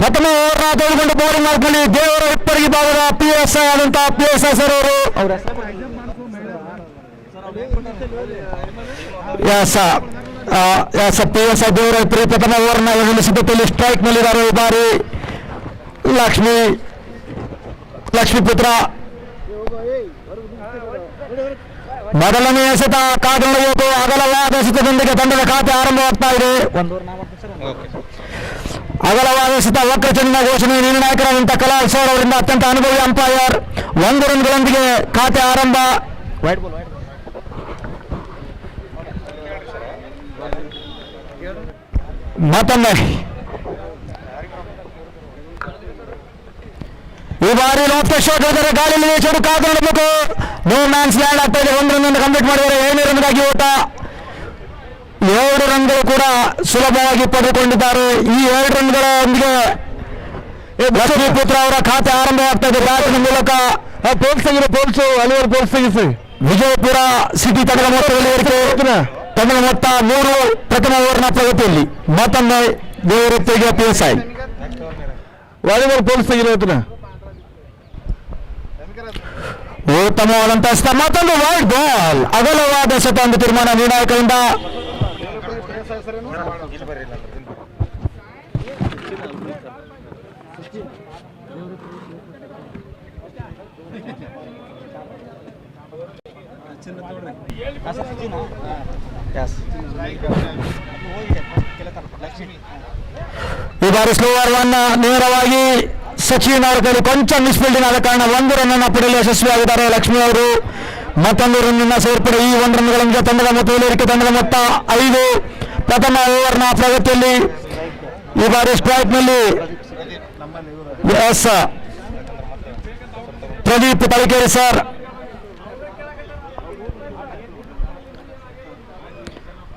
ಪ್ರಥಮ ಓವರ್ನ ತೆಗೆದುಕೊಂಡು ಬೌಲಿಂಗ್ ಮಾಡ್ಕೊಳ್ಳಿ ದೇವರ ಇಪ್ಪರಿಗೆ ಭಾಗದ PSI ಆದಂತಹ PSI ಸರ್ ಅವರು PSI ದೇವರ ಇಪ್ಪರಿ ಪ್ರಥಮ ಓವರ್ನ ಸಿದ್ಧತೆಯಲ್ಲಿ ಸ್ಟ್ರೈಕ್ ನಲ್ಲಿದ್ದಾರೆ. ಈ ಬಾರಿ ಲಕ್ಷ್ಮೀಪುತ್ರ ಮೊದಲನೇ ಎಸೆತ ಕಾದೊಳಬೇಕು. ಅಗಲವಾದ ಎಸೆತದೊಂದಿಗೆ ತಂಡದ ಖಾತೆ ಆರಂಭವಾಗ್ತಾ ಇದೆ. ಅಗಲವಾದ ಎಸೆತ ವಕ್ರಚಂಡಿನ ಘೋಷಣೆ ನಿರ್ಣಾಯಕರಾದಂತಹ ಕಲಾಲ್ ಸರ್ ಅವರಿಂದ ಅತ್ಯಂತ ಅನುಭವಿ ಅಂಪೈರ್ 1 ರನ್ಗಳೊಂದಿಗೆ ಖಾತೆ ಆರಂಭ. ಮತ್ತೊಮ್ಮೆ ಈ ಬಾರಿ ಲಾಫ್ಟರ್ ಶಾಟ್ ಹೋದರೆ ಗಾಳಿಯಲ್ಲಿ ಚಡು ಕಾದೊಳಬೇಕು. ನೋ ಮ್ಯಾನ್ಸ್ ಲ್ಯಾಂಡ್ ಆಗ್ತಾ ಇದೆ. 1 ರನ್ ಕಂಪ್ಲೀಟ್ ಮಾಡಿದರೆ 7 ರನ್ಗಾಗಿ ಓಟ. 7 ರನ್ಗಳು ಕೂಡ ಸುಲಭವಾಗಿ ಪಡೆದುಕೊಂಡಿದ್ದಾರೆ. ಈ 2 ರನ್ಗಳೊಂದಿಗೆ ಲಕ್ಷ್ಮೀಪುತ್ರ ಅವರ ಖಾತೆ ಆರಂಭವಾಗ್ತಾ ಇದೆ. ಬ್ಯಾಟಿನ ಮೂಲಕ ಪೋಲ್ಸ್ ವಿಜಯಪುರ ಸಿಟಿ ತಂಡದ ಮೊತ್ತದಲ್ಲಿ ಏರಿಕೆ. ತಂಡದ ಮೊತ್ತ 3 ಪ್ರಥಮ ಓವರ್ನ ಪ್ರಗತಿಯಲ್ಲಿ. ಮತ್ತೊಮ್ಮೆ ದೇವರೊತ್ತಿಗೆ PSI ವಾಲಿಬಾಲ್ ಪೋಲ್ಸ್ ತೆಗಿರೋದನ್ನ ಉತ್ತಮವಾದಂತಹ ಮತ್ತೊಂದು ವೈಡ್ ಬಾಲ್ ಅಗಲವಾದ ಎಸೆತ ಒಂದು ತೀರ್ಮಾನ ನಿರ್ಣಾಯಕರಿಂದ. ಈ ಬಾರಿ ಸ್ಲೋವರ್ 1 ನೇರವಾಗಿ ಸಚಿನ್ ಅವರ ಕೈಲಿ ಕೊಂಚ ಮಿಸ್ಫೀಲ್ಡಿಂಗ್ ಆದ ಕಾರಣ 1 ರನ್ ಪಡೆಯಲು ಯಶಸ್ವಿಯಾಗಿದ್ದಾರೆ ಲಕ್ಷ್ಮಿ ಅವರು. ಮತ್ತೊಂದು ರನ್ನ ಸೇರ್ಪಡೆ. ಈ 1 ರನ್ಗಳಿಂದ ತಂಡದ ಮೊತ್ತದಲ್ಲಿ ಏರಿಕೆ. ತಂಡದ ಮೊತ್ತ 5 ಪ್ರಥಮ ಓವರ್ನ ಪ್ರಗತಿಯಲ್ಲಿ. ಈ ಬಾರಿ ಸ್ಟ್ರೈಕ್ನಲ್ಲಿ ಪ್ರದೀಪ್ ತಲಕೇರಿ ಸರ್.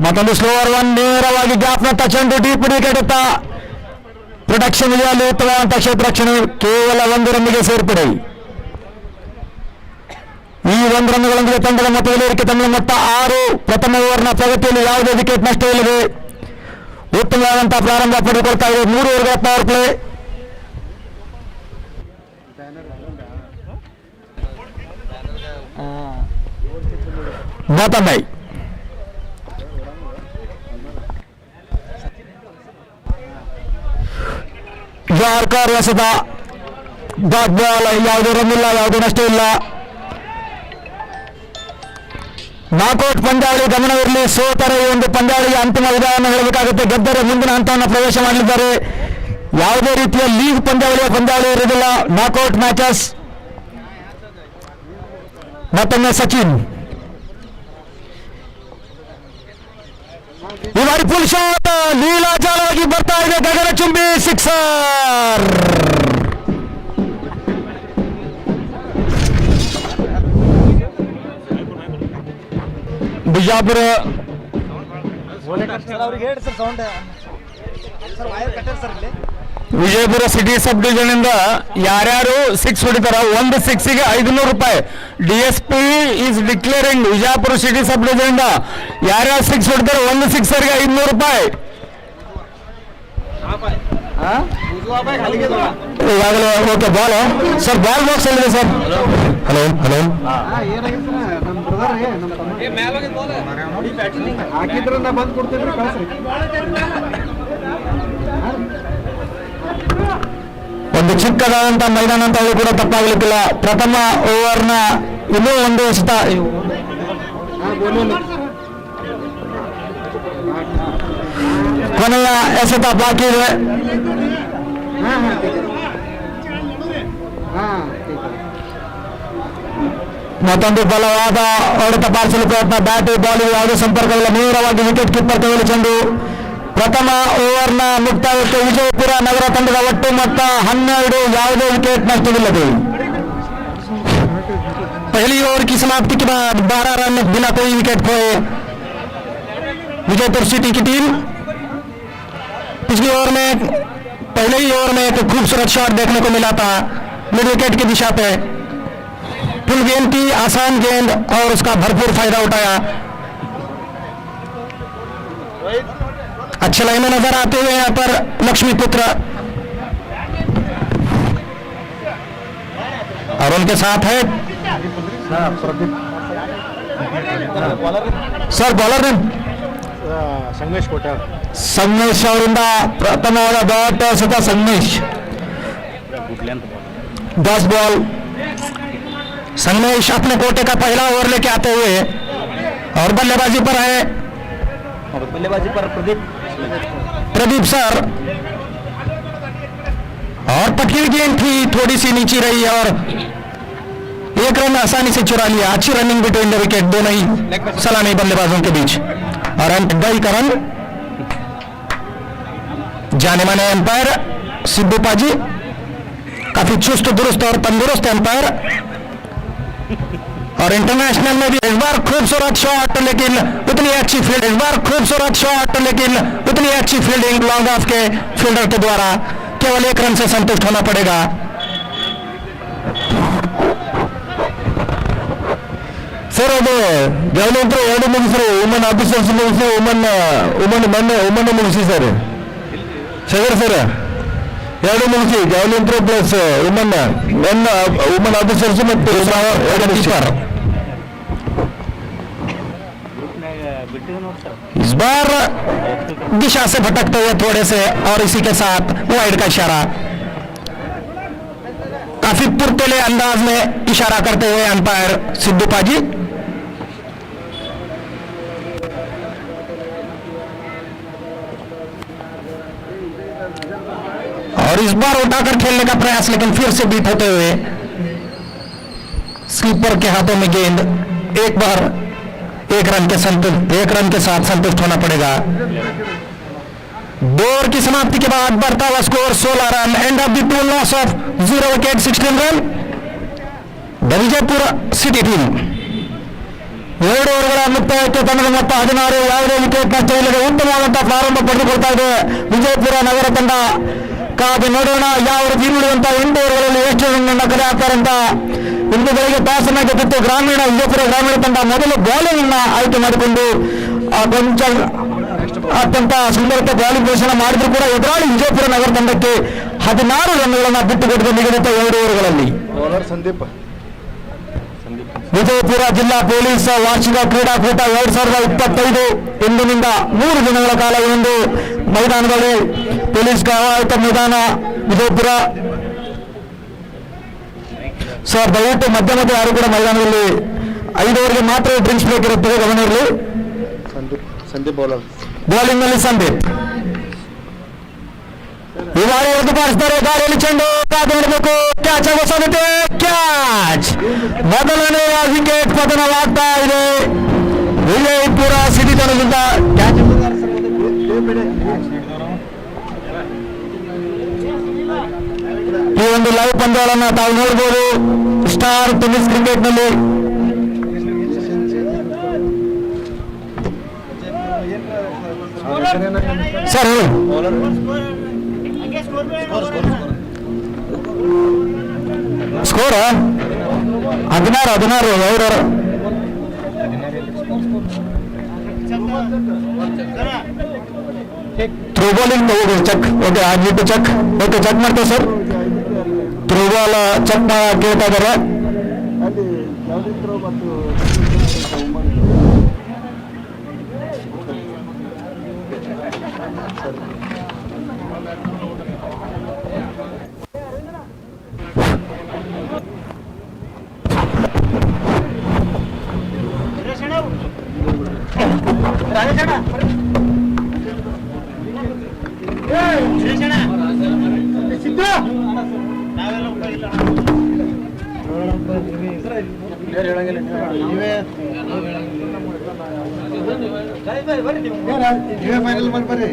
ಮತ್ತೊಂದು ಸ್ಲೋವರ್ 1 ನೇರವಾಗಿ ಗ್ಯಾಪ್ನತ್ತ ಚೆಂಡು ಡೀಪ್ ವಿಕೆಟ್ ಇತ್ತ. ಪ್ರೊಟೆಕ್ಷನ್ ಇದೆಯಲ್ಲಿ ಉತ್ತಮವಾದಂತಹ ಕ್ಷೇತ್ರ ರಕ್ಷಣೆ. ಕೇವಲ 1 ರನ್ನಿಗೆ ಸೇರ್ಪಡೆ. ಈ 1 ರನ್ಗಳೊಂದಿಗೆ ತಂಡದ ಮೊತ್ತದಲ್ಲಿ ಏರಿಕೆ. ತಂಡದ ಮೊತ್ತ 6 ಪ್ರಥಮ ಓವರ್ನ ಪ್ರಗತಿಯಲ್ಲಿ ಯಾವುದೇ ವಿಕೆಟ್ ನಷ್ಟವಿಲ್ಲದೆ ಉತ್ತಮವಾದಂತಹ ಪ್ರಾರಂಭ ಪಡೆದುಕೊಳ್ತಾ ಇದೆ. 3 ಓವರ್ಗಳ ಪವರ್ ಪ್ಲೇ. ಮತ್ತೊಮ್ಮೆ ಜಾರ್ಕರ್ ಎಸೆತ ಡಾಟ್ ಬಾಲ್. ಯಾವುದೇ ರನ್ ಇಲ್ಲ, ಯಾವುದೇ ನಷ್ಟ ಇಲ್ಲ. ನಾಕೌಟ್ ಪಂದ್ಯಾವಳಿ ಗಮನವಿರಲಿ. ಸೋತರೆ ಈ ಒಂದು ಪಂದ್ಯಾವಳಿಗೆ ಅಂತಿಮ ವಿಧಾನ ಹೇಳಬೇಕಾಗುತ್ತೆ. ಗೆದ್ದರೆ ಮುಂದಿನ ಹಂತವನ್ನು ಪ್ರವೇಶ ಮಾಡಲಿದ್ದಾರೆ. ಯಾವುದೇ ರೀತಿಯ ಲೀಗ್ ಪಂದ್ಯಾವಳಿ ಇರುವುದಿಲ್ಲ. Knockout matches. ಮತ್ತೊಮ್ಮೆ ಸಚಿನ್. ಈ ಬಾರಿ ಫುಲ್ ಶಾಟ್ ಲೀಲಾಜಾಲವಾಗಿ ಬರ್ತಾ ಇದೆ. ಗಗನಚುಂಬಿ sixer. Bijapur Vijayapura city sub division ಇಂದ ಯಾರ್ಯಾರು 6 ಹೊಡಿತಾರ 1 6ಗೆ 500 ರೂಪಾಯಿ. DSP is declaring Vijayapura city sub division ಇಂದ ಯಾರ್ಯಾರು 6 ಹೊಡಿತಾರ 1 6ಗೆ 500 ರೂಪಾಯಿ. ಈಗಾಗಲೇ okay ball sir. Ball box ಅಲ್ಲಿದೆ ಸರ್. ಹಲೋ ಒಂದು ಚಿಕ್ಕದಾದಂತಹ ಮೈದಾನ ಅಂತ ಹೇಳಿ ಕೂಡ ತಪ್ಪಾಗಲಿಕ್ಕಿಲ್ಲ. ಪ್ರಥಮ ಓವರ್ನ ಇನ್ನೂ ಒಂದು ಎಸೆತ. ಕೊನೆಯ ಎಸೆತ ಬಾಕಿ ಇದೆ. ಮತ್ತೊಂದು ಬಲವಾದ ಹೊಡೆತ ಬಾರಿಸಲು ಪ್ರಯತ್ನ. ಬ್ಯಾಟ್ ಬಾಲ್ ಯಾವುದೇ ಸಂಪರ್ಕವಿಲ್ಲ. ನೇರವಾಗಿ ವಿಕೆಟ್ ಕೀಪರ್ ಕೈಯಲ್ಲಿ ಚೆಂಡು. ಪ್ರಥಮ ಓವರ್ನ ಮುಕ್ತಾಯಕ್ಕೆ ವಿಜಯಪುರ ನಗರ ತಂಡದ ಒಟ್ಟು ಮೊತ್ತ 12. ಯಾವುದೇ ವಿಕೆಟ್ नष्टविಲ್ಲದೆ पहली ओवर की समाप्ति के बाद 12 रन बिना कोई विकेट खोए विजयपुर सिटी की टीम। पिछली ओवर में पहले ही ओवर में एक खूबसूरत शॉट देखने को मिला था मिड विकेट की दिशा पे। फुल गेंद की आसान गेंद और उसका भरपूर फायदा उठाया। अच्छे लाइन में नजर आते हुए यहाँ पर लक्ष्मीपुत्र और उनके साथ है ಸರ್ ಬೌಲರ್ ಸಂಗಮೇಶ್ ಕೋಟ ಸಂಗಮೇಶ್ ಅವರಿಂದ ಪ್ರಥಮವಾದ ಬ್ಯಾಟ್ ಸತ संगमेश 10 बॉल संगमेश अपने कोटे का पहला ओवर लेके आते हुए और बल्लेबाजी पर है प्रदीप सर और पटकी गेंद थी थोड़ी सी नीचे रही और एक रन आसानी से चुरा लिया अच्छी रनिंग बिटवीन द विकेट दोनों ही सलामी बल्लेबाजों के बीच और अंतदाई का रन जाने माने एम्पायर सिद्धू पाजी काफी चुस्त दुरुस्त और तंदुरुस्त एम्पायर और इंटरनेशनल में भी इस बार खूबसूरत शॉट लेकिन उतनी अच्छी फील्ड इस बार खूबसूरत शॉट लेकिन उतनी अच्छी फील्डिंग लॉन्ग ऑफ के फील्डर के द्वारा केवल 1 रन से संतुष्ट होना पड़ेगा सर अब जवलंतर 2 मुगिसರು ವುಮನ್ ಆಫೀಸರ್ಸ್ ಮುಗಿಸಿ ವುಮನ್ ಮುಗಿಸಿ ಸರ್ ಶಗರ್ ಸರ್ 2 ಮುಗಿಸಿ ಜವಲಂತರ ಪ್ಲಸ್ ವುಮನ್ ಆಫೀಸರ್ಸ್ ಮತ್ತು ಕೀಪರ್ इस बार दिशा से भटकते हुए थोड़े से और इसी के साथ वाइड का इशारा काफी पुरतले अंदाज में इशारा करते हुए अंपायर सिद्धू पाजी और इस बार उठाकर खेलने का प्रयास लेकिन फिर से बीट होते हुए स्लीपर के हाथों में गेंद एक बार 1 रन के साथ संतुष्ट होना पड़ेगा 2 ओवर की समाप्ति के बाद बढ़ता हुआ score 16 run end of the 2 loss of 0 wicket 16 run the Vijayapura city team 2 ಓವರ್ಗಳ ಮುಕ್ತಾಯಕ್ಕೆ ತಂಡದ ಮೊತ್ತ 16 ಯಾವುದೇ ವಿಕೆಟ್ ನಷ್ಟ ಇಲ್ಲದೆ ಉತ್ತಮವಾದಂತಹ ಪ್ರಾರಂಭ ಪಡೆದುಕೊಳ್ತಾ ಇದೆ ವಿಜಯಪುರ ನಗರ ತಂಡ ಕಾದು ನೋಡೋಣ ಯಾವ ರೀತಿ ಉಳಿದಂತಹ 8 ಓವರ್ಗಳಲ್ಲಿ ಎಷ್ಟು ರನ್ ಕಲೆ ಹಾಕ್ತಾರಂತ ಇಂದು ಬೆಳಗ್ಗೆ ಟಾಸನ್ನ ಗೆದ್ದಿತ್ತು ವಿಜಯಪುರ ಗ್ರಾಮೀಣ ತಂಡ ಮೊದಲು ಬೌಲಿಂಗ್ ಅನ್ನ ಆಯ್ಕೆ ಮಾಡಿಕೊಂಡು ಕೊಂಚ ಅತ್ಯಂತ ಸುಂದರತೆ ಬೌಲಿಂಗ್ ಪ್ರದರ್ಶನ ಮಾಡಿದ್ರು ಕೂಡ ಎದುರಾಳಿ ವಿಜಯಪುರ ನಗರ ತಂಡಕ್ಕೆ 16 ರನ್ಗಳನ್ನು ಬಿಟ್ಟುಕೊಟ್ಟಿದೆ ನಿಗದಿತ 2 ಓವರ್ಗಳಲ್ಲಿ ವಿಜಯಪುರ ಜಿಲ್ಲಾ ಪೊಲೀಸ್ ವಾರ್ಷಿಕ ಕ್ರೀಡಾಕೂಟ 2025 ಇಂದಿನಿಂದ 3 ದಿನಗಳ ಕಾಲ ಈ ಒಂದು ಮೈದಾನದಲ್ಲಿ ಪೊಲೀಸ್ ಆಯುಕ್ತ ಮೈದಾನ ವಿಜಯಪುರ ಸರ್ ದಯವಿಟ್ಟು ಮಧ್ಯ ಮಧ್ಯೆ ಯಾರು ಕೂಡ ಮೈದಾನದಲ್ಲಿ 5 ಓವರ್ಗೆ ಮಾತ್ರ ಡ್ರಿಂಕ್ಸ್ ಬ್ರೇಕ್ ಇರುತ್ತದೆ ಗಮನದಲ್ಲಿ ಸಂದೀಪ್ ಬೌಲಿಂಗ್ ನಲ್ಲಿ ಸಂದೀಪ್ ಈ ಬಾರಿ ಎದ್ದು ಬಾರಿಸಿದ್ದಾರೆ ಗಾಳಿಯಲ್ಲಿ ಚೆಂಡು ಕಾದು ನೋಡಬೇಕು ಕ್ಯಾಚ್ ಆಗೋ ಸಾಧ್ಯತೆ ಕ್ಯಾಚ್ ಮೊದಲನೆಯ ವಿಕೆಟ್ ಪತನವಾಗ್ತಾ ಇದೆ ವಿಜಯಪುರ ಸಿಟಿ ತಂಡದಿಂದ ಕ್ಯಾಚ್ ಈ ಒಂದು ಲೈವ್ ಪಂದ್ಯಗಳನ್ನು ತಾವು ನೋಡಬಹುದು ಸ್ಟಾರ್ ಟೆನ್ನಿಸ್ ಕ್ರಿಕೆಟ್ ನಲ್ಲಿ ಸರ್ ಸ್ಕೋರ್ 16 ಅವರು ಥ್ರೂ ಬಾಲಿಂಗ್ ಚೆಕ್ ಓಕೆ ಆಗ್ಬಿಟ್ಟು ಚೆಕ್ ಓಕೆ ಚೆಕ್ ಮಾಡ್ತೇವೆ ಸರ್ ಥ್ರೂ ಬಾಲ್ ಚೆಕ್ ಕೇಳ್ತಾ ಇದ್ದಾರೆ ಫೈನಲ್ ಮಾಡ್ಬರ್ರಿ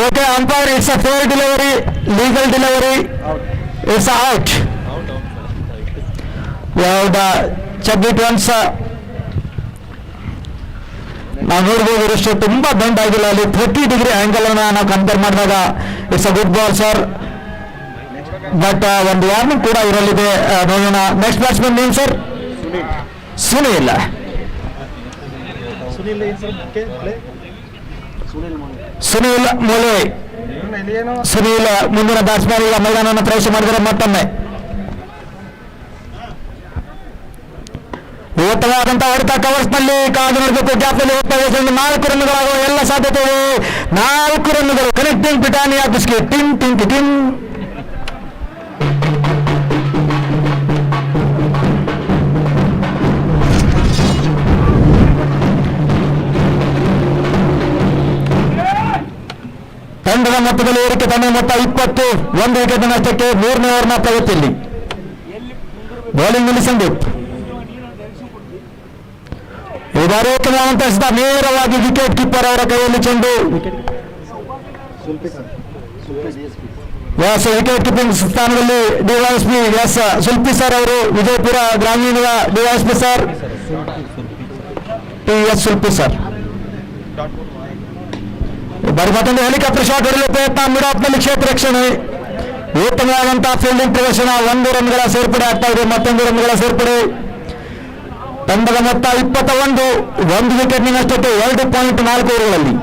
okay umpire it's a fair delivery, legal delivery, it's out. ಯಾವ್ದ ಚೆಕ್ ಇಟ್ ಒನ್ಸ್. ನಾವು ನೋಡ್ಬೋದು ಇಷ್ಟು ತುಂಬಾ ಬೆಂಡ್ ಆಗಿಲ್ಲ, ಅಲ್ಲಿ 30 ಡಿಗ್ರಿ ಆಂಗಲ್ ಅನ್ನ ನಾವು ಕಂಪೇರ್ ಮಾಡಿದಾಗ it's a good ball sir. But ಒಂದು ವಾರ್ನಿಂಗ್ ಕೂಡ ಇರಲಿದೆ, ನೋಡೋಣ. Next batsman name sir? Sunil. Sunil ಮೊಲೆ. ಸುನೀಲ್ ಮುಂದಿನ ಬ್ಯಾಟ್ಸ್ಮನ್ ಈಗ ಮೈದಾನವನ್ನು ಪ್ರವೇಶ ಮಾಡಿದರೆ ಮತ್ತೊಮ್ಮೆ. ಉತ್ತಮವಾದಂತಹ ಹೊಡೆತ ಕವರ್ಸ್ ನಲ್ಲಿ ಕಾದು ನೋಡಬೇಕು. ಗ್ಯಾಪ್ ನಲ್ಲಿ ಹೋಗ್ತಾ ಇದೆ. 4 ರನ್ಗಳಾಗುವ ಎಲ್ಲ ಸಾಧ್ಯತೆ ಇದೆ. 4 ರನ್ಗಳು connecting Britannia biscuit. Tin tin tin. ತಂಡದ ಮೊತ್ತದಲ್ಲಿ ಏರಿಕೆ. ತಂಡದ ಮೊತ್ತ 20, 1 ವಿಕೆಟ್ ನಷ್ಟಕ್ಕೆ 3ನೇ ಓವರ್ನ ಪ್ರಗತಿಯಲ್ಲಿ. ಬೌಲಿಂಗ್ ನಲ್ಲಿ ಸಂದೀಪ್. ಈ ಬಾರಿ ಉತ್ತಮವಾದಂತ ಎಸೆತ, ನೇರವಾಗಿ ವಿಕೆಟ್ ಕೀಪರ್ ಅವರ ಕೈಯಲ್ಲಿ ಚೆಂಡು. ಎಸ್, ವಿಕೆಟ್ ಕೀಪಿಂಗ್ ಸ್ಥಾನದಲ್ಲಿ ಡಿವೈಎಸ್ಪಿ ಎಸ್ ಸುಲ್ಪಿ ಸರ್ ಅವರು, ವಿಜಯಪುರ ಗ್ರಾಮೀಣದ DYSP sir T S. Sulpi sir. ಬರೀ ಮತ್ತೊಂದು ಹೆಲಿಕಾಪ್ಟರ್ ಶಾಟ್ ಹೊಡೆಯಲು ಪ್ರಯತ್ನ, ಮಿಡಾಪ್ನಲ್ಲಿ ಕ್ಷೇತ್ರ ರಕ್ಷಣೆ. ಉತ್ತಮವಾದಂತಹ ಫೀಲ್ಡಿಂಗ್ ಪ್ರದರ್ಶನ. 1 ರನ್ಗಳ ಸೇರ್ಪಡೆ ಆಗ್ತಾ ಇದೆ, ಮತ್ತೊಂದು ರನ್ಗಳ ಸೇರ್ಪಡೆ. ತಂಡದ ಮೊತ್ತ 21, 1 ವಿಕೆಟ್ ನಷ್ಟಕ್ಕೆ 2.4 ಓವರ್ಗಳಲ್ಲಿ.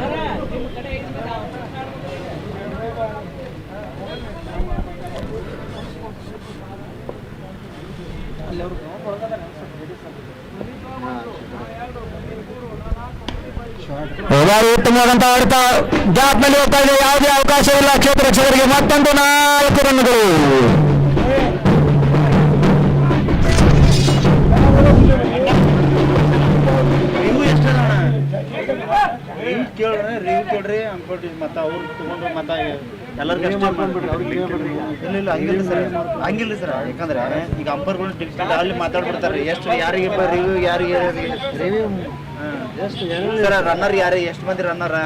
ಉತ್ತಮವಾದಂತಹ ಹೊಡೆತ, ಗ್ಯಾಪ್ ನಲ್ಲಿ ಹೋಗ್ತಾ ಇದೆ, ಯಾವುದೇ ಅವಕಾಶವಿಲ್ಲ ಕ್ಷೇತ್ರ ರಕ್ಷಕರಿಗೆ. ಮತ್ತೊಂದು 4 ರನ್ಗಳು. ಕೇಳ್ರಿ ಅನ್ಕೊಳ್ರಿ, ಮತ್ತೆ ಅವ್ರು ತಗೊಂಡು ಮತ್ತೆ ಎಲ್ಲರಿಗೂ ಇಲ್ಲ ಹಂಗಿಲ್ಲ ಸರ್. ಯಾಕಂದ್ರೆ ಈಗ ಅಂಪರ್ಗಳು ಅಲ್ಲಿ ಮಾತಾಡ್ಬಿಡ್ತಾರೆ, ಎಷ್ಟು ಯಾರಿಗೆ ರಿವ್ಯೂ ಯಾರಿಗೆ ರಿವ್ಯೂ ಸರ್, ರನ್ನರ್ ಯಾರು, ಎಷ್ಟು ಮಂದಿ ರನ್ನರ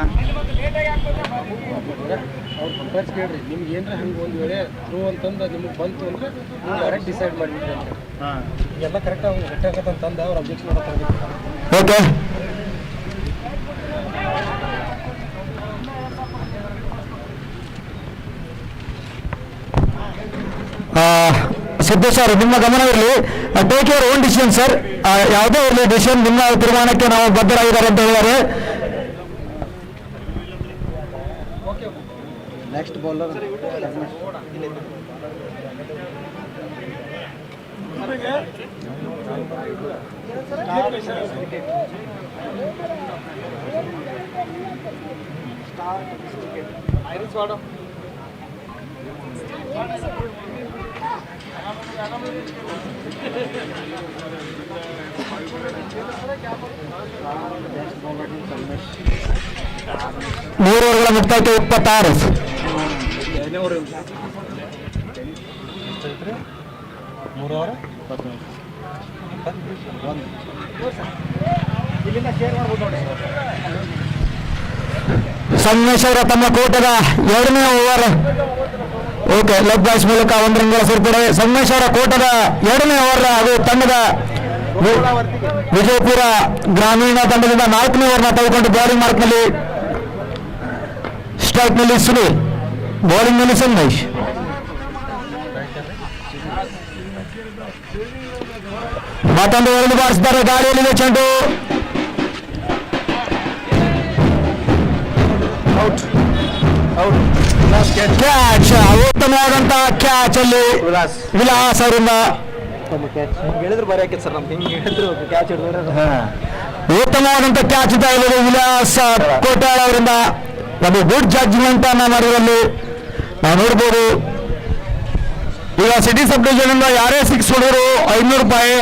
ಅವ್ರು ಕಂಪೇರ್ಸ್ ಕೇಳ್ರಿ. ನಿಮ್ಗೆ ಏನ್ರ ಹಂಗೆ ಒಂದು ವೇಳೆ ಥ್ರೂ ಅಂತಂದು ನಿಮ್ಗೆ ಬಂತು ಅಂದ್ರೆ ನೀವು ಕರೆಕ್ಟ್ ಡಿಸೈಡ್ ಮಾಡಿಬಿಟ್ರಿ ಅಂತ. ಎಲ್ಲ ಕರೆಕ್ಟಾಗಿ ಗಟ್ಟಾಗತ್ತಂತಂದು ಅವ್ರು ಅಬ್ಜೆಕ್ಷನ್ ಮಾಡಕ್ಕೆ. ಓಕೆ, ಸಿದ್ದು ಸರ್, ನಿಮ್ಮ ಗಮನ ಇರಲಿ. Take your own decision sir. ಯಾವುದೇ ಇರಲಿ ಡಿಸಿಷನ್, ನಿಮ್ಮ ತೀರ್ಮಾನಕ್ಕೆ ನಾವು ಬದ್ಧರಾಗಿದ್ದಾರೆ ಅಂತ ಹೇಳಿದ್ದಾರೆ. ನೆಕ್ಸ್ಟ್ ಬೌಲರ್ ಮೂರು ಓವರ್ಗಳ ಮುಕ್ತಾಯಕ್ಕೆ 26. ಸಂಗಮೇಶ್ ಅವರ ತಮ್ಮ ಕೋಟದ 2ನೇ ಓವರ್. ಓಕೆ, ಲೆಗ್ ಬಾಯ್ಸ್ ಮೂಲಕ 1 ರನ್ಗಳ ಸೇರ್ಪಡೆ. ಸಂಗಮೇಶ್ ಅವರ ಕೋಟದ 2ನೇ ಓವರ್ ಹಾಗೂ ತಂಡದ ವಿಜಯಪುರ ಗ್ರಾಮೀಣ ತಂಡದಿಂದ 4ನೇ ಓವರ್ನ ತೆಗೆದುಕೊಂಡು ಬೌಲಿಂಗ್ ಮಾರ್ಕ್ನಲ್ಲಿ ಸ್ಟ್ರೈಕ್ ನಲ್ಲಿ ಸುನೀಲ್, ಬೌಲಿಂಗ್ ನಲ್ಲಿ ಸಂಗಮೇಶ್. ಮತ್ತೊಂದು 2 ಬಾರಿಸಿದ್ದಾರೆ, ಗಾಳಿಯಲ್ಲಿದೆ ಚೆಂಡು. ಕ್ಯಾಚ್, ಉತ್ತಮವಾದಂತಹ ಕ್ಯಾಚ್ ಅಲ್ಲಿ ವಿಲಾಸ್ ಅವರಿಂದ. ಹೇಳಿದ್ರು ಬರೀ ಹಾಕಿತ್ತು ಸರ್, ನಮ್ಗೆ ಹಿಂಗೆ ಹೇಳಿದ್ರು ಕ್ಯಾಚ್ ಹಿಡಿದ್ರೆ. ಉತ್ತಮವಾದಂತ ಕ್ಯಾಚ್ ಇದೆ ವಿಲಾಸ್ ಕೋಟ್ಯಾಳ್ ಅವರಿಂದ. ಒಂದು ಗುಡ್ ಜಡ್ಜ್ಮೆಂಟ್ ಅನ್ನ ಮಾಡಿದಲ್ಲಿ ನಾವು ನೋಡ್ಬೋದು. ಈಗ ಸಿಟಿ ಸಬ್ ಡಿವಿಷನ್ ಇಂದ ಯಾರೇ 6 ಹೊಡೆದ್ರು 500 ರೂಪಾಯಿ.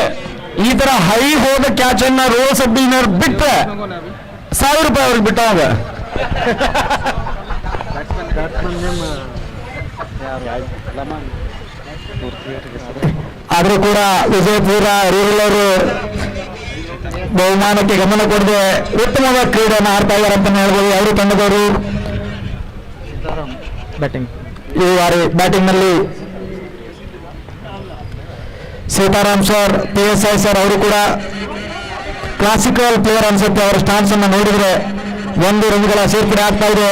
ಈ ತರ ಹೈ ಹೋದ ಕ್ಯಾಚ್ ಅನ್ನ ರೋಡ್ ಸಬ್ ಡಿವಿಷನ್ ಬಿಟ್ಟರೆ 1000 ರೂಪಾಯಿ ಅವ್ರಿಗೆ ಬಿಟ್ಟವಾಗ. ಆದರೂ ಕೂಡ ವಿಜಯಪುರ ರೂರಲ್ ಅವರು ಬಹುಮಾನಕ್ಕೆ ಗಮನ ಕೊಡದೆ ಉತ್ತಮವಾದ ಕ್ರೀಡೆಯನ್ನು ಆಡ್ತಾ ಇದ್ದಾರೆ ಅಂತ ಹೇಳ್ಬೋದು. ಅವರು ತಂಡದವರು ಬ್ಯಾಟಿಂಗ್ ಈ ಬಾರಿ ಬ್ಯಾಟಿಂಗ್ ನಲ್ಲಿ ಸೀತಾರಾಮ್ ಸರ್, PSI ಸರ್ ಅವರು ಕೂಡ ಕ್ಲಾಸಿಕಲ್ ಪ್ಲೇಯರ್ ಅನ್ಸುತ್ತೆ. ಅವರ ಸ್ಟಾನ್ಸ್ ಅನ್ನು ನೋಡಿದ್ರೆ 1 ರನ್ಗಳ ಸೇರ್ಪಡೆ ಆಗ್ತಾ ಇದೆ.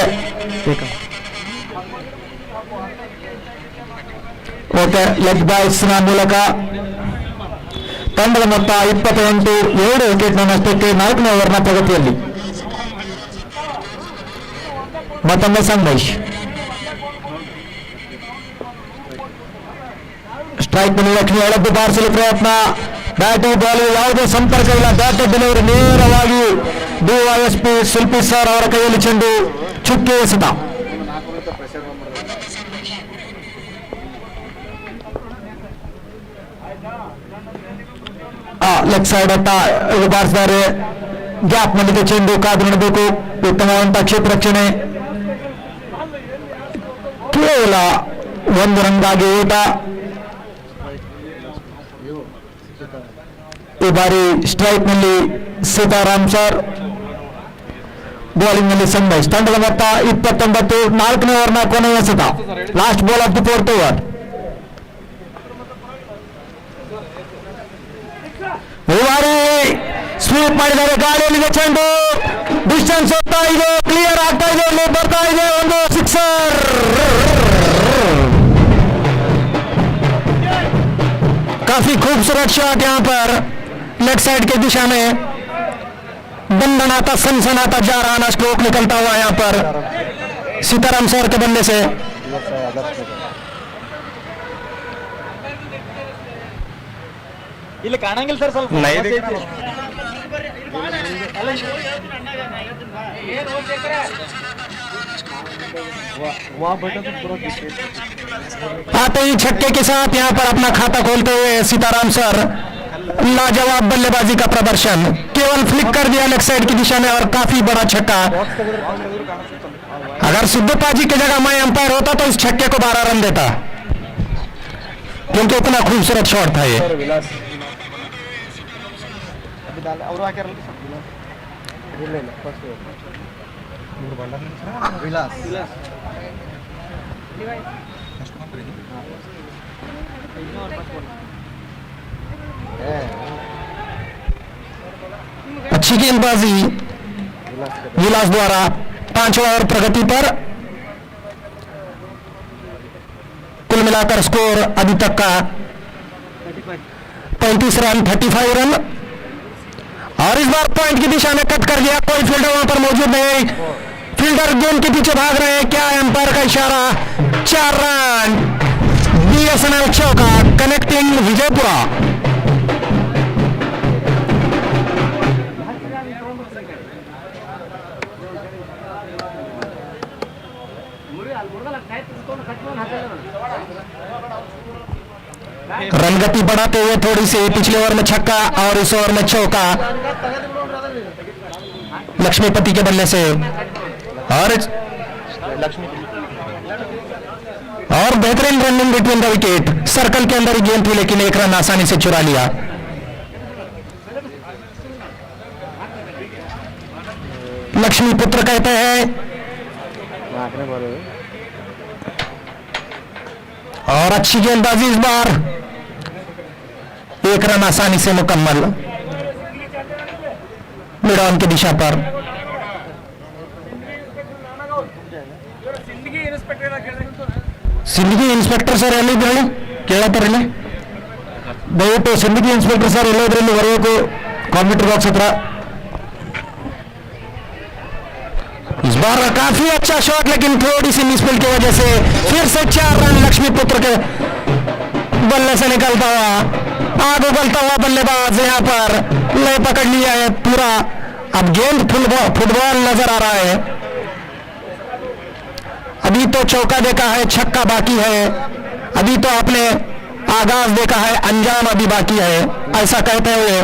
ಓಕೆ, ಲೆಗ್ ಬಾಲ್ಸ್ ನ ಮೂಲಕ ತಂಡದ ಮೊತ್ತ 28, 2 ವಿಕೆಟ್ ನಷ್ಟಕ್ಕೆ 4ನೇ ಓವರ್ನ ಪ್ರಗತಿಯಲ್ಲಿ. ಮತ್ತೊಮ್ಮೆ ಸಂದೇಶ್ ಸ್ಟ್ರೈಕ್ ನಲ್ಲಿ ಲಕ್ಷ್ಮಿ ಎಳದ್ದು ಬಾರಿಸಲು ಪ್ರಯತ್ನ. ಬ್ಯಾಟು ಬಾಲು ಯಾವುದೇ ಸಂಪರ್ಕ ಇಲ್ಲ. ಬ್ಯಾಟ್ ಡೆಲಿವರಿ ನೇರವಾಗಿ DYSP ಶಿಲ್ಪಿ ಸರ್ ಅವರ ಕೈಯಲ್ಲಿ ಚೆಂಡು ಚುಕ್ಕೆ ಎಸೆತ. ಲೆಗ್ ಸೈಡ್ ಅಂತ ಬಾರಿಸಿದ್ದಾರೆ. ಗ್ಯಾಪ್ ನಲ್ಲಿದೆ ಚೆಂಡು, ಕಾದು ನೋಡಬೇಕು. ಉತ್ತಮವಾದಂತಹ ಕ್ಷೇತ್ರ ರಕ್ಷಣೆ. ಕೇವಲ 1 ರನ್ಗಾಗಿ ಊಟ. ಈ ಬಾರಿ ಸ್ಟ್ರೈಕ್ ನಲ್ಲಿ ಸೀತಾರಾಮ್ ಸರ್, ಬೌಲಿಂಗ್ ನಲ್ಲಿ ಸಂದೇಶ್. ತಂಡದ ಮೊತ್ತ 29, 4ನೇ ಓವರ್ನ ಕೊನೆಯ ಎಸೆತ. Last ball of the 4th over. ಈ ಬಾರಿ ಸ್ವೀಪ್ ಮಾಡಿದ್ದಾರೆ. ಗಾಳಿಯಲ್ಲಿದೆ ಚೆಂಡು, ಡಿಸ್ಟೆನ್ಸ್ ಹೋಗ್ತಾ ಇದೆ, ಕ್ಲಿಯರ್ ಆಗ್ತಾ ಇದೆ, ಇಲ್ಲಿ ಬರ್ತಾ ಇದೆ ಒಂದು ಸಿಕ್ಸರ್. काफी खूबसूरत शॉट यहाँ पर लेग साइड की दिशा में दंडनाता सनसनाता जा रहा ना स्ट्रोक निकलता हुआ यहाँ पर सीताराम सर के बल्ले से. ಇಲ್ಲಿ ಕಾಣಂಗಿಲ್ಲ ಸರ್, ಸ್ವಲ್ಪ आते ही छक्के के साथ यहाँ पर अपना खाता खोलते हुए सीताराम सर, लाजवाब बल्लेबाजी का प्रदर्शन. केवल फ्लिक कर दिया लेग साइड की दिशा में और काफी बड़ा छक्का. अगर सिद्धप्पा जी की जगह मैं अंपायर होता तो इस छक्के को 12 रन देता, क्योंकि इतना खूबसूरत शॉट था ये. अच्छी गेंदबाजी विलास द्वारा. 5वां ओवर प्रगति पर. कुल मिलाकर स्कोर अभी तक का 35 रन, 35 रन. और इस बार पॉइंट की दिशा में कट कर दिया. कोई फील्डर वहां पर मौजूद नहीं. फील्डर गेंद के पीछे भाग रहे हैं. क्या एम्पायर का इशारा. 4 रन. BSNL चौका, कनेक्टिंग विजयपुरा. रन गति बढ़ाते हुए थोड़ी सी पिछले ओवर में छक्का और इस ओवर में चौका लक्ष्मीपति के बल्ले से. और बेहतरीन running between the wicket. Circle के अंदर ही गेंद थी, लेकिन 1 रन आसानी से चुरा लिया. लक्ष्मी पुत्र कहते हैं. और अच्छी गेंदबाजी इस बार. 1 रन आसानी से मुकम्मल मिड ऑन की दिशा पर. ಸಿಂದಗಿ ಇನ್ಸ್ಪೆಕ್ಟರ್ ಸರ್ ಎಲ್ಲಿದ್ರು ಕೇಳತ್ತಾರಿಲ್ಲ, ದಯವಿಟ್ಟು ಸಿಂದಗಿ ಇನ್ಸ್ಪೆಕ್ಟರ್ ಸರ್ ಎಲ್ಲೋದ್ರಲ್ಲಿ ಬರಬೇಕು ಕಂಪ್ಯೂಟರ್ ಬಾಕ್ಸ್ ಹತ್ರ. इस बार काफी अच्छा शॉट, लेकिन थोड़ी सी मिसफील्ड की वजह से फिर से 4 रन लक्ष्मी पुत्र के बल्ले से निकलता हुआ. आग उगलता हुआ बल्लेबाज यहाँ पर लय पकड़ लिया है पूरा. अब गेंद फुटबॉल नजर आ रहा है. अभी तो चौका देखा है, छक्का बाकी है. अभी तो आपने आगाज देखा है, अंजाम अभी बाकी है. ऐसा कहते हुए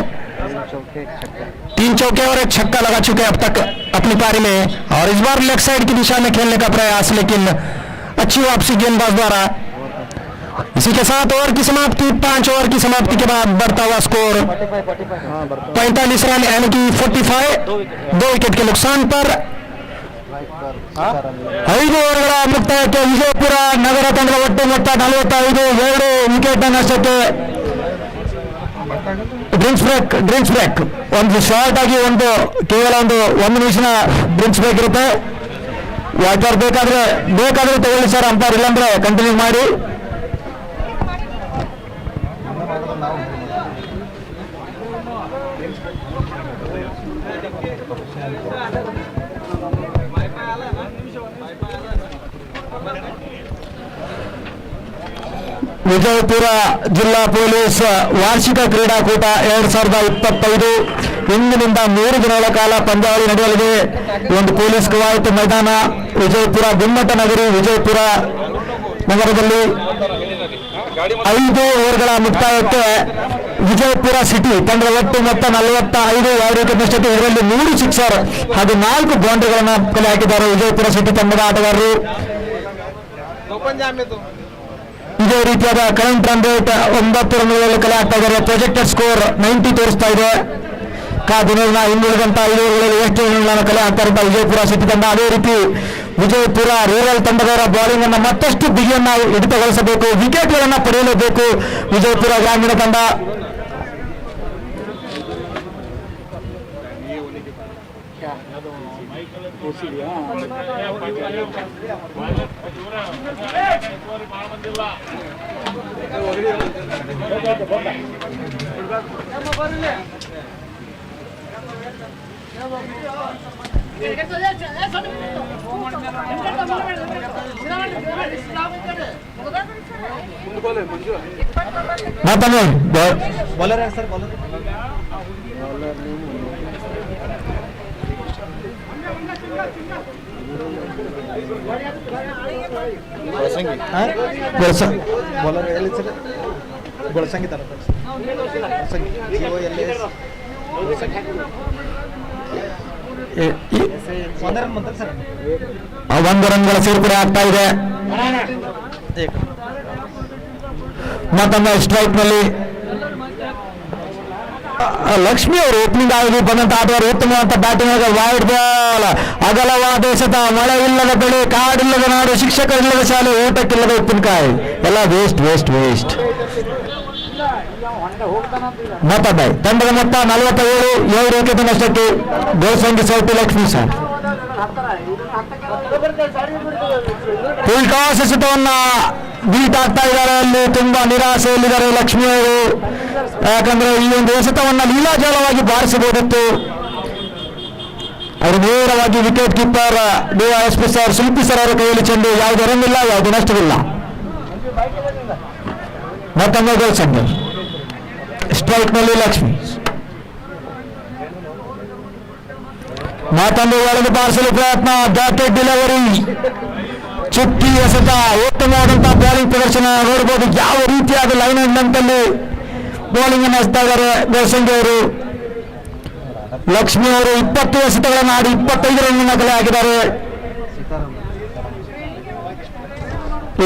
3 चौके और 1 छक्का लगा चुके अब तक अपनी पारी में. और इस बार लेग साइड की दिशा में खेलने का प्रयास, लेकिन अच्छी वापसी गेंदबाज द्वारा. इसी के साथ ओवर की समाप्ति. 5 ओवर की समाप्ति के बाद बढ़ता हुआ स्कोर 45 रन यानी कि 45. 2 विकेट के नुकसान पर 5 ಓವರ್ಗಳ ಮುಕ್ತಾಯಕ್ಕೆ ವಿಜಯಪುರ ನಗರ ತಂಡದ ಒಟ್ಟು ಮೊತ್ತ 45, 2 ವಿಕೆಟ್ ನಷ್ಟಕ್ಕೆ. ಡ್ರಿಂಕ್ಸ್ ಬ್ರೇಕ್ ಒಂದು ಶಾರ್ಟ್ ಆಗಿ ಕೇವಲ ಒಂದು ನಿಮಿಷದ ಡ್ರಿಂಕ್ಸ್ ಬ್ರೇಕ್ ಇರುತ್ತೆ. ವಾಟರ್ ಬೇಕಾದ್ರೆ ತಗೊಳ್ಳಿ ಸರ್, ಅಂಪೈರ್ ಇಲ್ಲಾಂದ್ರೆ ಕಂಟಿನ್ಯೂ ಮಾಡಿ. ವಿಜಯಪುರ ಜಿಲ್ಲಾ ಪೊಲೀಸ್ ವಾರ್ಷಿಕ ಕ್ರೀಡಾಕೂಟ 2025 ಇಂದಿನಿಂದ 3 ದಿನಗಳ ಕಾಲ ಪಂದ್ಯಾವಳಿ ನಡೆಯಲಿದೆ. ಒಂದು ಪೊಲೀಸ್ ಕವಾಯತು ಮೈದಾನ ವಿಜಯಪುರ ಗುಮ್ಮಟ ನಗರಿ ವಿಜಯಪುರ ನಗರದಲ್ಲಿ. 5 ಓವರ್ಗಳ ಮುಕ್ತಾಯಕ್ಕೆ ವಿಜಯಪುರ ಸಿಟಿ ತಂಡದ ಒಟ್ಟು ಮೊತ್ತ 45, 2 ವಿಕೆಟ್ ನಷ್ಟಕ್ಕೆ. ಇದರಲ್ಲಿ 3 ಸಿಕ್ಸರ್ ಹಾಗೂ 4 ಬೌಂಡ್ರಿಗಳನ್ನು ಕಲೆ ಹಾಕಿದ್ದಾರೆ ವಿಜಯಪುರ ಸಿಟಿ ತಂಡದ ಆಟಗಾರರು. ಇದೇ ರೀತಿಯಾದ ಕರೆಂಟ್ ರನ್ ರೇಟ್ 9 ರನ್ಗಳಲ್ಲಿ ಕಲೆ ಹಾಕ್ತಾ ಇದ್ದಾರೆ. ಪ್ರೊಜೆಕ್ಟೆಡ್ ಸ್ಕೋರ್ 90 ತೋರಿಸ್ತಾ ಇದೆ. ಕಾದಿನ ಇನ್ನುಳಿದಂತ 5 ಓವರ್ಗಳಲ್ಲಿ ಎಷ್ಟು ರನ್ಗಳನ್ನು ಕಲೆ ಹಾಕ್ತಾರಂತ ವಿಜಯಪುರ ಸಿಟಿ ತಂಡ. ಅದೇ ರೀತಿ ವಿಜಯಪುರ ರೂರಲ್ ತಂಡದವರ ಬೌಲಿಂಗ್ ಅನ್ನು ಮತ್ತಷ್ಟು ಬಿಗಿಯನ್ನ ಹಿಡಿತಗೊಳಿಸಬೇಕು, ವಿಕೆಟ್ಗಳನ್ನು ಪಡೆಯಲೇಬೇಕು ವಿಜಯಪುರ ಗ್ರಾಮೀಣ ತಂಡ. ಮತ್ತೊಮ್ಮೆ ಬೌಲರ್ ಸರ್, ಬೌಲರ್ ಬಳಸಂಗಿ ತರ ಒಂದು ರನ್ಗಳ ಸೇರ್ಪಡೆ ಆಗ್ತಾ ಇದೆ. ಮತ್ತೊಮ್ಮೆ ಸ್ಟ್ರೈಕ್ ನಲ್ಲಿ ಲಕ್ಷ್ಮಿ ಅವರು ಓಪನಿಂಗ್ ಆಗಿ ಬಂದಂತ ಆಟಗಾರರು ಉತ್ತಮವಾದ ಬ್ಯಾಟಿಂಗ್. ವೈಡ್ ಬಾಲ್, ಅಗಲವಾದ ಎಸೆತ, ಮಳೆ ಇಲ್ಲದ ಬೆಳೆ, ಕಾಡಿಲ್ಲದ ನಾಡು, ಶಿಕ್ಷಕರಿಲ್ಲದ ಶಾಲೆ, ಊಟಕ್ಕಿಲ್ಲದ ಉಪ್ಪಿನಕಾಯಿ, ಎಲ್ಲ ವೇಸ್ಟ್. ಮತ್ತೊಮ್ಮೆ ತಂಡದ ಮೊತ್ತ 47, 2 ವಿಕೆಟ್ ನಷ್ಟಕ್ಕೆ. ಗೋಸಂಗಿ ಸೌಟಿ ಲಕ್ಷ್ಮಿ ಸರ್ ಫುಲ್ ಟಾಸ್ ಎಸೆತವನ್ನ ಬೀಟ್ ಆಗ್ತಾ ಇದ್ದಾರೆ. ಅಲ್ಲಿ ತುಂಬಾ ನಿರಾಸೆಯಲ್ಲಿದ್ದಾರೆ ಲಕ್ಷ್ಮಿ ಅವರು. ಯಾಕಂದ್ರೆ ಈ ಒಂದು ಎಸೆತವನ್ನ ಲೀಲಾಜಾಲವಾಗಿ ಬಾರಿಸಬಹುದಿತ್ತು. ಅವರು ನೇರವಾಗಿ ವಿಕೆಟ್ ಕೀಪರ್ DYSP ಸರ್ ಶಿಲ್ಪಿ ಸರ್ ಅವರ ಕೈಯಲ್ಲಿ ಚೆಂಡು. ಯಾವುದೇ ರನ್ ಇಲ್ಲ, ಯಾವುದೇ ನಷ್ಟವಿಲ್ಲ. ಮತ್ತೊಮ್ಮೆ ಗೋಲ್ಸಂಗಿ ಸ್ಟ್ರೈಕ್ ನಲ್ಲಿ ಲಕ್ಷ್ಮಿ. ಮತ್ತೊಂದು ಒಳಗೆ ಬಾರಿಸಲು ಪ್ರಯತ್ನ, ಜಾಕೆಟ್ ಡೆಲಿವರಿ, ಚುಕ್ಕಿ ಎಸೆತ, ಉತ್ತಮವಾದಂತಹ ಬೌಲಿಂಗ್ ಪ್ರದರ್ಶನ ನೋಡಬಹುದು. ಯಾವ ರೀತಿಯಾದ ಲೈನ್ ಹಂತಲ್ಲಿ ಬೌಲಿಂಗ್ ಅನ್ನು ಹಚ್ತಾ ಇದ್ದಾರೆ ಗೋಸಂಗಿ ಅವರು. ಲಕ್ಷ್ಮಿ ಅವರು 20 ಎಸೆತಗಳನ್ನು ಆಡಿ 25 ರನ್ ಕಲೆ ಹಾಕಿದ್ದಾರೆ.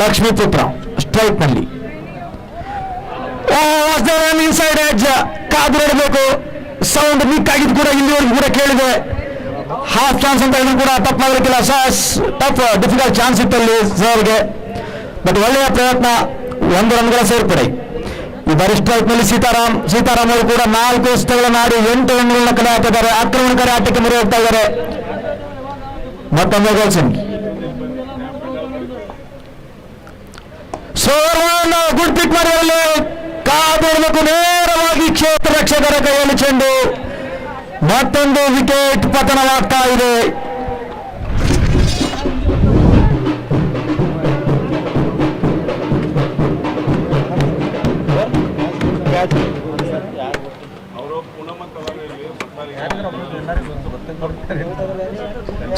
ಲಕ್ಷ್ಮೀ ಪುತ್ರ ಸ್ಟ್ರೈಕ್ ನಲ್ಲಿ. ಇನ್ಸೈಡ್ ಎಡ್ಜ್ ಕಾದು ನೋಡಬೇಕು. ಸೌಂಡ್ ಮಿಕ್ ಆಗಿದ್ದು ಕೂಡ ಇಲ್ಲಿವರೆಗೂ ಕೂಡ ಕೇಳಿದೆ. ಹಾಫ್ ಚಾನ್ಸ್ ಅಂತ ಹೇಳಿದ್ರು ಕೂಡ ತಪ್ಪಾಗಲಿಕ್ಕಿಲ್ಲ. ಟಫ್ ಡಿಫಿಕಲ್ಟ್ ಚಾನ್ಸ್ ಇತ್ತಲ್ಲಿ ಸರ್ಗೆ, ಬಟ್ ಒಳ್ಳೆಯ ಪ್ರಯತ್ನ. 1 ರನ್ಗಳ ಸೇರ್ಪಡೆ. ಈ ಬಾರಿ ಸ್ಟ್ರೈಕ್ ನಲ್ಲಿ ಸೀತಾರಾಮ್ ಅವರು ಕೂಡ 4 ಎಸೆತಗಳನ್ನು ಆಡಿ 8 ರನ್ಗಳನ್ನ ಕಲೆ ಹಾಕಿದ್ದಾರೆ. ಆಕ್ರಮಣಕಾರಿ ಆಟಕ್ಕೆ ಮೊರೆ ಹೋಗ್ತಾ ಇದ್ದಾರೆ. ಮತ್ತೊಮ್ಮೆ ಗೋಲ್ಸಂಗಿ ಗುಡ್ ಪಿಕ್ ಮಾಡಿದಲ್ಲಿ ಕಾದಿರಬೇಕು. ನೇರವಾಗಿ ಕ್ಷೇತ್ರ ರಕ್ಷಕರ ಕೈಯಲ್ಲಿ ಚೆಂಡು. ಮತ್ತೊಂದು ವಿಕೆಟ್ ಪತನವಾಗ್ತಾ ಇದೆ.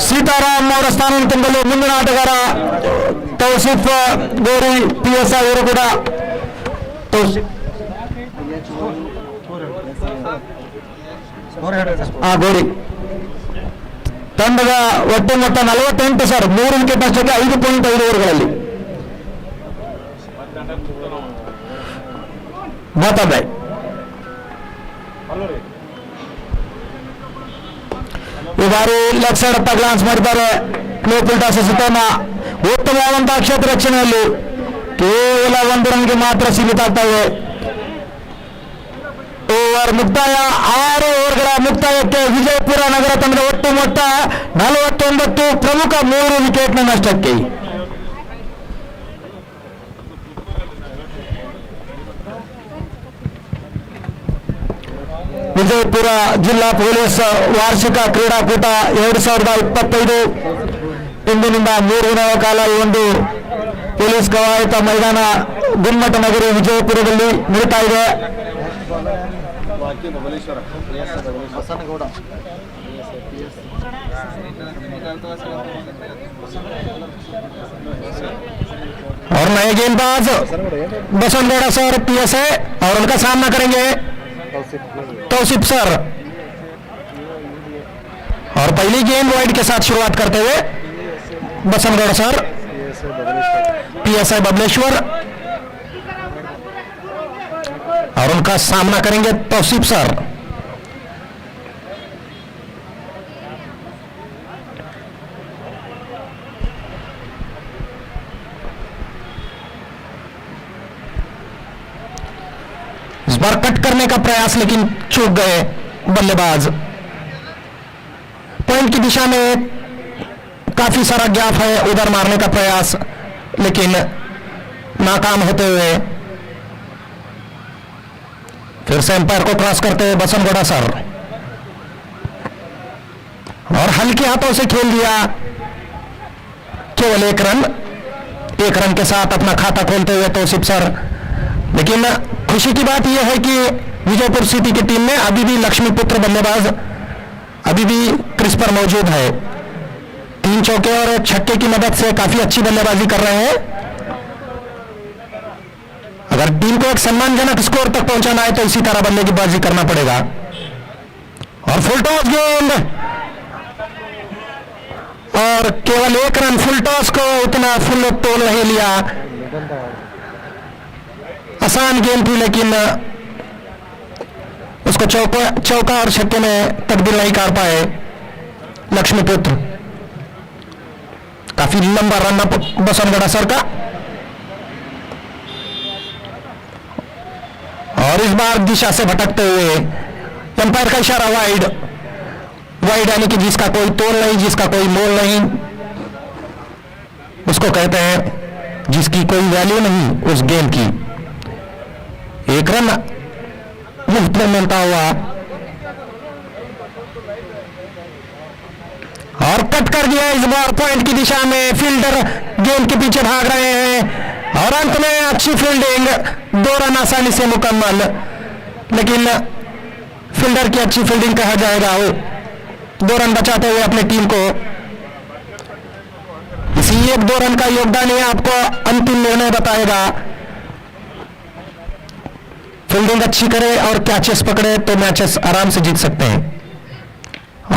ಸೀತಾರಾಮ್ ಅವರ ಸ್ಥಾನವನ್ನು ತುಂಬಲು ಮುಂದಿನ ಆಟಗಾರ ತೌಸಿಫ್ ಗೋರಿ PSI ಅವರು ಕೂಡ ಗೋರಿ ತಂಡದ ಒಟ್ಟು ಮೊತ್ತ 48 ಸರ್. 3 ವಿಕೆಟ್ ನಷ್ಟಕ್ಕೆ 5.5 ಓವರ್ಗಳಲ್ಲಿ. ಮತ್ತೊಮ್ಮೆ ಈ ಬಾರಿ ಲೆಫ್ಟ್ ಸೈಡ್ ಗ್ಲಾನ್ಸ್ ಮಾಡಿದ್ದಾರೆ. ಕ್ಲೋಪುಲ್ ಟಾಸ್ ಎಸೆತನ ಉತ್ತಮವಾದಂತಹ ಕ್ಷೇತ್ರ ರಕ್ಷಣೆಯಲ್ಲಿ ಕೇವಲ 1 ರನ್ಗೆ ಮಾತ್ರ ಸೀಮಿತ ಆಗ್ತವೆ. ಓವರ್ ಮುಕ್ತಾಯ. 6 ಓವರ್ಗಳ ಮುಕ್ತಾಯಕ್ಕೆ ವಿಜಯಪುರ ನಗರ ತಂಡದ ಒಟ್ಟು ಮೊತ್ತ 49, ಪ್ರಮುಖ 3 ವಿಕೆಟ್ನ ನಷ್ಟಕ್ಕೆ. ವಿಜಯಪುರ ಜಿಲ್ಲಾ ಪೊಲೀಸ್ ವಾರ್ಷಿಕ ಕ್ರೀಡಾಕೂಟ 2025 ಇಂದಿನಿಂದ 3 ದಿನಗಳ ಕಾಲ ಈ ಒಂದು ಪೊಲೀಸ್ ಕವಾಯತ ಮೈದಾನ ಗುಮ್ಮಟ ನಗರಿ ವಿಜಯಪುರದಲ್ಲಿ ನಡೀತಾ ಇದೆ. और नए गेंदबाज बसंतगौड़ा सर PSA और उनका सामना करेंगे तौसीफ सर. और पहली गेंद वाइड के साथ शुरुआत करते हुए बसंतगौड़ा सर PSI बबलेश्वर और उनका सामना करेंगे तौसीफ सर. इस बार कट करने का प्रयास लेकिन चूक गए बल्लेबाज. पॉइंट की दिशा में काफी सारा गैप है, उधर मारने का प्रयास लेकिन नाकाम होते हुए फिर से एम्पायर को क्रॉस करते हुए बसंतगौड़ा सर और हल्के हाथों से खेल दिया. केवल 1 रन के साथ अपना खाता खोलते हुए तौसीफ सर. लेकिन खुशी की बात यह है कि विजयपुर सिटी की टीम में अभी भी लक्ष्मीपुत्र बल्लेबाज अभी भी क्रीज पर मौजूद है. 3 चौके और 1 छक्के की मदद से काफी अच्छी बल्लेबाजी कर रहे हैं. अगर टीम को एक सम्मानजनक स्कोर तक पहुंचाना है तो इसी तरह बल्लेबाजी करना पड़ेगा. और फुल टॉस गेंद और केवल 1 रन. फुल टॉस को उतना फुल तोल नहीं लिया. आसान गेंद थी लेकिन उसको चौका और छक्के में तब्दील नहीं कर पाए लक्ष्मीपुत्र. काफी लंबा रन बसंतगौड़ा सर का. और इस बार दिशा से भटकते हुए अंपायर का इशारा वाइड. वाइड यानी कि जिसका कोई तोल नहीं, जिसका कोई मोल नहीं, उसको कहते हैं जिसकी कोई वैल्यू नहीं उस गेंद की. 1 रन मुफ्त में मिलता हुआ और कट कर दिया. इस बार पॉइंट की दिशा में फील्डर गेंद के पीछे भाग रहे हैं और अंत में अच्छी फील्डिंग. 2 रन आसानी से मुकम्मल. लेकिन फील्डर की अच्छी फील्डिंग कहा जाएगा वो 2 रन बचाते हुए अपनी टीम को. इसी 1-2 रन का योगदान ही आपको अंतिम निर्णय बताएगा. फील्डिंग अच्छी करे और कैचेस पकड़े तो मैचेस आराम से जीत सकते हैं.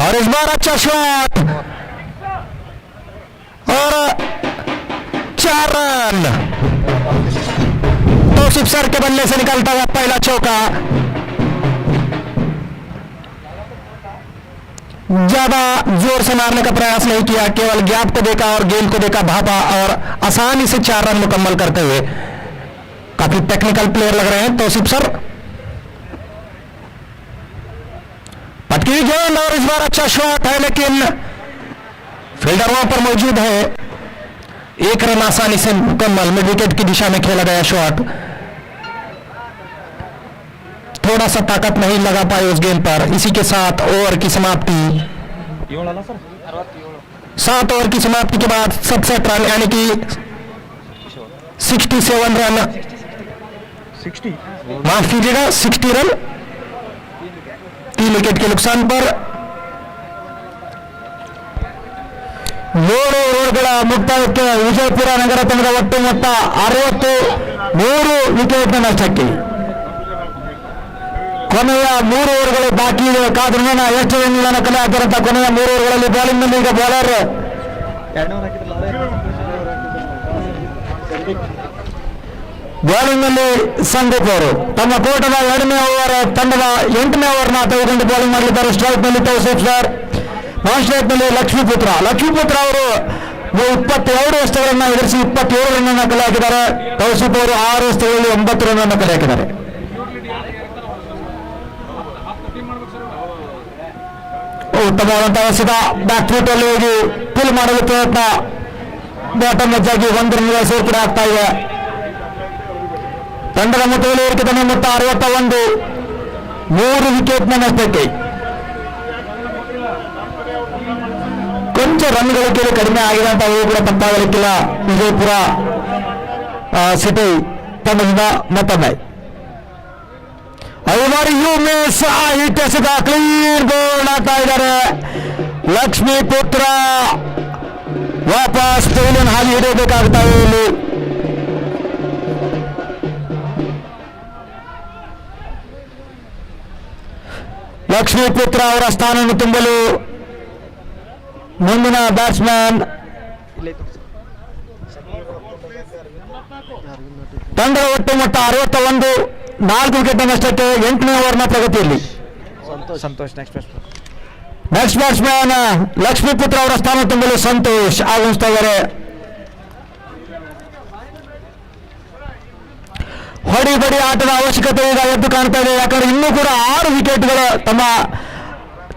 और इस बार अच्छा शॉट और 4 रन. तौसीफ सर के बल्ले से निकलता हुआ पहला चौका. ज्यादा जोर से मारने का प्रयास नहीं किया, केवल गैप को देखा और गेंद को देखा, भापा और आसानी से 4 रन मुकम्मल करते हुए. काफी टेक्निकल प्लेयर लग रहे हैं तौसीफ सर. पटकी गेंद और इस बार अच्छा शॉट है लेकिन फील्डर वहां पर मौजूद है. 1 रन आसानी से मुकम्मल. मिड विकेट की दिशा में खेला गया शॉट. थोड़ा सा ताकत नहीं लगा पाए उस गेंद पर. इसी के साथ ओवर की समाप्ति. 7 ओवर की समाप्ति के बाद 67 रन यानी कि 67 रन. 60 माफ कीजिएगा 60 रन 3 विकेट के नुकसान पर. 7 ಓವರ್ಗಳ ಮುಕ್ತಾಯಕ್ಕೆ ವಿಜಯಪುರ ನಗರ ತಂಡದ ಒಟ್ಟು ಮೊತ್ತ 63 ವಿಕೆಟ್ ನಷ್ಟಕ್ಕೆ. ಕೊನೆಯ 3 ಓವರ್ಗಳು ಬಾಕಿ ಇದೆ. ಕಾದು ನೋಡೋಣ ಎಷ್ಟು ರನ್ ಕಲೆ ಹಾಕಿರಂತ ಕೊನೆಯ 3 ಓವರ್ಗಳಲ್ಲಿ ಬೌಲಿಂಗ್ ನಲ್ಲಿ ಈಗ ಬೌಲರ್ ಬೌಲಿಂಗ್ ನಲ್ಲಿ ಸಂದೀಪ್ ಅವರು ತಮ್ಮ ಕೋಟದ 2ನೇ ಓವರ್ ತಂಡದ 8ನೇ ಓವರ್ನ ತೆಗೆದುಕೊಂಡು ಬೌಲಿಂಗ್ ಮಾಡಲಿದ್ದಾರೆ. ಸ್ಟ್ರೈಕ್ ನಲ್ಲಿ ತೌಸೀಫ್ ಸರ್, ಮಾಸ್ಟ್ರೇಟ್ನಲ್ಲಿ ಲಕ್ಷ್ಮೀಪುತ್ರ ಅವರು 22 ಎಸೆತಗಳನ್ನು ಎದುರಿಸಿ 27 ರನ್ ಕಲೆ ಹಾಕಿದ್ದಾರೆ. ತೌಸಿಫ್ ಅವರು 6 ಎಸೆತಗಳಲ್ಲಿ 9 ರನ್ ಕಲೆ ಹಾಕಿದ್ದಾರೆ. ಉತ್ತಮವಾದಂತಹ ಎಸೆತ ಬ್ಯಾಕ್ ಫುಟ್ ಅಲ್ಲಿ ಹೋಗಿ ಕಿಲ್ ಮಾಡಲು ಪ್ರಯತ್ನ, ಬಾಟಮ್ ಎಜ್ ಆಗಿ 1 ರನ್ ಸೇರ್ಪಡೆ ಆಗ್ತಾ ಇದೆ. ತಂಡದ ಮೊತ್ತದಲ್ಲಿ ಏರಿಕೆ ಮೊತ್ತ 61, 3 ವಿಕೆಟ್ನ ನಷ್ಟಕ್ಕೆ. ಕೊಂಚ ರನ್ಗಳ ಕೇಳಿ ಕಡಿಮೆ ಆಗಿದೆ ಅಂತ ಅವರು ಕೂಡ ತಪ್ಪಾಗಲಿಕ್ಕಿಲ್ಲ. ವಿಜಯಪುರ ಸಿಟಿ ತಂಡದಿಂದ ಮತ್ತೊಮ್ಮೆ 5 ಯು ಮಿಸ್ ಹಿಟ್ ಎಸೆದ ಕ್ಲೀನ್ ಗೋಲ್ ಆಗ್ತಾ ಇದ್ದಾರೆ. ಲಕ್ಷ್ಮೀಪುತ್ರ ವಾಪಸ್ ಪೈಲಿನ ಹಾಗೆ ಹಿಡಿಯಬೇಕಾಗ್ತಾ ಇದೆ. ಇಲ್ಲಿ ಲಕ್ಷ್ಮೀಪುತ್ರ ಅವರ ಸ್ಥಾನವನ್ನು ತುಂಬಲು ಮುಂದಿನ ಬ್ಯಾಟ್ಸ್ಮನ್ ತಂಡದ ಒಟ್ಟು ಮೊತ್ತ 61, 4 ವಿಕೆಟ್ ನಷ್ಟಕ್ಕೆ 8ನೇ ಓವರ್ನ ಪ್ರಗತಿಯಲ್ಲಿ. ಸಂತೋಷ್ ನೆಕ್ಸ್ಟ್ ಬ್ಯಾಟ್ಸ್ಮನ್ ಲಕ್ಷ್ಮೀಪುತ್ರ ಅವರ ಸ್ಥಾನ ತುಂಬಲು ಸಂತೋಷ್ ಆಗಮಿಸ್ತಾ ಇದ್ದಾರೆ. ಹೊಡಿ ಆಟದ ಅವಶ್ಯಕತೆ ಈಗ ಎದ್ದು ಕಾಣ್ತಾ ಇದೆ. ಯಾಕಂದ್ರೆ ಇನ್ನೂ ಕೂಡ 6 ವಿಕೆಟ್ಗಳು ತಮ್ಮ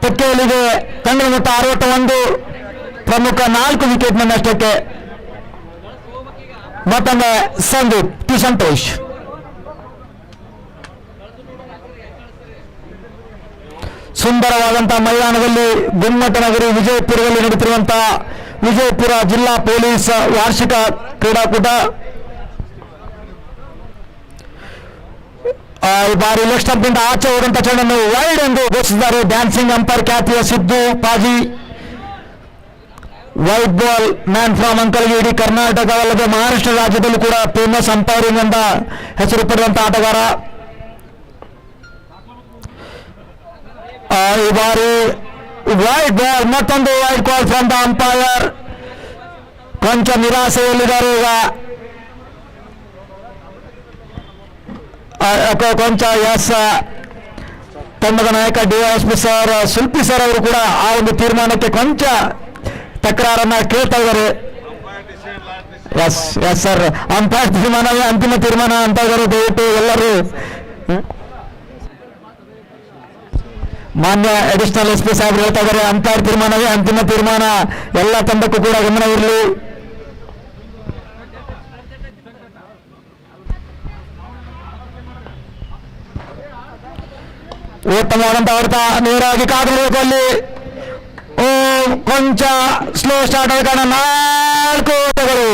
ತೆಕ್ಕೆಯಲ್ಲಿದೆ. ತಂಡದ ಮೊತ್ತ 61, ಪ್ರಮುಖ 4 ವಿಕೆಟ್ನ ನಷ್ಟಕ್ಕೆ. ಮತ್ತೊಮ್ಮೆ ಸಂದೀಪ್ ಟಿ ಸಂತೋಷ್. ಸುಂದರವಾದಂತಹ ಮೈದಾನದಲ್ಲಿ ಗುಮ್ಮಟನಗರಿ ವಿಜಯಪುರದಲ್ಲಿ ನಡೆಯುತ್ತಿರುವಂತಹ ವಿಜಯಪುರ ಜಿಲ್ಲಾ ಪೊಲೀಸ್ ವಾರ್ಷಿಕ ಕ್ರೀಡಾಕೂಟ. ಈ ಬಾರಿ ಲೆಗ್ ಸ್ಟಂಪ್ನಿಂದ ಆಚೆ ಹೋದಂತ ಚೆಂಡನ್ನು ವೈಡ್ ಎಂದು ಘೋಷಿಸಿದ್ದಾರೆ ಡ್ಯಾನ್ಸಿಂಗ್ ಅಂಪೈರ್ ಖ್ಯಾತಿಯ Sidhu paaji. White ball man from ಅಂಕಲ್ಗೆ ಇಡೀ ಕರ್ನಾಟಕವಲ್ಲದೆ ಮಹಾರಾಷ್ಟ್ರ ರಾಜ್ಯದಲ್ಲೂ ಕೂಡ ಫೇಮಸ್ ಅಂಪೈರಿಂಗ್ ಎಂದ ಹೆಸರು ಪಡೆದಂತಹ ಆಟಗಾರ. ಈ ಬಾರಿ ವೈಟ್ ಬಾಲ್, ಮತ್ತೊಂದು white ball from the umpire. ಕೊಂಚ ನಿರಾಸೆಯಲ್ಲಿದ್ದಾರೆ ಈಗ. ಕೊಂಚ ಎಸ್ ತಂಡದ ನಾಯಕ ಡಿವೈಎಸ್ಪಿ ಸರ್ ಶಿಲ್ಪಿ ಸರ್ ಅವರು ಕೂಡ ಆ ಒಂದು ತೀರ್ಮಾನಕ್ಕೆ ಕೊಂಚ ತಕರಾರನ್ನ ಕೇಳ್ತಾ ಇದ್ದಾರೆ. ಎಸ್ ಸರ್, ಅಂಪೈರ್ ತೀರ್ಮಾನವೇ ಅಂತಿಮ ತೀರ್ಮಾನ ಅಂತ ಇದ್ದಾರೆ. ದಯವಿಟ್ಟು ಎಲ್ಲರೂ ಮಾನ್ಯ ಅಡಿಷನಲ್ ಎಸ್ ಪಿ ಸಾಹೇಬ್ ಹೇಳ್ತಾ ಇದ್ದಾರೆ, ಅಂಪೈರ್ ತೀರ್ಮಾನವೇ ಅಂತಿಮ ತೀರ್ಮಾನ, ಎಲ್ಲ ತಂಡಕ್ಕೂ ಕೂಡ ಗಮನವಿರಲಿ. ಉತ್ತಮವಾದಂತಹ ಹೊಡೆತ, ನೇರವಾಗಿ ಕಾದಬೇಕು ಅಲ್ಲಿ. ಕೊಂಚ ಸ್ಲೋ ಸ್ಟಾರ್ಟ್ ಆದ ಕಾರಣ 4 ಓಟಗಳು.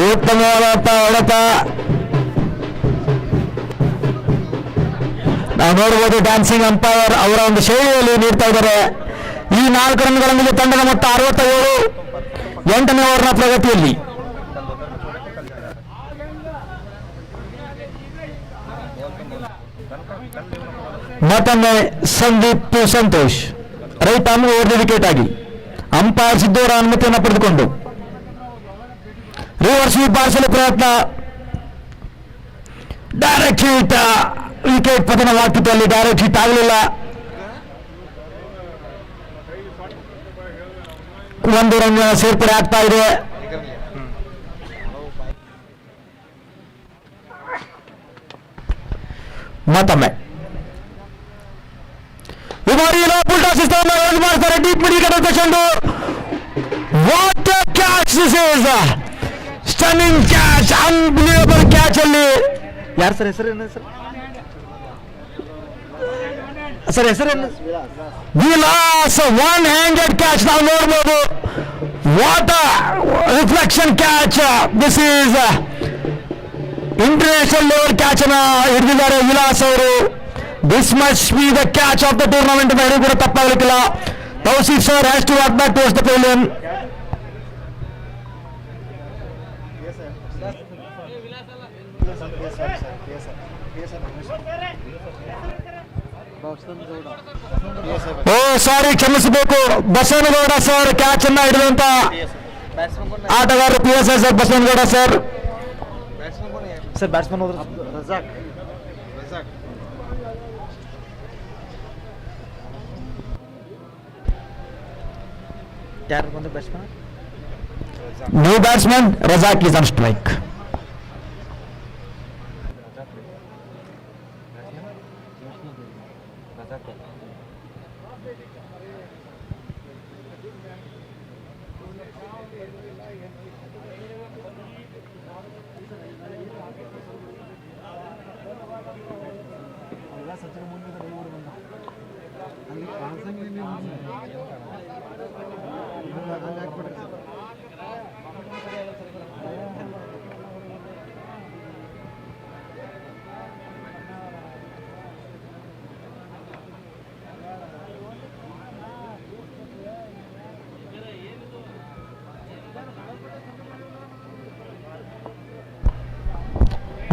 ಉತ್ತಮವಾದಂತಹ ಹೊಡೆತ ನಾವು ನೋಡಬಹುದು. ಡ್ಯಾನ್ಸಿಂಗ್ ಅಂಪೈರ್ ಅವರ ಒಂದು ಶೈಲಿಯಲ್ಲಿ ನೀಡ್ತಾ ಇದ್ದಾರೆ. ಈ 4 ರನ್ಗಳೊಂದಿಗೆ ತಂಡದ ಮೊತ್ತ 67, 8ನೇ ಓವರ್ನ ಪ್ರಗತಿಯಲ್ಲಿ. ಮತ್ತೊಮ್ಮೆ Sandeep to Santosh right arm over wicket ಆಗಿ ಅಂಪೈರ್ ಸಿದ್ದೂರ ಅನುಮತಿಯನ್ನು ಪಡೆದುಕೊಂಡು ರಿವರ್ಸ್ ಸ್ವೀಪ್ ಬಾರಿಸಲು ಪ್ರಯತ್ನ. ಡೈರೆಕ್ಟ್ ಹಿಟ್, ವಿಕೆಟ್ ಪತನವಾಗ್ತಿತ್ತು ಅಲ್ಲಿ. ಡೈರೆಕ್ಟ್ ಹಿಟ್ ಆಗಲಿಲ್ಲ. 1 ರನ್ ಸೇರ್ಪಡೆ ಆಗ್ತಾ ಇದೆ. ಮತ್ತೊಮ್ಮೆ ಈ ಬಾರಿ ಪುಲ್ಟಾ ಸಿಸ್ಟಮ್ ಮಾಡ್ತಾರೆ. ಡೀಪ್ ಮಿಡ್ ವಿಕೆಟ್ ಚೆಂಡು. What catch this is, stunning catch, unbelievable catch ಅಲ್ಲಿ. ಯಾರು ಸರ್ ಹೆಸರೇನು ಸರ್ ಹೆಸರೇನು? ವಿಲಾಸ್ ಒನ್ ಹ್ಯಾಂಡೆಡ್ ಕ್ಯಾಚ್ ನಾವು ನೋಡ್ಬೋದು. What reflection catch, this is international level catch ಅನ್ನ ಹಿಡಿದಿದ್ದಾರೆ ವಿಲಾಸ್ ಅವರು. This must be the catch of the tournament ಅಂತ ಹೇಳಿ ಕೂಡ ತಪ್ಪಾಗಲಿಕ್ಕಿಲ್ಲ. Tausif sir has to walk back towards the pavilion. Oh sorry, ಕ್ಷಮಿಸಬೇಕು. ಬಸವನಗೌಡ ಸರ್ ಕ್ಯಾಚ್ ಅನ್ನ ಹಿಡಿದಂತ ಆಟಗಾರರು PSI sir Basavanagouda sir. Sir batsman ಹೋದ್ರು ಯಾರು ಬಂದು batsman new batsman Razak is on strike.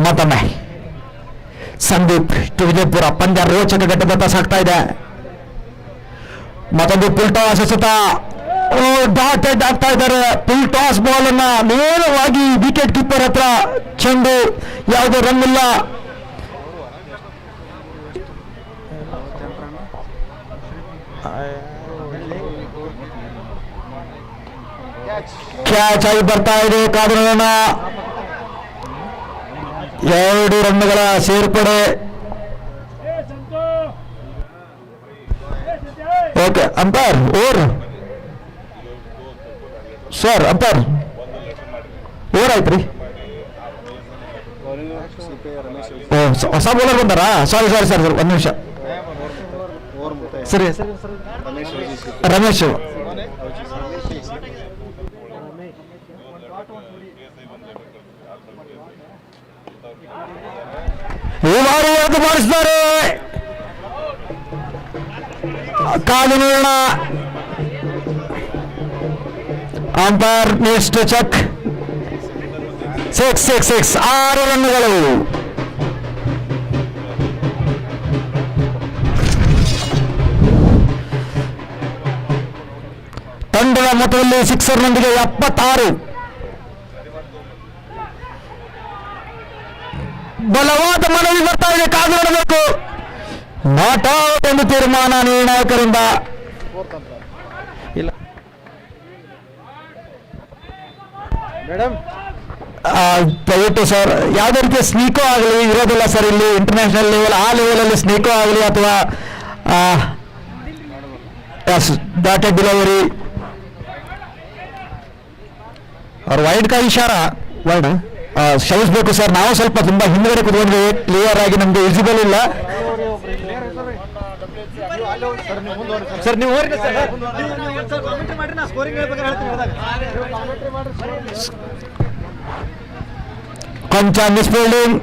ಮತ್ತೊಮ್ಮೆ ಸಂದೀಪ್ ಟು ವಿಜಯಪುರ ಪಂದ್ಯ ರೋಚಕ ಘಟ್ಟದತ್ತ ಸಾಗ್ತಾ ಇದೆ. ಮತ್ತೊಂದು ಫುಲ್ ಟಾಸ್ ಎಸೆತ ಡಾಟೆಡ್ ಆಗ್ತಾ ಇದ್ದಾರೆ. ಫುಲ್ ಟಾಸ್ ಬಾಲ್ ಅನ್ನ ನೇರವಾಗಿ ವಿಕೆಟ್ ಕೀಪರ್ ಹತ್ರ ಚೆಂಡು, ಯಾವುದೇ ರನ್ ಇಲ್ಲ. ಕ್ಯಾಚ್ ಆಗಿ ಬರ್ತಾ ಇದೆ. ಕಾದರನ 2 ರನ್ಗಳ ಸೇರ್ಪಡೆ. Okay umpire over sir, umpire over ಆಯ್ತ್ರಿ. ಹೊಸ ಬೌಲರ್ ಬಂದಾರಾ? ಸಾರಿ ಸಾರಿ ಸರ್, ಒಂದು ನಿಮಿಷ. ಸರಿ ರಮೇಶ್. ಈ ಬಾರಿ ಅದು ಮಾಡಿಸ್ತಾರೆ. ಕಾದು ನೋಡೋಣ. Umpire next check. 6 6 ರನ್ಗಳು. ತಂಡದ ಮೊತ್ತದಲ್ಲಿ ಸಿಕ್ಸರ್ನೊಂದಿಗೆ 76. ಬಲವಾದ ಮನವಿ ಬರ್ತಾ ಇದೆ, ಕಾದು ನೋಡಬೇಕು. ನಾಟ್ ಔಟ್ ಎಂದು ತೀರ್ಮಾನ ನಿರ್ಣಾಯಕರಿಂದ. ಇಲ್ಲ ಮೇಡಮ್, ದಯವಿಟ್ಟು ಸರ್, ಯಾವುದೇ ರೀತಿಯ ಸ್ನೀಕೋ ಆಗಲಿ ಇರೋದಿಲ್ಲ ಸರ್ ಇಲ್ಲಿ. ಇಂಟರ್ನ್ಯಾಷನಲ್ ಲೆವೆಲ್ ಆ ಲೆವೆಲಲ್ಲಿ ಸ್ನೀಕೋ ಆಗಲಿ ಅಥವಾ ಡಾಟೆಡ್ ಡೆಲಿವರಿ ಅವ್ರ ವೈಡ್ ಕಾ ಇಶಾರ ವೈಡ್ ಕ್ಷಮಿಸಬೇಕು ಸರ್. ನಾವು ಸ್ವಲ್ಪ ತುಂಬಾ ಹಿಂದ್ಗಡೆ ಕುತ್ಕೊಂಡ್ವಿ, ಕ್ಲಿಯರ್ ಆಗಿ ನಮ್ಗೆ ವಿಸಿಬಲ್ ಇಲ್ಲ. ಸರ್ ನೀವು ಕೊಂಚ ಮಿಸ್ಫೀಲ್ಡಿಂಗ್,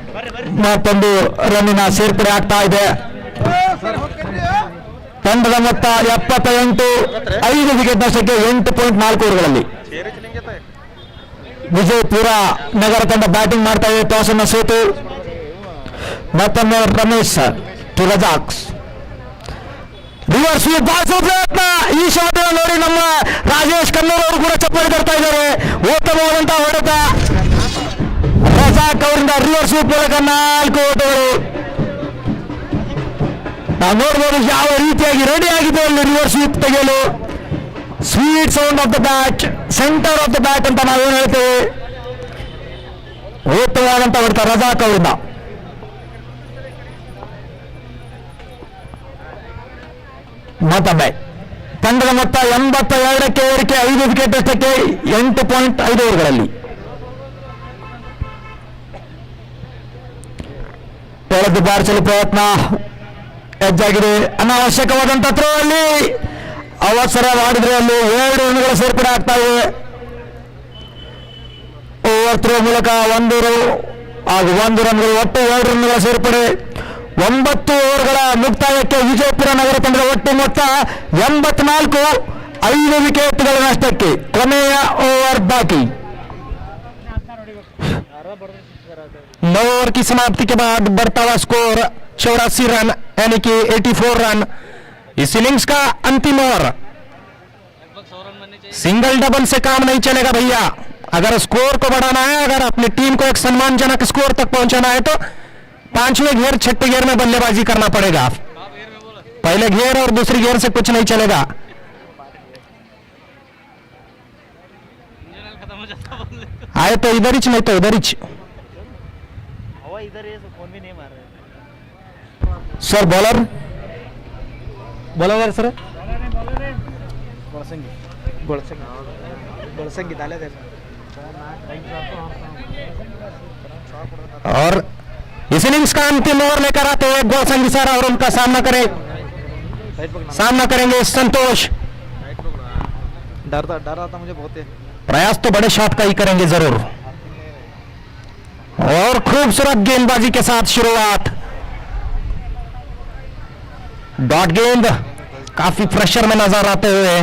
ಮತ್ತೊಂದು ರನ್ನಿನ ಸೇರ್ಪಡೆ ಆಗ್ತಾ ಇದೆ. ತಂಡದ ಮೊತ್ತ 78, 5 ವಿಕೆಟ್ ನಷ್ಟಕ್ಕೆ 8.4 ಓವರ್ಗಳಲ್ಲಿ. ವಿಜಯಪುರ ನಗರ ತಂಡ ಬ್ಯಾಟಿಂಗ್ ಮಾಡ್ತಾ ಇದೆ. ಟಾಸ್ ಅನ್ನು ಸೋತು ಮತ್ತೊಮ್ಮೆ ರಮೇಶ್ ಟು ರಜಾಕ್ಸ್. ರಿವರ್ಸ್ ಬಾರಿಸುವ ಪ್ರಯತ್ನ. ಈ ಶಾಟ್ ನೋಡಿ ನಮ್ಮ ರಾಜೇಶ್ ಕನ್ನೂರ್ ಅವರು ಕೂಡ ಚಪ್ಪಾಳೆ ತರ್ತಾ ಇದ್ದಾರೆ. ಉತ್ತಮವಾದಂತಹ ಹೊಡೆತ ರಜಾಕ್ ಅವರಿಂದ. ರಿವರ್ಸ್ ಮೂಲಕ 4 ಓಟಗಳು. ನಾವು ನೋಡ್ಬೋದು ಯಾವ ರೀತಿಯಾಗಿ ರೆಡಿ ಆಗಿದೆ ಅಲ್ಲಿ ರಿವರ್ಸ್ ಸ್ವೀಪ್ ತೆಗೆಯಲು. Sweet sound of the bat, centre of the bat ಅಂತ ನಾವೇನು ಹೇಳ್ತೇವೆ. ಉತ್ತಮವಾದಂತ ಹೊಡೆತ ರಜಾಕ್ ಅವರಿಂದ. ಮತ್ತೊಮ್ಮೆ ತಂಡದ ಮೊತ್ತ 82ಕ್ಕೆ ಏರಿಕೆ, 5 ವಿಕೆಟ್ ಅಷ್ಟಕ್ಕೆ 8.5 ಓವರ್ಗಳಲ್ಲಿ. ಎಳೆದು ಬಾರಿಸಲು ಪ್ರಯತ್ನ ಹೆಜ್ಜಾಗಿದೆ. ಅನಾವಶ್ಯಕವಾದಂತ ಥ್ರೋ ಅಲ್ಲಿ ಅವಸರ ಮಾಡಿದ್ರೆ ಅಲ್ಲಿ 2 ರನ್ಗಳ ಸೇರ್ಪಡೆ ಆಗ್ತಾ ಇದೆ. ಓವರ್ ಥ್ರೋ ಮೂಲಕ 1 ರನ್ಗಳು, ಒಟ್ಟು 2 ರನ್ಗಳ ಸೇರ್ಪಡೆ. 9 ಓವರ್ಗಳ ಮುಕ್ತಾಯಕ್ಕೆ ವಿಜಯಪುರ ನಗರ ತಂಡದ ಒಟ್ಟು ಮೊತ್ತ 84, 5 ವಿಕೆಟ್ಗಳ ನಷ್ಟಕ್ಕೆ. ಕೊನೆಯ ಓವರ್ ಬಾಕಿ. ओवर की समाप्ति के बाद बढ़ता हुआ स्कोर 84 रन यानी कि 84 रन. इस इनिंग्स का अंतिम ओवर. सिंगल डबल से काम नहीं चलेगा भैया. अगर स्कोर को बढ़ाना है, अगर अपनी टीम को एक सम्मानजनक स्कोर तक पहुंचाना है तो 5वें घेर 6ठे घेर में बल्लेबाजी करना पड़ेगा. पहले घेर और दूसरी घेर से कुछ नहीं चलेगा. आए तो इधर ही नहीं तो उधर ही। हवा इधर है, फोन भी नहीं मार रहे। सर बॉलर बॉलर सर ಬಳಸಂಗಿ ತಾಲೆ और इस इनिंग्स का अंतिम ओवर लेकर आते हुए गोलसंगी सर और उनका सामना करेंगे संतोष। डर आता मुझे बहुत है। प्रयास तो बड़े शॉट का ही करेंगे जरूर और खूबसूरत गेंदबाजी के साथ शुरुआत। डॉट गेंद काफी प्रेशर में नजर आते हुए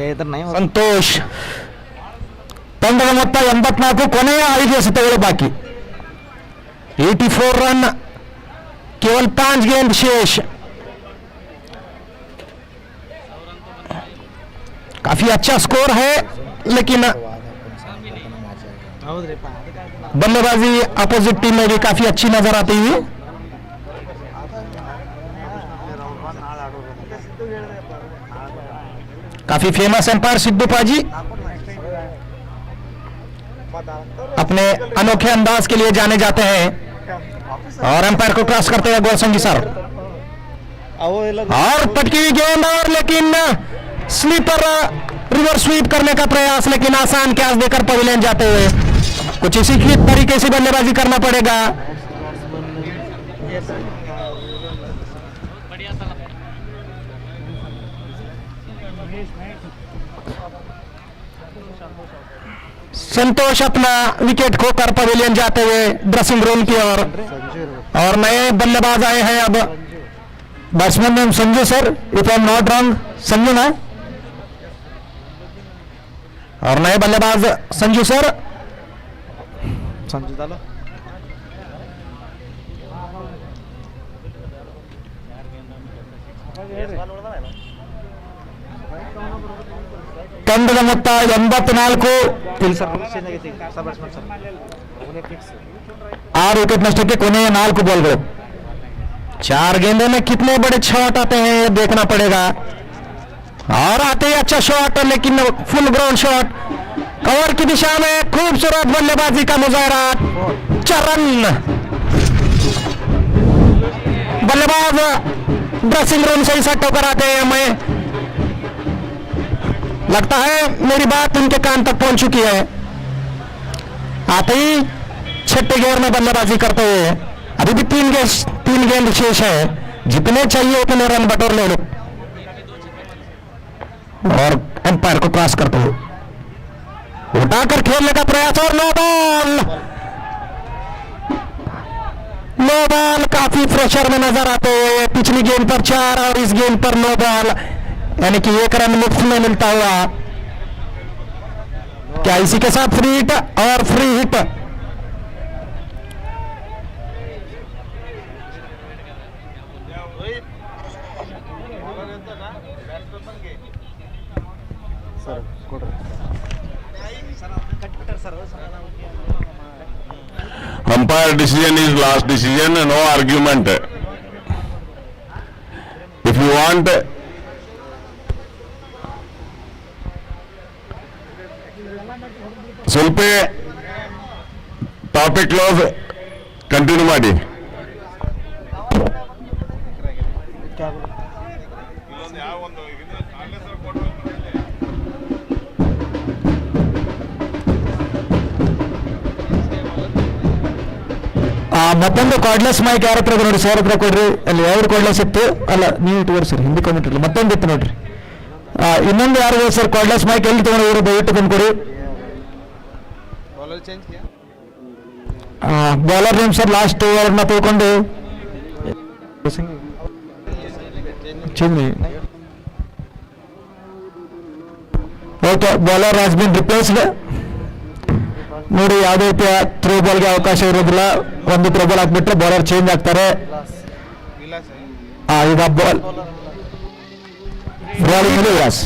इधर नहीं ಸಂತೋಷ್ ತಂಡದ ಮೊತ್ತ 84, ಕೊನೆಯ 5 ಎಸೆತಗಳು ಬಾಕಿ। 84 रन, केवल 5 गेंद शेष। काफी अच्छा स्कोर है लेकिन बल्लेबाजी अपोजिट टीम में भी काफी अच्छी नजर आती हुई। काफी फेमस एम्पायर सिद्धू पाजी अपने अनोखे अंदाज के लिए जाने जाते हैं और एम्पायर को क्रॉस करते हुए गोलसंगी सर और पटकी हुई गेंद और लेकिन स्लीपर रिवर्स स्वीप करने का प्रयास, लेकिन आसान कैच देकर पवेलियन जाते हुए। कुछ इसी की तरीके से बल्लेबाजी करना पड़ेगा। संतोष अपना विकेट खोकर पवेलियन जाते हुए ड्रेसिंग रूम की ओर और नए बल्लेबाज आए हैं। अब batsman name Sanju sir, if I am not wrong, Sanju ना, और नए बल्लेबाज संजू सर। संजू डालो ತಂಡದ ಮೊತ್ತ 84, 6 विकेट नष्टಕ್ಕೆ ಕೊನೆಯ 4 बॉलಗಳು। 4 गेंदों में कितने बड़े शॉट आते हैं ये देखना पड़ेगा। और आते ही अच्छा शॉट, लेकिन फुल ग्राउंड शॉट कवर की दिशा में खूबसूरत बल्लेबाजी का मुजाहरा। चरण बल्लेबाज ड्रेसिंग रूम से ही सट्टों कर आते हैं। मैं लगता है मेरी बात उनके कान तक पहुंच चुकी है। आते ही 6ठे गेंद में बल्लेबाजी करते हुए अभी भी 3 गेंद शेष है, जितने चाहिए उतने रन बटोर ले लो। और एम्पायर को क्रॉस करते हुए उठाकर खेलने का प्रयास और नो बॉल काफी प्रेशर में नजर आते हुए। पिछली गेंद पर 4 और इस गेंद पर नो बॉल, यानी कि 1 रन मुफ्त में मिलता हुआ। क्या इसी के साथ फ्री हिट और free hit Umpire decision is last decision, no argument. If you want ಸ್ವಲ್ಪ ಟಾಪಿಕ್ ಕ್ಲೋಸ್ ಕಂಟಿನ್ಯೂ ಮಾಡಿ. ಮತ್ತೊಂದು ಕಾರ್ಡ್ಲೆಸ್ ಮೈಕ್ ಯಾರ ಹತ್ರ ನೋಡಿ, ಸರ್ ಹತ್ರ ಕೊಡ್ರಿ. ಅಲ್ಲಿ ಯಾವ್ದು ಕಾರ್ಡ್ಲೆಸ್ ಇತ್ತು ಅಲ್ಲ, ನೀವು ಇಟ್ಟು ಸರ್ ಹಿಂದಿ ಕಾಮೆಂಟ್ ಇಲ್ಲ, ಮತ್ತೊಂದು ಇತ್ತು ನೋಡ್ರಿ. ಇನ್ನೊಂದು ಯಾರು ಸರ್ ಕಾರ್ಡ್ಲೆಸ್ ಮೈಕ್ ಎಲ್ಲಿ ತಗೊಂಡು ದಯವಿಟ್ಟು ತಂದ್ಕೊಡಿ. Bowler name sir last over न तोಕೊಂಡು okay bowler has been replaced. ನೋಡಿ ಯಾವುದೇ ರೀತಿಯ ಥ್ರೋ ಬಾಲ್ಗೆ ಅವಕಾಶ ಇರೋದಿಲ್ಲ. ಒಂದು ಥ್ರೋ ಬಾಲ್ ಹಾಕ್ಬಿಟ್ರೆ ಬೌಲರ್ ಚೇಂಜ್ ಆಗ್ತಾರೆ. ಈಗ ಬಾಲ್ बॉलिंग मिली यस।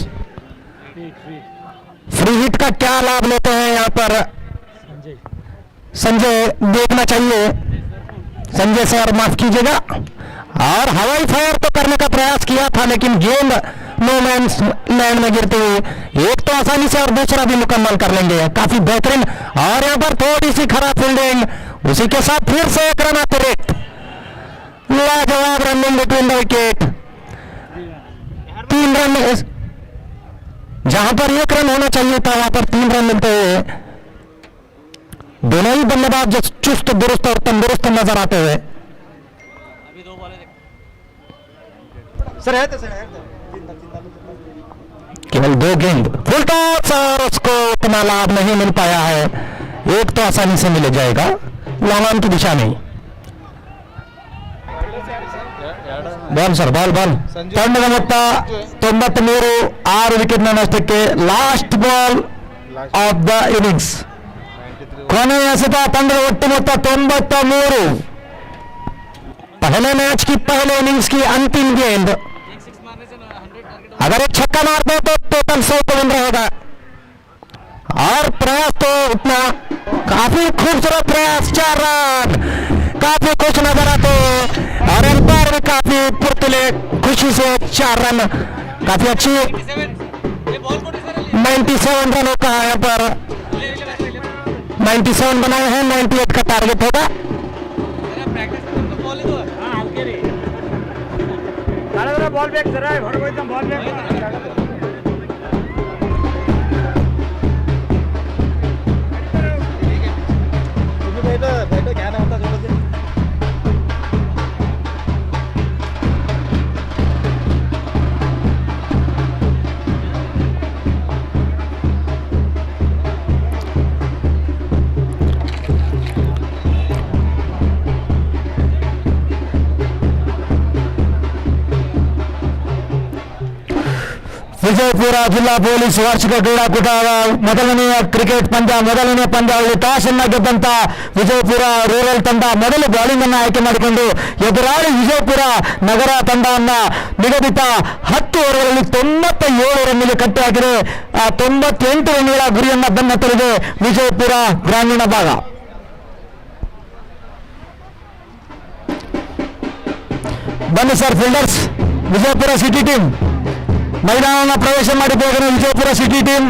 फ्री हिट का क्या लाभ लेते हैं यहाँ पर संजय, देखना चाहिए। संजय सर माफ कीजिएगा। और हवाई फायर तो करने का प्रयास किया था, लेकिन गेंद नो मैंस लैंड में गिरते हुए एक तो आसानी से और दूसरा भी मुकम्मल कर लेंगे, काफी बेहतरीन। और यहाँ पर थोड़ी सी खराब फील्डिंग, उसी के साथ फिर से एक रन अतिरिक्त, लाजवाब running between the wicket. 3 run, जहां पर 1 रन होना चाहिए था वहां पर 3 रन मिलते हुए दोनों ही बल्लेबाज चुस्त दुरुस्त और तंदुरुस्त नजर आते हुए। सर है तो सर है केवल 2 गेंद फुल टॉस और उसको उतना लाभ नहीं मिल पाया है। एक तो आसानी से मिल जाएगा, लॉन्ग ऑन की दिशा नहीं। ಬಾಲ್ ಸರ್ ಬಾಲ್ ತಂಡದ ಮೊತ್ತ 93, 6 ವಿಕೆಟ್ ನಷ್ಟಕ್ಕೆ last ball of the innings. ಕೊನೆಯ ಎಸೆತ ತಂಡದ ಒಟ್ಟು ಮೊತ್ತ 93. पहले मैच की पहले इनिंग्स की अंतिम गेंद, अगर एक छक्का मारते तो टोटल 100 को विन रहेगा। और प्रयास तो उतना काफी खूबसूरत प्रयास, 4 रन काफी खुश नजर आते और एम्पायर भी काफी फुर्तीले खुशी से 4 रन, काफी अच्छी 97 रनों का यहाँ पर 97 बनाए हैं, 98 का टारगेट होगा। बॉल बैक जरा बॉल बैक बैठो क्या ना होता थोड़ा दिन। ವಿಜಯಪುರ ಜಿಲ್ಲಾ ಪೊಲೀಸ್ ವಾರ್ಷಿಕ ಕ್ರೀಡಾಕೂಟದ ಮೊದಲನೆಯ ಕ್ರಿಕೆಟ್ ಪಂದ್ಯ, ಮೊದಲನೇ ಪಂದ್ಯಾವಳಿ ಟಾಸ್ ಅನ್ನ ಗೆದ್ದಂತ ವಿಜಯಪುರ ರೂರಲ್ ತಂಡ ಮೊದಲು ಬೌಲಿಂಗ್ ಅನ್ನು ಆಯ್ಕೆ ಮಾಡಿಕೊಂಡು ಎದುರಾಳಿ ವಿಜಯಪುರ ನಗರ ತಂಡವನ್ನ ನಿಗದಿತ 10 ಓವರ್ಗಳಲ್ಲಿ 97 ರನ್ನಿಗೆ ಕಟ್ಟಿ ಹಾಕಿದೆ. 98 ರನ್ಗಳ ಗುರಿಯನ್ನ ಬೆನ್ನತ್ತಲಿದೆ ವಿಜಯಪುರ ಗ್ರಾಮೀಣ ಭಾಗ. ಬನ್ನಿ sir fielders, Vijayapura city team ಮೈದಾನವನ್ನು ಪ್ರವೇಶ ಮಾಡಿದ್ದೇವೆ. ವಿಜಯಪುರ ಸಿಟಿ ಟೀಮ್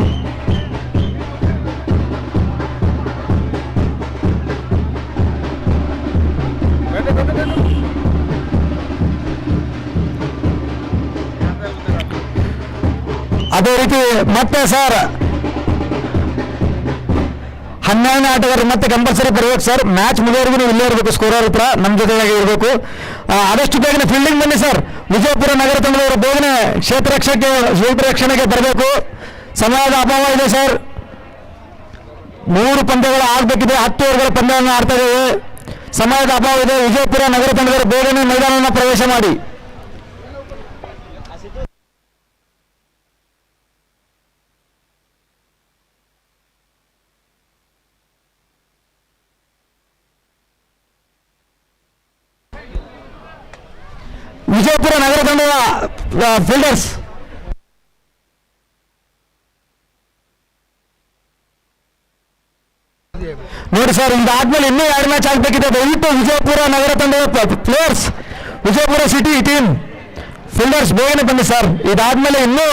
ಅದೇ ರೀತಿ ಮತ್ತೆ ಸರ್ 12ನೇ ಆಟಗಾರರು ಮತ್ತೆ ಕಂಪಲ್ಸರಿ ಬರಬೇಕು ಸರ್. ಮ್ಯಾಚ್ ಮುಗಿಯೋವರೆಗೂ ನೀವು ಇಲ್ಲೇ ಇರಬೇಕು, ಸ್ಕೋರರ್ ಹತ್ರ ನಮ್ಮ ಜೊತೆಗೆ ಇರಬೇಕು. ಆದಷ್ಟು ಬೇಗನೆ ಫೀಲ್ಡಿಂಗ್ ಬನ್ನಿ ಸರ್. ವಿಜಯಪುರ ನಗರ ತಂಡದವರು ಬೇಗನೆ ಕ್ಷೇತ್ರ ರಕ್ಷಣೆಗೆ ಬರಬೇಕು. ಸಮಯದ ಅಭಾವ ಇದೆ ಸರ್. 3 ಪಂದ್ಯಗಳು ಆಗಬೇಕಿದೆ, 10 ಓವರ್ಗಳ ಪಂದ್ಯವನ್ನು ಆಡ್ತಾ ಇದ್ದೇವೆ. ಸಮಯದ ಅಭಾವ ಇದೆ. ವಿಜಯಪುರ ನಗರ ತಂಡದವರು ಬೇಗನೆ ಮೈದಾನವನ್ನು ಪ್ರವೇಶ ಮಾಡಿ. ವಿಜಯಪುರ ನಗರ ತಂಡದ ಫೀಲ್ಡರ್ಸ್ ನೋಡಿ ಸರ್, ಇದಾದ್ಮೇಲೆ ಇನ್ನೂ 2 ಮ್ಯಾಚ್ ಆಗಬೇಕಿದೆ. ದಯವಿಟ್ಟು ವಿಜಯಪುರ ನಗರ ತಂಡದ players, Vijayapura city team fielders ಬೇಗನೆ ಬನ್ನಿ ಸರ್. ಇದಾದ್ಮೇಲೆ ಇನ್ನೂ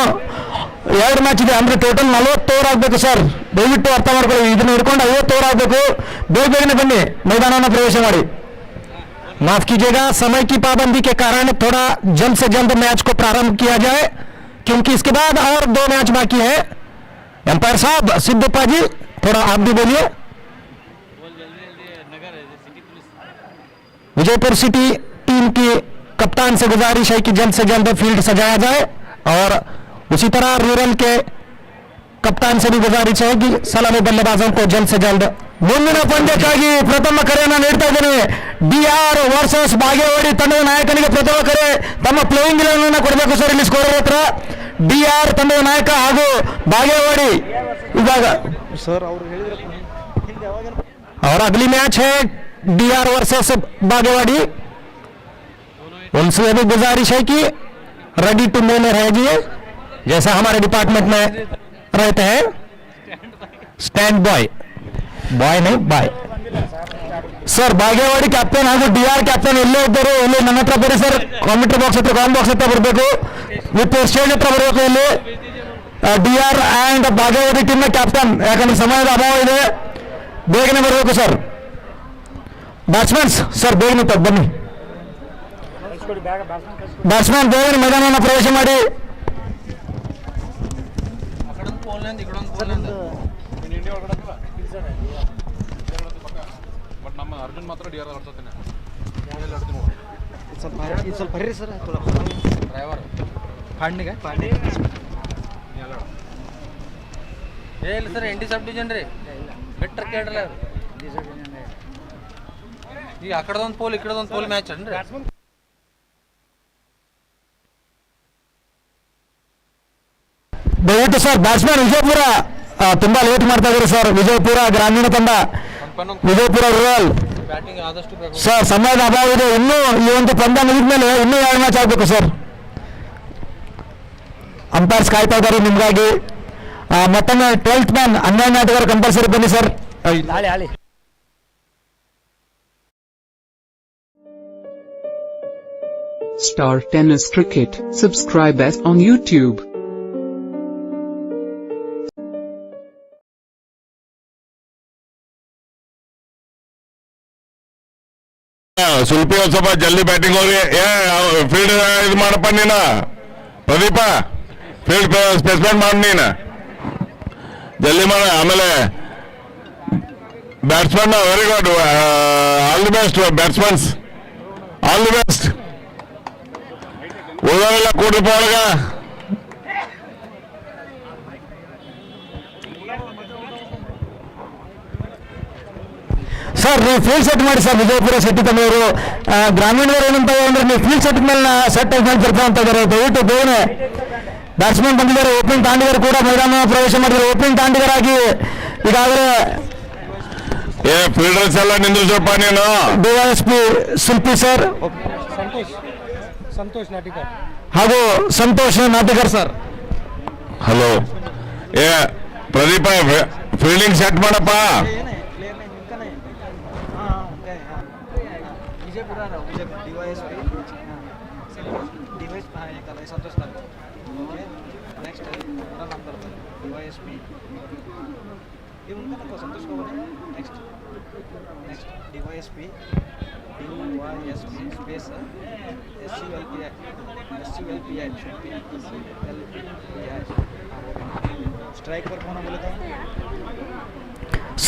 2 ಮ್ಯಾಚ್ ಇದೆ, ಅಂದ್ರೆ ಟೋಟಲ್ 40 ಓವರ್ ಆಗಬೇಕು ಸರ್. ದಯವಿಟ್ಟು ಅರ್ಥ ಮಾಡ್ಕೊಳ್ಳಿ, ಇದನ್ನ ಹಿಡ್ಕೊಂಡು 50 ಓವರ್ ಆಗಬೇಕು. ಬೇಗನೆ ಬನ್ನಿ, ಮೈದಾನವನ್ನು ಪ್ರವೇಶ ಮಾಡಿ. माफ कीजिएगा, समय की पाबंदी के कारण थोड़ा जल्द से जल्द मैच को प्रारंभ किया जाए, क्योंकि इसके बाद और 2 मैच बाकी है। एम्पायर साहब, सिद्धप्पा जी, थोड़ा आप भी बोलिए। विजयपुर सिटी टीम की कप्तान से गुजारिश है कि जल्द से जल्द फील्ड सजाया जाए, और उसी तरह रूरल के कप्तान से भी गुजारिश है कि सलामी बल्लेबाजों को जल्द से जल्द ಮುಂದಿನ ಪಂದ್ಯಕ್ಕಾಗಿ ಪ್ರಥಮ ಕರೆಯನ್ನು ನೀಡ್ತಾ ಇದ್ದೇನೆ. ಡಿಆರ್ ವರ್ಸಸ್ ಬಾಗೇವಾಡಿ ತಂಡದ ನಾಯಕನಿಗೆ ಪ್ರಥಮ ಕರೆ. ತಮ್ಮ ಪ್ಲೇಯಿಂಗ್ ಇಲೆವೆನ್ ಕೊಡಬೇಕು ಸರ್ ಇಲ್ಲಿ ಸ್ಕೋರ್ ಹತ್ರ. ಡಿಆರ್ ತಂಡದ ನಾಯಕ ಹಾಗೂ ಬಾಗೇವಾಡಿ ಇವಾಗ सर और और अगली मैच है डीआर वर्सेस बागेवाड़ी. उनसे भी गुजारिश है कि रेडी टू मूव में रहिए, जैसा हमारे डिपार्टमेंट में रहते हैं. स्टैंड ಬಾಯ್ नहीं ಬಾಯ್ ಸರ್. ಬಾಗೇವಾಡಿ ಕ್ಯಾಪ್ಟನ್ ಹಾಗೂ ಡಿಆರ್ ಕ್ಯಾಪ್ಟನ್ ಎಲ್ಲೇ ಇದ್ದರು ಇಲ್ಲಿ ನನ್ನ ಹತ್ರ ಬರೀ ಸರ್. ಕಾಮೆಂಟ್ರಿ ಬಾಕ್ಸ್ ಹತ್ರ, ಕಾಮೆಂಟ್ ಬಾಕ್ಸ್ ಹತ್ರ ಬರಬೇಕು. ವಿತ್ ಸ್ಟೇಜ್ ಹತ್ರ ಬರಬೇಕು ಇಲ್ಲಿ DR ಆ್ಯಂಡ್ ಭಾಗವತಿ ಟೀಮ್ನ ಕ್ಯಾಪ್ಟನ್, ಯಾಕಂದ್ರೆ ಸಮಯದ ಅಭಾವ ಇದೆ, ಬೇಗನೆ ಬರಬೇಕು ಸರ್. ಬ್ಯಾಟ್ಸ್ಮನ್ಸ್ ಸರ್ ಬೇಗನೆ ಬನ್ನಿ, ಬ್ಯಾಟ್ಸ್ಮನ್ ಬೇಗನೆ ಮೈದಾನವನ್ನು ಪ್ರವೇಶ ಮಾಡಿ. ಸ್ವಲ್ಪ ಬರ್ರಿ ಸರ್ ಪಾಂಡಿಗೆ ಇಲ್ಲ ಸರ್ ಎಂಟಿ ಸಬ್ ಡಿವಿಷನ್ ರೀ ಬೆಟ್ರ ಕೇಳ್ರಲ್ಲ ಈಗ ಆ ಕಡೆದೊಂದು ಪೋಲ್ ಈ ಕಡೆದೊಂದು ಪೋಲ್ ಮ್ಯಾಚ್ ಅನ್ರಿ. ದಯವಿಟ್ಟು ಸರ್ ಬ್ಯಾಟ್ಸ್ಮನ್ ವಿಜಯಪುರ ತುಂಬಾ ಲೇಟ್ ಮಾಡ್ತಾ ಇದ್ದಾರೆ ಸರ್. ವಿಜಯಪುರ ಗ್ರಾಮೀಣ ತಂಡ, ವಿಜಯಪುರ ರೂರಲ್ ಬ್ಯಾಟಿಂಗ್ ಆದಷ್ಟು ಬೇಕು ಸರ್. ಸಮಯದ ಅಭಾವ ಇದೆ, ಇನ್ನೂ ಈ ಒಂದು ಪಂದ್ಯ ಮುಗಿದ್ಮೇಲೆ ಇನ್ನೂ 2 ಮ್ಯಾಚ್ ಆಗಬೇಕು ಸರ್. ಅಂಪೈರ್ಸ್ ಕಾಯ್ತಾ ಇದ್ದಾರೆ ನಿಮಗಾಗಿ. ಮತ್ತೊಮ್ಮೆ 12th ಮ್ಯಾನ್ 11 ಆಟಗಾರ ಕಂಪಲ್ಸರಿ ಬನ್ನಿ sir. Star Tennis Cricket. Subscribe us on YouTube. Sulpi ಒಂದ್ ಸ್ವಲ್ಪ ಜಲ್ದಿ ಬ್ಯಾಟಿಂಗ್ ಹೋಗಿ ಫೀಲ್ಡ್ ಇದು ಮಾಡಪ್ಪ ನೀನ ಪ್ರದೀಪ, ಫೀಲ್ಡ್ ಸ್ಪೆಸಿಮೆಂಟ್ ಮಾಡಿ ನೀನು ಜಲ್ದಿ ಮಾಡ. ಆಮೇಲೆ batsman very good, all the best batsmans, all the best. ಉಳಿದವರೆಲ್ಲ ಕೂಡ್ರಪ್ಪ ಒಳಗ. ಸರ್ ನೀವು ಫೀಲ್ಡ್ ಸೆಟ್ ಮಾಡಿ ಸರ್. ವಿಜಯಪುರ ಸೆಟ್ ತಂದವರು ಗ್ರಾಮೀಣದವರು ಏನಂತ ಅಂದ್ರೆ ನೀವು ಫೀಲ್ಡ್ ಸೆಟ್ ಮೇಲೆ ಸೆಟ್ ಮೇಲೆ ಕೆಲಸ ಅಂತ ಇದ್ದಾರೆ. ದಯವಿಟ್ಟು ಬೇಗನೆ ಬ್ಯಾಟ್ಸ್ಮನ್ ಬಂದಿದ್ದಾರೆ. ಓಪನಿಂಗ್ ತಾಂಡಿಗರು ಕೂಡ ಮೈದಾನ ಪ್ರವೇಶ ಮಾಡಿದ್ದಾರೆ. ಓಪನಿಂಗ್ ತಾಂಡಿಗರಾಗಿ ಈಗಾಗಲೇ ಫೀಲ್ಡರ್ಸ್ ಎಲ್ಲ ನಿಂದ್ರಿಸಪ್ಪ ನೀನು. DYSP ಶಿಲ್ಪಿ ಸರ್ ಸಂತೋಷ್ ನಾಟಿಕರ್ ಹಾಗೂ Santosh Natikar sir. Hello Pradeepa, fielding set ಮಾಡಪ್ಪ. Vijayapura DYSP Santosh Natikar. Okay next नाम ಬರ್ತಾರೆ DYSP ये उनका नाम संतोष कौन है. Next DYSP space SULPI strike पर कौन बोले थे.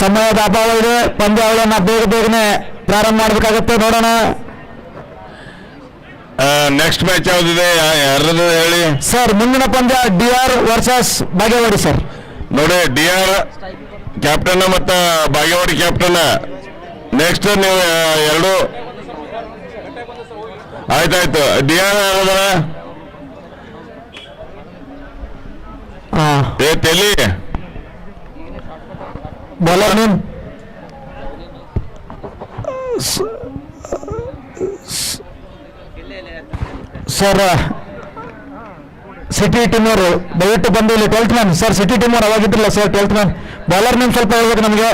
ಸಮಯದ ಅಭಾವ ಇದೆ, ಪಂದ್ಯಾವಳಿಯನ್ನು ಬೇಗನೆ ಪ್ರಾರಂಭ ಮಾಡಬೇಕಾಗುತ್ತೆ. ನೋಡೋಣ ನೆಕ್ಸ್ಟ್ ಮ್ಯಾಚ್ ಯಾವ್ದಿದೆ ಯಾರ್ದು ಹೇಳಿ ಸರ್. ಮುಂದಿನ ಪಂದ್ಯ DR ವರ್ಸಸ್ ಬಾಗೇವಾಡಿ ಸರ್. ನೋಡಿ, DR ಕ್ಯಾಪ್ಟನ್ ಮತ್ತು ಬಾಗೇವಾಡಿ ಕ್ಯಾಪ್ಟನ್. ನೆಕ್ಸ್ಟ್ ನೀವು ಎರಡು ಆಯ್ತಾಯ್ತು. DR ಯಾವ್ದಾರ ತೆಲಿ bowler name sir. City team ಅವರು ದಯವಿಟ್ಟು ಬಂದು ಇಲ್ಲಿ 12th man sir. City team ಅವರು ಅವಾಗಿದ್ದಿಲ್ಲ sir 12th man. Bowler name ಸ್ವಲ್ಪ ಹೇಳ್ಬೇಕು ನಮಗೆ.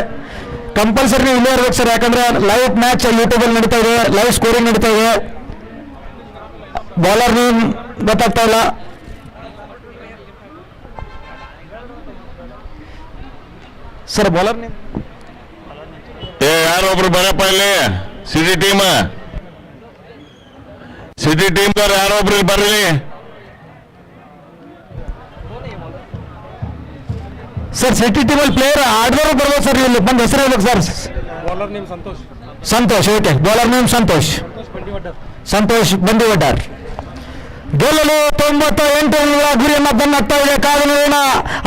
ಕಂಪಲ್ಸರಿ ನೀವು ಇಲ್ಲೇ ಇರ್ಬೇಕು ಸರ್, ಯಾಕಂದ್ರೆ ಲೈವ್ ಮ್ಯಾಚ್ ಯೂಟ್ಯೂಬಲ್ಲಿ ನಡೀತಾ ಇದೆ, ಲೈವ್ ಸ್ಕೋರಿಂಗ್ ನಡೀತಾ ಇದೆ. ಬೌಲರ್ ನೇಮ್ ಗೊತ್ತಾಗ್ತಾ ಇಲ್ಲ ಸರ್. ಬೌಲರ್ ನೇಮ್ ಯಾರೊಬ್ರು ಬರಪ್ಪ ಇಲ್ಲಿ. ಸಿಟಿ ಟೀಮ್ದವ್ರು ಯಾರೊಬ್ರು ಬರ್ರಿ. ಸರ್ ಸಿಟಿ ಟೀಮಲ್ಲಿ ಪ್ಲೇಯರ್ ಆಡೋರು ಬರ್ಬೋದು ಸರ್. ಇಲ್ಲಿ ಬಂದು ಹೆಸರು ಹೇಳ್ಬೇಕು sir. Bowler name Santosh Santosh. Okay, bowler name Santosh Bandivaddar. ಗೆಲ್ಲಲು 98 ರನ್ಗಳ ಗುರಿಯನ್ನು ಬೆನ್ನತ್ತಾ ಇದೆ. ಕಾದು ನೋಡೋಣ.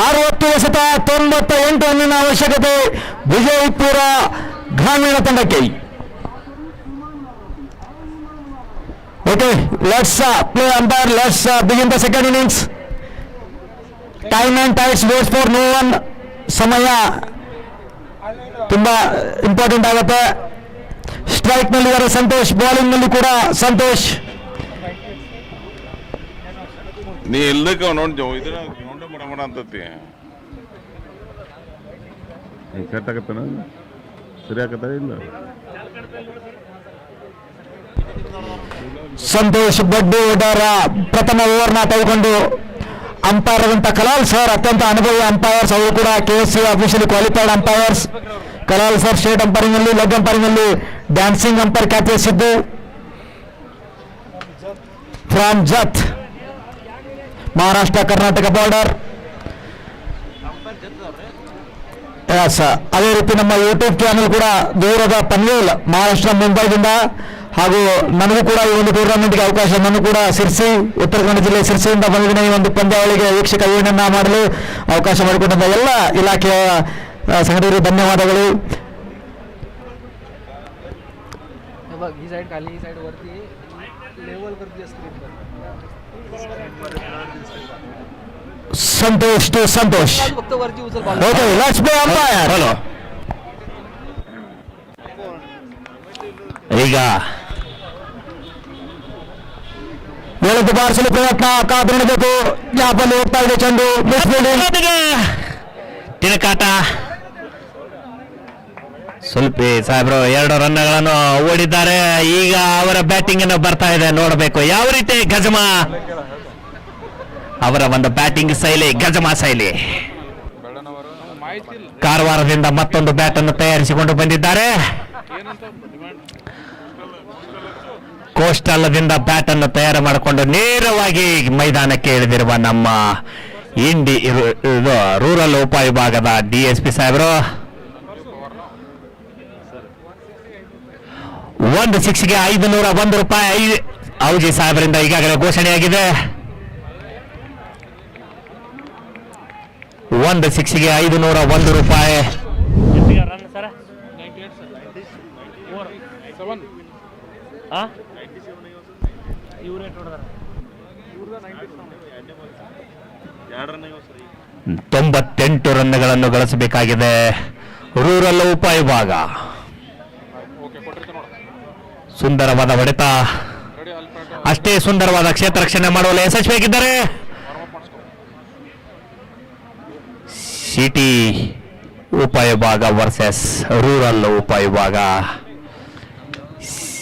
60 ಎಸೆತ, 98 ರನ್ನಿನ ಅವಶ್ಯಕತೆ ವಿಜಯಪುರ ಗ್ರಾಮೀಣ ತಂಡಕ್ಕೆ. Okay, let's play umpire. Let's begin the second innings. Time and tide waits for no one. ಸಮಯ ತುಂಬಾ ಇಂಪಾರ್ಟೆಂಟ್ ಆಗುತ್ತೆ. ಸ್ಟ್ರೈಕ್ ನಲ್ಲಿದ್ದಾರೆ ಸಂತೋಷ್, ಬೌಲಿಂಗ್ ನಲ್ಲಿ ಕೂಡ ಸಂತೋಷ್. ನೀ ಇಲ್ಲಕ್ಕೆ ನೋಡ್ತೇವೆ ಇದ್ರ ನೋಡ ಮಡ ಅಂತತಿ ಕಟ್ ಆಗತ್ತನ ಸರಿ ಆಗತ್ತ ಇಲ್ಲ ಸಂತೋಷ್ ಬಡ್ಡಿ ಅವರ ಪ್ರಥಮ ಓವರ್ನ ತೆಗೆದುಕೊಂಡು ಅಂಪೈರ್ ಆದಂತ ಕಲಾಲ್ ಸರ್ ಅತ್ಯಂತ ಅನುಭವಿ ಅಂಪೈರ್ಸ್, ಅವರು ಕೂಡ KSC officially qualified umpires. Kalal sir state umpiring ಅಲ್ಲಿ, ಲೆಗ್ ಅಂಪೈರಿಂಗ್ ಅಲ್ಲಿ ಡ್ಯಾನ್ಸಿಂಗ್ ಅಂಪೈರ್ ಖ್ಯಾತಿಸಿದ್ದು ಫ್ರಾಮ್ ಜತ್, ಮಹಾರಾಷ್ಟ್ರ ಕರ್ನಾಟಕ ಬಾರ್ಡರ್. ಅದೇ ರೀತಿ ನಮ್ಮ ಯೂಟ್ಯೂಬ್ ಚಾನಲ್ ಕೂಡ ದೂರದ ಪನ್ವೇಲ್ ಮಹಾರಾಷ್ಟ್ರ ಮುಂಬೈದಿಂದ, ಹಾಗೂ ನನಗೂ ಕೂಡ ಈ ಒಂದು ಟೂರ್ನಮೆಂಟ್ಗೆ ಅವಕಾಶ, ನಾನು ಕೂಡ ಸಿರ್ಸಿ ಉತ್ತರ ಕನ್ನಡ ಜಿಲ್ಲೆ ಸಿರ್ಸಿಯಿಂದ ಬಂದಿದ್ದೇನೆ. ಈ ಒಂದು ಪಂದ್ಯಾವಳಿಗೆ ವೀಕ್ಷಕ ವೀಣನ್ನ ಮಾಡಲು ಅವಕಾಶ ಮಾಡಿಕೊಟ್ಟಂತ ಎಲ್ಲ ಇಲಾಖೆಯ ಸಂಘಟಕರಿಗೆ ಧನ್ಯವಾದಗಳು. ही साईड खाली, ही साईड वरती लेवल करती स्क्रीन ಸಂತೋಷ್ ಟು ಸಂತೋಷ್. फक्त वरती उचल ball. Okay, let's play umpire. Hello, ಈಗ ಎಳೆದು ಬಾರಿಸಲು ಪ್ರಯತ್ನ, ಕಾದಿರಬೇಕು. ಯಾಪಲ್ಲಿ ಹೋಗ್ತಾ ಇದೆ ಚೆಂಡು, ತಿರುಕಾಟ. ಸ್ವಲ್ಪ ಸಾಹೇಬ್ರು 2 ರನ್ಗಳನ್ನು ಓಡಿದ್ದಾರೆ. ಈಗ ಅವರ ಬ್ಯಾಟಿಂಗ್ ಅನ್ನು ಬರ್ತಾ ಇದೆ, ನೋಡಬೇಕು ಯಾವ ರೀತಿ ಗಜಮ ಅವರ ಒಂದು ಬ್ಯಾಟಿಂಗ್ ಶೈಲಿ, ಗಜಮ ಶೈಲಿ. ಕಾರವಾರದಿಂದ ಮತ್ತೊಂದು ಬ್ಯಾಟ್ ಅನ್ನು ತಯಾರಿಸಿಕೊಂಡು ಬಂದಿದ್ದಾರೆ. ಕೋಸ್ಟಲ್ದಿಂದ ಬ್ಯಾಟ್ ಅನ್ನು ತಯಾರು ಮಾಡಿಕೊಂಡು ನೇರವಾಗಿ ಮೈದಾನಕ್ಕೆ ಇಳಿದಿರುವ ನಮ್ಮ ರೂರಲ್ ಉಪವಿಭಾಗದ DSP ಸಾಹೇಬರು. 1 6ಗೆ 501 ರೂಪಾಯಿ ಔಜಿ ಸಾಹೇಬರಿಂದ ಈಗಾಗಲೇ ಘೋಷಣೆಯಾಗಿದೆ. 1 6ಗೆ 501 ರೂಪಾಯಿ. ತೊಂಬತ್ತೆಂಟು ರನ್ಗಳನ್ನು ಗಳಿಸಬೇಕಾಗಿದೆ ರೂರಲ್ ಉಪವಿಭಾಗ. ಸುಂದರವಾದ ಹೊಡೆತ, ಅಷ್ಟೇ ಸುಂದರವಾದ ಕ್ಷೇತ್ರ ರಕ್ಷಣೆ ಮಾಡುವಲ್ಲಿ ಯಶಸ್ವಿಯಾಗಿದ್ದಾರೆ. ಸಿಟಿ ಉಪವಿಭಾಗ ವರ್ಸಸ್ ರೂರಲ್ ಉಪವಿಭಾಗ.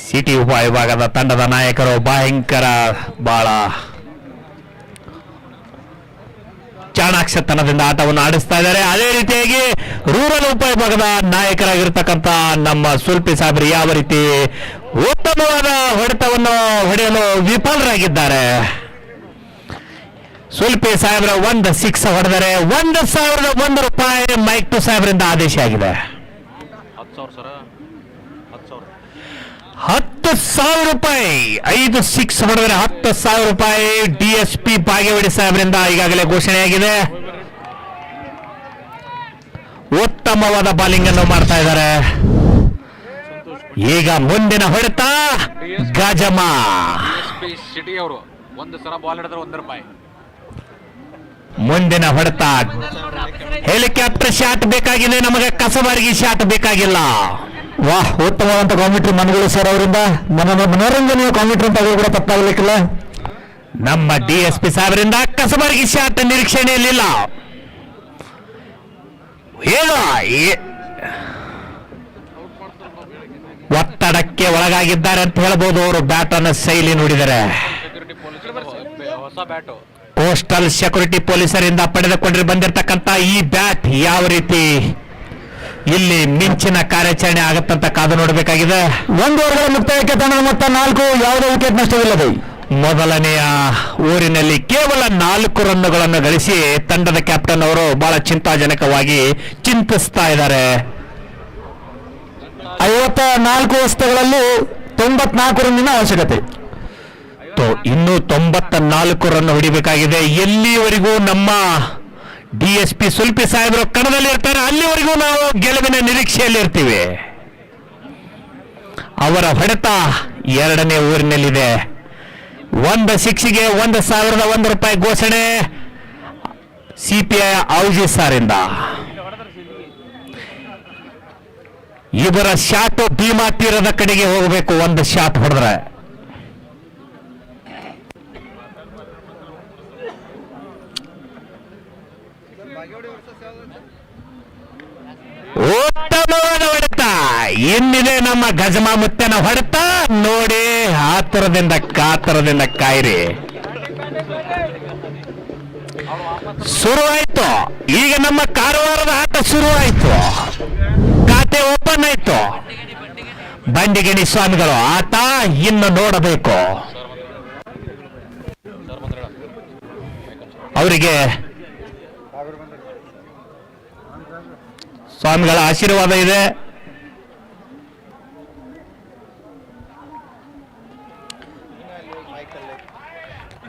ಸಿಟಿ ಉಪವಿಭಾಗದ ತಂಡದ ನಾಯಕರು ಭಯಂಕರ, ಬಹಳ ಚಾಣಾಕ್ಷತನದಿಂದ ಆಟವನ್ನು ಆಡಿಸ್ತಾ ಇದ್ದಾರೆ. ಅದೇ ರೀತಿಯಾಗಿ ರೂರಲ್ ಉಪವಿಭಾಗದ ನಾಯಕರಾಗಿರ್ತಕ್ಕಂಥ ನಮ್ಮ ಸುಲ್ಪಿ ಸಾಹೇಬ್ರು ಯಾವ ರೀತಿ ಉತ್ತಮವಾದ ಹೊಡೆತವನ್ನು ಹೊಡೆಯಲು ವಿಫಲರಾಗಿದ್ದಾರೆ. ಸುಲ್ಪಿ ಸಾಹೇಬ್ರ 1 6 ಹೊಡೆದರೆ 1,001 ರೂಪಾಯಿ ಮೈಕ್ ಟು ಸಾಹೇಬ್ರಿಂದ ಆದೇಶ ಆಗಿದೆ. 10,000 ರೂಪಾಯಿ, 5 6 ಹೊಡೆದರೆ 10,000 ರೂಪಾಯಿ DSP ಬಾಗೇವಾಡಿ ಸಾಹೇಬರಿಂದ ಈಗಾಗಲೇ ಘೋಷಣೆಯಾಗಿದೆ. ಉತ್ತಮವಾದ ಬಾಲಿಂಗ್ ಅನ್ನು ಮಾಡ್ತಾ ಇದ್ದಾರೆ. ಈಗ ಮುಂದಿನ ಹೊಡೆತ ಗಜಮ. ಸಿಟಿ ಅವರು 1 ಸಲ ಬಾಲ್ ಹಿಡಿದ್ರೆ 1 ರೂಪಾಯಿ. ಮುಂದಿನ ಹೊಡೆತ ಹೆಲಿಕಾಪ್ಟರ್ ಶಾಟ್ ಬೇಕಾಗಿದೆ ನಮಗೆ, ಕಸಬಾರಿಗೆ ಶಾಟ್ ಬೇಕಾಗಿಲ್ಲ. ವಾಹ್, ಉತ್ತಮವಾದಂತ ಕಾಮೆಂಟ್ರಿ ಮನಗಳು ಸರ್ ಅವರಿಂದ. ಮನೋರಂಜನೆಯ ಕಾಮೆಂಟ್ರಿ ಅಂತ ಕೂಡ ತಪ್ಪಾಗಲಿಕ್ಕಿಲ್ಲ. ನಮ್ಮ DSP ಸಾಹೇಬರಿಂದ ಕಸಬಾರಿಗೆ ಶಾಟ್ ನಿರೀಕ್ಷಣೆಯಲ್ಲಿಲ್ಲ. ಒತ್ತಡಕ್ಕೆ ಒಳಗಾಗಿದ್ದಾರೆ ಅಂತ ಹೇಳ್ಬೋದು. ಅವರು ಬ್ಯಾಟ್ ಅನ್ನು ಶೈಲಿ ನೋಡಿದರೆ ಹೊಸ ಬ್ಯಾಟು ಕೋಸ್ಟಲ್ ಸೆಕ್ಯೂರಿಟಿ ಪೊಲೀಸರಿಂದ ಪಡೆದುಕೊಂಡು ಬಂದಿರತಕ್ಕಂತ ಈ ಬ್ಯಾಟ್ ಯಾವ ರೀತಿ ಇಲ್ಲಿ ಮಿಂಚಿನ ಕಾರ್ಯಾಚರಣೆ ಆಗುತ್ತಂತ ಕಾದು ನೋಡಬೇಕಾಗಿದೆ. 1 ಓವರ್ಗಳ ಮುಕ್ತಾಯಕ್ಕೆ ತಂಡದ ಮೊತ್ತ 4, ಯಾವುದೇ ವಿಕೆಟ್ ನಷ್ಟವಿಲ್ಲದೆ ಮೊದಲನೆಯ ಓವರಿನಲ್ಲಿ ಕೇವಲ 4 ರನ್ನುಗಳನ್ನು ಗಳಿಸಿ ತಂಡದ ಕ್ಯಾಪ್ಟನ್ ಅವರು ಬಹಳ ಚಿಂತಾಜನಕವಾಗಿ ಚಿಂತಿಸ್ತಾ ಇದ್ದಾರೆ. 54 ಎಸೆತಗಳಲ್ಲಿ 94 ರನ್ನಿನ ಅವಶ್ಯಕತೆ. ಇನ್ನೂ 94 ರನ್ ಹೊಡಿಬೇಕಾಗಿದೆ. ಎಲ್ಲಿವರೆಗೂ ನಮ್ಮ DSP ಸುಲ್ಪಿ ಸಾಹೇಬರು ಕಣದಲ್ಲಿ ಇರ್ತಾರೆ ಅಲ್ಲಿವರೆಗೂ ನಾವು ಗೆಲುವಿನ ನಿರೀಕ್ಷೆಯಲ್ಲಿ ಇರ್ತೀವಿ. ಅವರ ಹೊಡೆತ 2ನೇ ಓವರಿನಲ್ಲಿದೆ. 1 6ಗೆ 1,001 ರೂಪಾಯಿ ಘೋಷಣೆ CPI ಔಜಿ ಸಾರಿಂದ. ಇವರ ಶಾಟ್ ಭೀಮಾ ತೀರದ ಕಡೆಗೆ ಹೋಗಬೇಕು. 1 ಶಾಟ್ ಹೊಡೆದ್ರೆ ಉತ್ತಮವಾದ ಹೊಡೆತ. ಇನ್ನಿದೆ ನಮ್ಮ ಗಜಮಾ ಮುತ್ತನ ಹೊಡೆತ ನೋಡಿ. ಆತುರದಿಂದ ಕಾತರದಿಂದ ಕಾಯಿರಿ. ಶುರುವಾಯ್ತು. ಈಗ ನಮ್ಮ ಕಾರವಾರದ ಆಟ ಶುರುವಾಯ್ತು. ಖಾತೆ ಓಪನ್ ಆಯ್ತು. ಬಂಡಿಗಿಣಿ ಸ್ವಾಮಿಗಳು ಆಟ ಇನ್ನು ನೋಡಬೇಕು. ಅವರಿಗೆ ಸ್ವಾಮಿಗಳ ಆಶೀರ್ವಾದ ಇದೆ.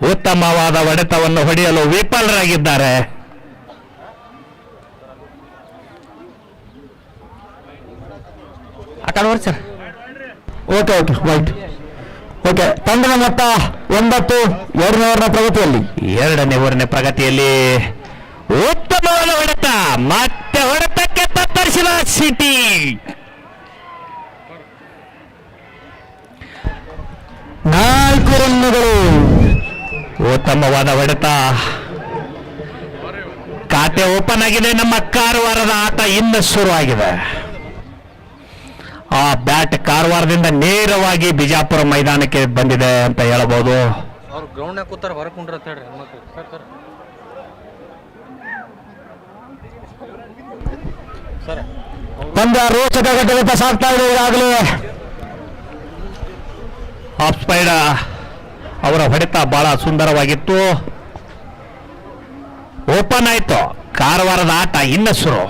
ಉತ್ತಮವಾದ ಹೊಡೆತವನ್ನು ಹೊಡೆಯಲು ವಿಫಲರಾಗಿದ್ದಾರೆ. Sir okay okay right okay. ತಂಡದ ಮೊತ್ತ 9, ಎರಡನೇ ಓವರ್ನ ಪ್ರಗತಿಯಲ್ಲಿ. ಎರಡನೇ ಓವರ್ನ ಪ್ರಗತಿಯಲ್ಲಿ ಉತ್ತಮವಾದ ಹೊಡೆತ. ಮತ್ತೆ ಹೊಡೆತಕ್ಕೆ ತತ್ತರಿಸಿದ ಸಿಟಿ. 4 ರನ್ನುಗಳು. ಉತ್ತಮವಾದ ಹೊಡೆತ. ಖಾತೆ ಓಪನ್ ಆಗಿದೆ. ನಮ್ಮ ಕಾರವಾರದ ಆಟ ಇನ್ನು ಶುರುವಾಗಿದೆ. ಆ ಬ್ಯಾಟ್ ಕಾರವಾರದಿಂದ ನೇರವಾಗಿ ಬಿಜಾಪುರ ಮೈದಾನಕ್ಕೆ ಬಂದಿದೆ ಅಂತ ಹೇಳಬಹುದು. ಅವ್ರು ಗ್ರೌಂಡ್ನಾಗ ಕೂತಾರ ಹೊರಗೆ ಕುಂಡ್ರ ಅಂತ ಹೇಳ್ರಿ ಹೆಣ್ಮಕ್ಳು. ಸರ್ ಪಂದ್ಯ ರೋಚಕ ಘಟ್ಟದತ್ತ ಸಾಗ್ತಾ ಇದೆ. ಈಗಾಗಲೇ ಆಫ್ ಸ್ಪೈಡ್ ಅವರ ಹೊಡೆತ ಬಹಳ ಸುಂದರವಾಗಿತ್ತು. ಓಪನ್ ಆಯ್ತು. ಕಾರವಾರದ ಆಟ ಇನ್ನ ಶುರು.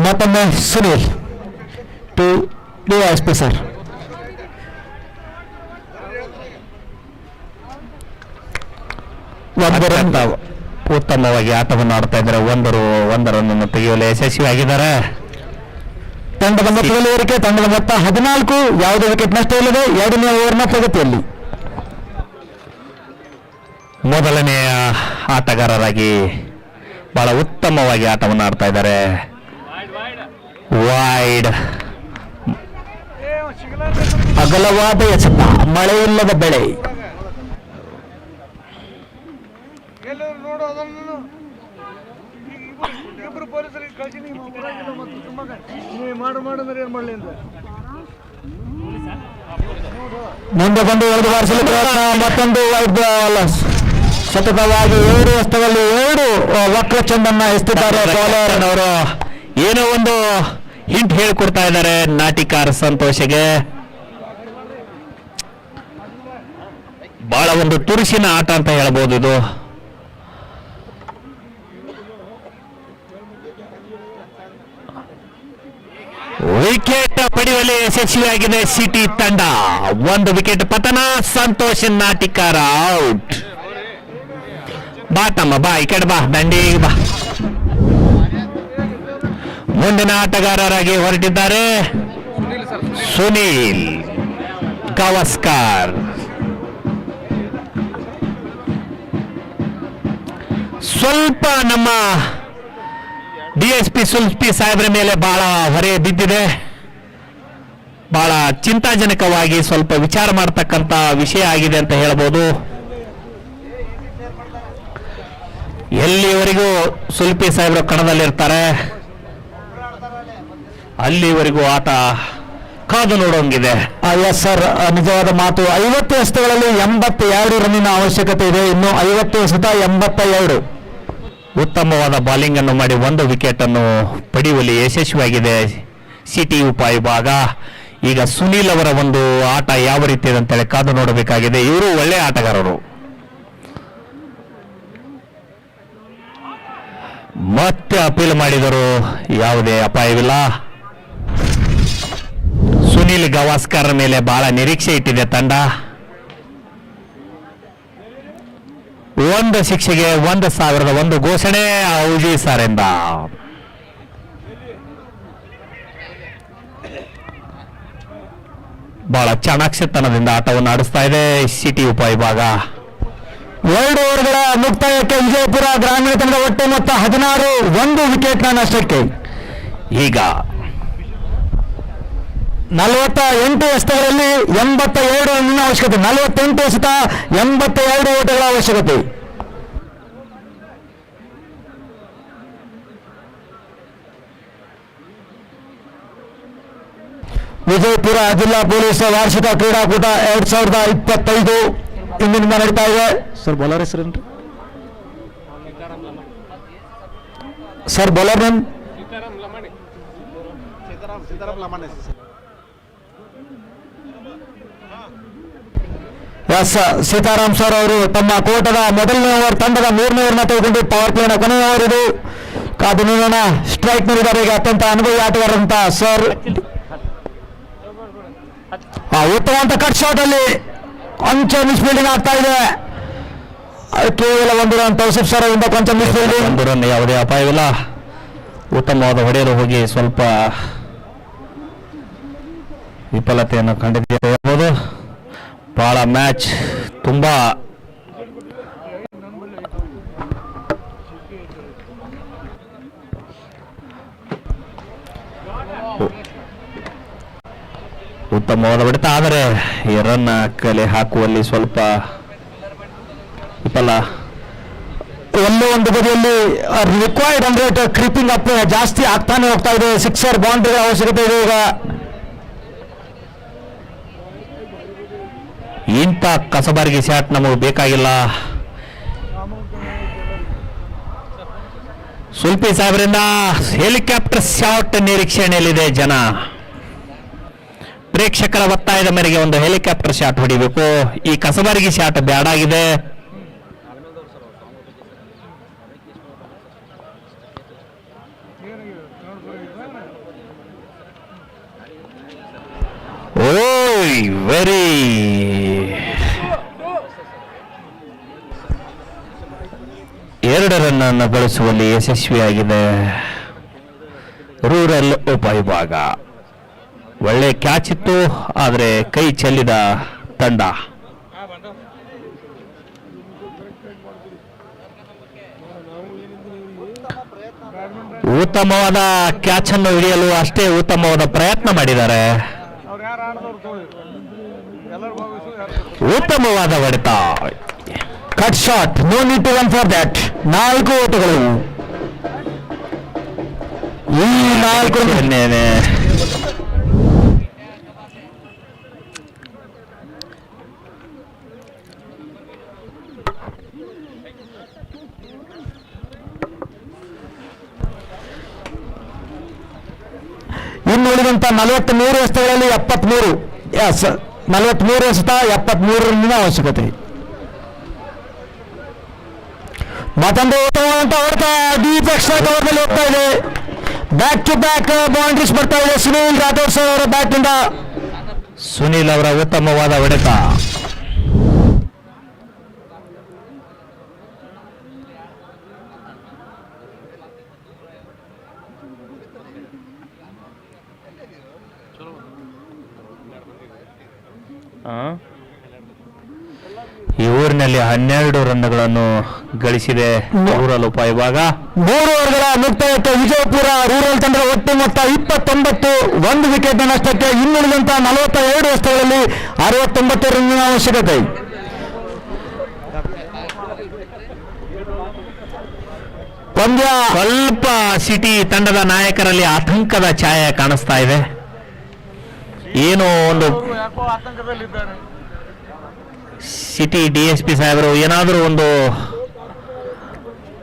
ಮತ್ತೊಮ್ಮೆ ಸುನೀಲ್ ಟು ಡಿವೈಎಸ್ಪಿ ಸರ್. ಉತ್ತಮವಾಗಿ ಆಟವನ್ನು ಆಡ್ತಾ ಇದ್ದಾರೆ. ಒಂದು ರನ್ನನ್ನು ತೆಗೆಯಲು ಯಶಸ್ವಿಯಾಗಿದ್ದಾರೆ. ತಂಡದ ಮೊತ್ತದಲ್ಲಿ ಏರಿಕೆ. ತಂಡದ ಮೊತ್ತ 14. ಯಾವುದೇ ವಿಕೆಟ್ ನಷ್ಟ ಇಲ್ಲದೆ ಎರಡನೇ ಓವರ್ನ ಪ್ರಗತಿಯಲ್ಲಿ. ಮೊದಲನೆಯ ಆಟಗಾರರಾಗಿ ಬಹಳ ಉತ್ತಮವಾಗಿ ಆಟವನ್ನು ಆಡ್ತಾ ಇದ್ದಾರೆ. ವೈಡ್ ಅಗಲವಾದ ಎಸೆತ. ಮಳೆಯಿಲ್ಲದ ಬೆಳೆ. ಮುಂದೆ ಬಂದು ಎಳೆದು ಬಾರಿಸಲು ಪ್ರಯತ್ನ. ಮತ್ತೊಂದು ವೈಡ್ ಬಾಲ್. ಸತತವಾಗಿ 7 ಎಸ್ತದಲ್ಲಿ 2 ವಕ್ರ ಚೆಂಡನ್ನ ಎಸ್ತಿದ್ದಾರೆ ಬೌಲರ್ ಅವರು. ಏನೋ ಒಂದು ಹಿಂಟ್ ಹೇಳಿಕೊಡ್ತಾ ಇದ್ದಾರೆ ನಾಟಿಕಾರ್ ಸಂತೋಷಗೆ. ಬಹಳ ಒಂದು ತುರುಸಿನ ಆಟ ಅಂತ ಹೇಳ್ಬೋದು ಇದು. ವಿಕೆಟ್ ಪಡೆಯುವಲ್ಲಿ ಯಶಸ್ವಿಯಾಗಿದೆ ಸಿಟಿ ತಂಡ. 1 ವಿಕೆಟ್ ಪತನ. ಸಂತೋಷ್ ನಾಟಿಕಾರ ಔಟ್. ಬಾ ತಮ್ಮ ಬಾ, ಈ ಕಡೆ ಬಾ, ದಂಡಿಗೆ ಬಾ. ಮುಂದಿನ ಆಟಗಾರರಾಗಿ ಹೊರಟಿದ್ದಾರೆ ಸುನೀಲ್ ಗವಾಸ್ಕರ್. ಸ್ವಲ್ಪ ನಮ್ಮ DSP ಸುಲ್ಪಿ ಸಾಹೇಬ್ರ ಮೇಲೆ ಬಹಳ ಹೊರೆ ಬಿದ್ದಿದೆ. ಬಹಳ ಚಿಂತಾಜನಕವಾಗಿ ಸ್ವಲ್ಪ ವಿಚಾರ ಮಾಡತಕ್ಕಂತ ವಿಷಯ ಆಗಿದೆ ಅಂತ ಹೇಳಬಹುದು. ಎಲ್ಲಿವರೆಗೂ ಸುಲ್ಪಿ ಸಾಹೇಬ್ರು ಕಣದಲ್ಲಿರ್ತಾರೆ ಅಲ್ಲಿವರೆಗೂ ಆಟ ಕಾದು ನೋಡೋಂಗಿದೆ. ಎಸ್ ಸರ್, ನಿಜವಾದ ಮಾತು. 50 ಎಸೆತಗಳಲ್ಲಿ 82 ರನ್ನಿನ ಅವಶ್ಯಕತೆ ಇದೆ. ಇನ್ನು 50 ಎಸೆತ 82. ಉತ್ತಮವಾದ ಬಾಲಿಂಗ್ ಅನ್ನು ಮಾಡಿ 1 ವಿಕೆಟ್ ಅನ್ನು ಪಡೆಯುವಲ್ಲಿ ಯಶಸ್ವಿಯಾಗಿದೆ ಸಿಟಿ ಉಪವಿಭಾಗ. ಈಗ ಸುನೀಲ್ ಅವರ ಒಂದು ಆಟ ಯಾವ ರೀತಿ ಇದೆ ಅಂತೇಳಿ ಕಾದು ನೋಡಬೇಕಾಗಿದೆ. ಇವರು ಒಳ್ಳೆ ಆಟಗಾರರು. ಮತ್ತೆ ಅಪೀಲ್ ಮಾಡಿದರು, ಯಾವುದೇ ಅಪಾಯವಿಲ್ಲ. ಸುನೀಲ್ ಗವಾಸ್ಕರ್ ಮೇಲೆ ಬಹಳ ನಿರೀಕ್ಷೆ ಇಟ್ಟಿದೆ ತಂಡ. 1 ಶಿಕ್ಷೆಗೆ 1,001 ಘೋಷಣೆ ಔಜಿ ಸಾರಿಂದ. ಬಹಳ ಚಾಣಾಕ್ಷತನದಿಂದ ಆಟವನ್ನು ಆಡಿಸ್ತಾ ಇದೆ ಸಿಟಿ ಉಪವಿಭಾಗ. 2 ಓವರ್ಗಳ ಮುಕ್ತಾಯಕ್ಕೆ ವಿಜಯಪುರ ಗ್ರಾಮೀಣ ತಂಡದ ಒಟ್ಟು ಮೊತ್ತ 16, 1 ವಿಕೆಟ್ನ ನಷ್ಟಕ್ಕೆ. ಈಗ 48 ಎಸೆತಗಳಲ್ಲಿ 82 ರನ್ನಿನ ಅವಶ್ಯಕತೆ. 48 ಎಸೆತ 82 ಓಟಗಳ ಅವಶ್ಯಕತೆ. ವಿಜಯಪುರ ಜಿಲ್ಲಾ ಪೊಲೀಸ್ ವಾರ್ಷಿಕ ಕ್ರೀಡಾಕೂಟ 2025 ಇಂದಿನಿಂದ ನಡೀತಾ ಇದೆ. ಸರ್ ಬೌಲರ್ ಹೆಸರೇನ್ರಿ sir? Bowler name S Sitaram sir ಅವರು ತಮ್ಮ ಕೋಟದ ಮೊದಲನೇ ಓವರ್ ತಂಡದ 3ನೇ ಓವರ್ನ ತೆಗೆದುಕೊಂಡು ಪವರ್ ಪ್ಲೇನ ಕೊನೆಯ ಓವರ್ ಇದು. ಕಾದು ನೋಡೋಣ. ಸ್ಟ್ರೈಕ್ ನೀಡಿದ್ದಾರೆ ಈಗ ಅತ್ಯಂತ ಅನುಭವಿ ಆಟಗಾರರಂತ ಸರ್. ಉತ್ತಮವಾದ ಕಟ್ ಶಾಟ್ ಅಲ್ಲಿ ಕೊಂಚ ಮಿಸ್ಫೀಲ್ಡಿಂಗ್ ಆಗ್ತಾ ಇದೆ. ಕೇವಲ 1 ರನ್ ತೌಸಿಫ್ ಸರ್ ಅವರಿಂದ ಕೊಂಚ ಮಿಸ್ಫೀಲ್ಡಿಂಗ್. 1 ರನ್, ಯಾವುದೇ ಅಪಾಯವಿಲ್ಲ. ಉತ್ತಮವಾದ ಹೊಡೆಯಲು ಹೋಗಿ ಸ್ವಲ್ಪ ವಿಫಲತೆಯನ್ನು ಕಂಡಿದ್ದಿರಬಹುದು. ಬಹಳ ಮ್ಯಾಚ್ ತುಂಬಾ ಉತ್ತಮವಾದ ಹೊಡೆತ, ಆದರೆ ಈ ರನ್ ಕಲೆ ಹಾಕುವಲ್ಲಿ ಸ್ವಲ್ಪ ವಿಫಲ. ಎಲ್ಲೋ ಒಂದು ಬದಿಯಲ್ಲಿ required run rate creeping up ಜಾಸ್ತಿ ಆಗ್ತಾನೆ ಹೋಗ್ತಾ ಇದೆ. ಸಿಕ್ಸರ್ ಬೌಂಡ್ರಿ ಅವಶ್ಯಕತೆ ಇದೆ ಈಗ. ಇಂಥ ಕಸಬಾರಿಗೆ ಶಾಟ್ ನಮಗೆ ಬೇಕಾಗಿಲ್ಲ. ಸುಲ್ಪಿ ಸಾಹೇಬರಿಂದ ಹೆಲಿಕಾಪ್ಟರ್ ಶಾಟ್ ನಿರೀಕ್ಷಣೆಯಲ್ಲಿದೆ ಜನ. ಪ್ರೇಕ್ಷಕರ ಒತ್ತಾಯದ ಮೇರೆಗೆ ಒಂದು ಹೆಲಿಕಾಪ್ಟರ್ ಶಾಟ್ ಹೊಡಿಬೇಕು. ಈ ಕಸಬಾರಿಗೆ ಶಾಟ್ ಬ್ಯಾಡಾಗಿದೆ. ಓಯ್ ವೆರಿ ಎರಡು ರನ್ ಅನ್ನು ಬಳಸುವಲ್ಲಿ ಯಶಸ್ವಿಯಾಗಿದೆ ರೂರಲ್ ಉಪವಿಭಾಗ. ಒಳ್ಳೆ ಕ್ಯಾಚ್ ಇತ್ತು, ಆದರೆ ಕೈ ಚೆಲ್ಲಿದ ತಂಡ. ಉತ್ತಮವಾದ ಕ್ಯಾಚ್ ಅನ್ನು ಹಿಡಿಯಲು ಅಷ್ಟೇ ಉತ್ತಮವಾದ ಪ್ರಯತ್ನ ಮಾಡಿದ್ದಾರೆ. ಉತ್ತಮವಾದ ಹೊಡೆತ, cut shot, no need to run for that. 4 ಓಟಗಳು. ಈ 4 ಇನ್ನುಳಿದಂತ 43 ಎಸೆತಗಳಲ್ಲಿ 73. ಎಸ್, 43 ಎಸೆತ 73 ರನ್ನಿನ ಅವಶ್ಯಕತೆ. ಮತ್ತೊಂದು ಉತ್ತಮವಾದಂತ ಹೊಡೆತ ಡೀಪ್ ಎಕ್ಸ್ಟ್ರಾ ಕವರ್ನಲ್ಲಿ ಹೋಗ್ತಾ ಇದೆ. ಬ್ಯಾಕ್ ಟು ಬ್ಯಾಕ್ ಬೌಂಡ್ರೀಸ್ ಬರ್ತಾ ಇದೆ ಸುನೀಲ್ ರಾಠೋಡ್ ಸರ್ ಅವರ ಬ್ಯಾಟ್ ನಿಂದ. ಸುನೀಲ್ ಅವರ ಉತ್ತಮವಾದ ಹೊಡೆತ. ಈ ಊರಿನಲ್ಲಿ 12 ರನ್ಗಳನ್ನು ಗಳಿಸಿದೆ ರೂರಲ್ ಉಪವಿಭಾಗ. 3 ಓವರ್ಗಳ ಮುಕ್ತಾಯಕ್ಕೆ ವಿಜಯಪುರ ರೂರಲ್ ತಂಡ ಒಟ್ಟು ಮೊತ್ತ 29, 1 ವಿಕೆಟ್ ನಷ್ಟಕ್ಕೆ. ಇನ್ನುಳಿದಂತ 42 ಎಸೆತಗಳಲ್ಲಿ 69 ರನ್ನಿನ ಅವಶ್ಯಕತೆ. ಪಂದ್ಯ ಸ್ವಲ್ಪ ಸಿಟಿ ತಂಡದ ನಾಯಕರಲ್ಲಿ ಆತಂಕದ ಛಾಯೆ ಕಾಣಿಸ್ತಾ ಇದೆ. ಏನೋ ಒಂದು ಸಿಟಿ ಡಿಎಸ್ಪಿ ಸಾಹೇಬರು ಏನಾದರೂ ಒಂದು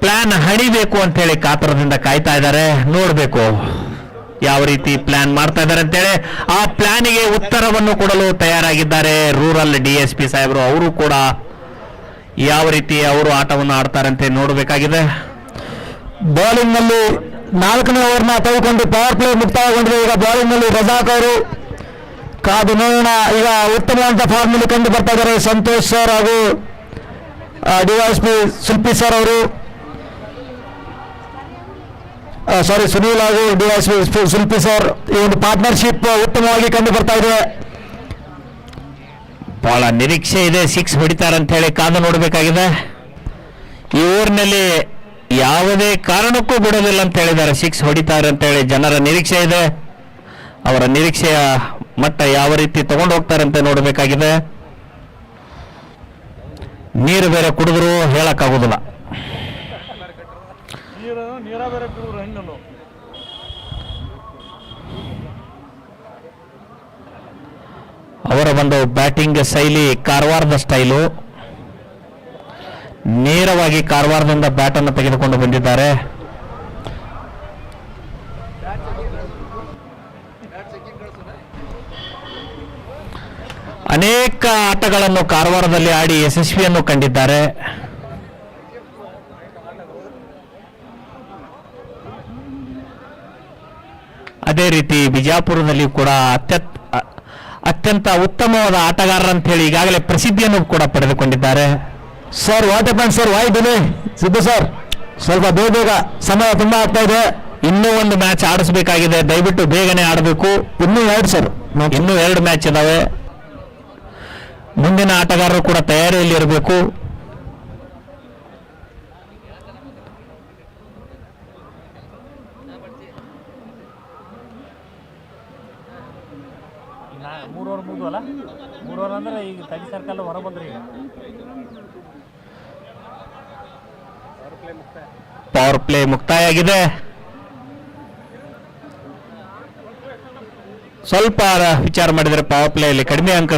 ಪ್ಲಾನ್ ಹಣಿಬೇಕು ಅಂತ ಹೇಳಿ ಕಾತರದಿಂದ ಕಾಯ್ತಾ ಇದ್ದಾರೆ. ನೋಡಬೇಕು ಯಾವ ರೀತಿ ಪ್ಲಾನ್ ಮಾಡ್ತಾ ಇದ್ದಾರೆ ಅಂತೇಳಿ. ಆ ಪ್ಲಾನಿಗೆ ಉತ್ತರವನ್ನು ಕೊಡಲು ತಯಾರಾಗಿದ್ದಾರೆ ರೂರಲ್ ಡಿಎಸ್ಪಿ ಸಾಹೇಬರು. ಅವರು ಕೂಡ ಯಾವ ರೀತಿ ಅವರು ಆಟವನ್ನು ಆಡ್ತಾರೆ ಅಂತ ನೋಡಬೇಕಾಗಿದೆ. ಬೌಲಿಂಗ್ ನಲ್ಲಿ 4ನೇ ಓವರ್ನ ತೆಗೆದುಕೊಂಡು ಪವರ್ ಪ್ಲೇ ಮುಕ್ತಾಯಗೊಂಡಿದೆ. ಈಗ ಬೌಲಿಂಗ್ ನಲ್ಲಿ ರಜಾಕ್ ಅವರು. ಕಾದು ನೋಡೋಣ. ಈಗ ಉತ್ತಮವಾದ ಫಾರ್ಮ್ ನಲ್ಲಿ ಕಂಡು ಬರ್ತಾ ಇದ್ದಾರೆ ಸಂತೋಷ್ ಸರ್ ಹಾಗೂ ಡಿವೈಎಸ್ಪಿ ಶಿಲ್ಪಿ ಸರ್ ಅವರು. ಸುನೀಲ್ ಹಾಗೂ ಡಿವೈಎಸ್ಪಿ ಶಿಲ್ಪಿ ಸರ್ ಈ ಒಂದು ಪಾರ್ಟ್ನರ್ಶಿಪ್ ಉತ್ತಮವಾಗಿ ಕಂಡು ಬರ್ತಾ ಇದೆ. ಬಹಳ ನಿರೀಕ್ಷೆ ಇದೆ 6 ಹೊಡಿತಾರೆ ಅಂತ ಹೇಳಿ ಕಾದು ನೋಡಬೇಕಾಗಿದೆ. ಈ ಊರಿನಲ್ಲಿ ಯಾವುದೇ ಕಾರಣಕ್ಕೂ ಬಿಡೋದಿಲ್ಲ ಅಂತ ಹೇಳಿದ್ದಾರೆ. 6 ಹೊಡಿತಾರೆ ಅಂತ ಹೇಳಿ ಜನರ ನಿರೀಕ್ಷೆ ಇದೆ. ಅವರ ನಿರೀಕ್ಷೆಯ ಮಟ್ಟ ಯಾವ ರೀತಿ ತಗೊಂಡು ಹೋಗ್ತಾರೆ ಅಂತ ನೋಡಬೇಕಾಗಿದೆ. ನೀರು ಬೇರೆ ಕುಡಿದ್ರು ಹೇಳಕ್ಕಾಗೋದಿಲ್ಲ. ಅವರ ಒಂದು ಬ್ಯಾಟಿಂಗ್ ಶೈಲಿ ಕಾರವಾರದ ಸ್ಟೈಲು. ನೇರವಾಗಿ ಕಾರವಾರದಿಂದ ಬ್ಯಾಟ್ ಅನ್ನು ತೆಗೆದುಕೊಂಡು ಬಂದಿದ್ದಾರೆ. ಅನೇಕ ಆಟಗಳನ್ನು ಕಾರವಾರದಲ್ಲಿ ಆಡಿ ಯಶಸ್ವಿಯನ್ನು ಕಂಡಿದ್ದಾರೆ. ಅದೇ ರೀತಿ ಬಿಜಾಪುರದಲ್ಲಿ ಕೂಡ ಅತ್ಯಂತ ಉತ್ತಮವಾದ ಆಟಗಾರರಂತ ಹೇಳಿ ಈಗಾಗಲೇ ಪ್ರಸಿದ್ಧಿಯನ್ನು ಕೂಡ ಪಡೆದುಕೊಂಡಿದ್ದಾರೆ. Sir what happen sir, why delay? Siddu sir, ಸ್ವಲ್ಪ ಬೇಗ ಸಮಯ ತುಂಬಾ ಆಗ್ತಾ ಇದೆ. ಇನ್ನೂ ಒಂದು ಮ್ಯಾಚ್ ಆಡಿಸಬೇಕಾಗಿದೆ, ದಯವಿಟ್ಟು ಬೇಗನೆ ಆಡಬೇಕು. ಇನ್ನೂ 2 ಸರ್, ಇನ್ನೂ 2 ಮ್ಯಾಚ್ ಇದಾವೆ. ಮುಂದಿನ ಆಟಗಾರರು ಕೂಡ ತಯಾರಿಯಲ್ಲಿ ಇರಬೇಕು. ಮೂರುವರೆ ಮುಗಿದ್ವಲ್ಲ, 3 ಅಂದ್ರೆ ಈಗ ತಗಿ ಸರ್ಕಲ್ ಹೊರ ಬಂದ್ರಿ. ಈಗ ಪವರ್ ಪ್ಲೇ ಮುಕ್ತಾಯ ಆಗಿದೆ. ಸ್ವಲ್ಪ ವಿಚಾರ ಮಾಡಿದರೆ ಪವರ್ ಪ್ಲೇ ಅಲ್ಲಿ ಕಡಿಮೆ ಅಂಕ.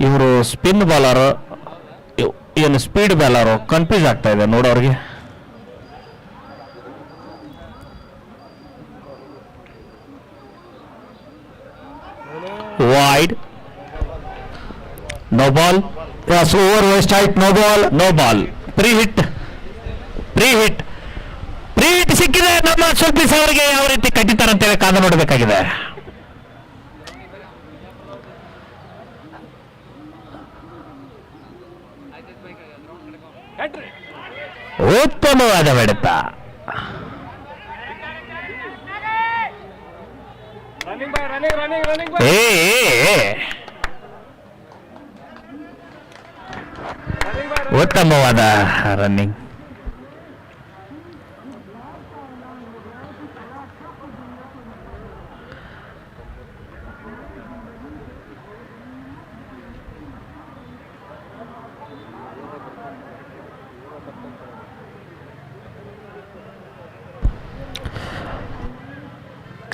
ಇವರು ಸ್ಪಿನ್ ಬಾಲರ್, ಏನು ಸ್ಪೀಡ್ ಬಾಲರ್, ಕನ್ಫ್ಯೂಸ್ ಆಗ್ತಾ ಇದೆ ನೋಡೋರಿಗೆ. wide, no ball, yes, over, strike, no ball, pre-hit ಸಿಕ್ಕಿದೆ. ನಮ್ಮ ಸುಲ್ಪೀಸ್ ಅವರಿಗೆ ಯಾವ ರೀತಿ ಕಟ್ಟಿದ್ದಾರೆ ಅಂತೇಳಿ ಕಾದು ನೋಡಬೇಕಾಗಿದೆ. ಉತ್ತಮವಾದ ಹೊಡೆತ. ಉತ್ತಮವಾದ ರನ್ನಿಂಗ್.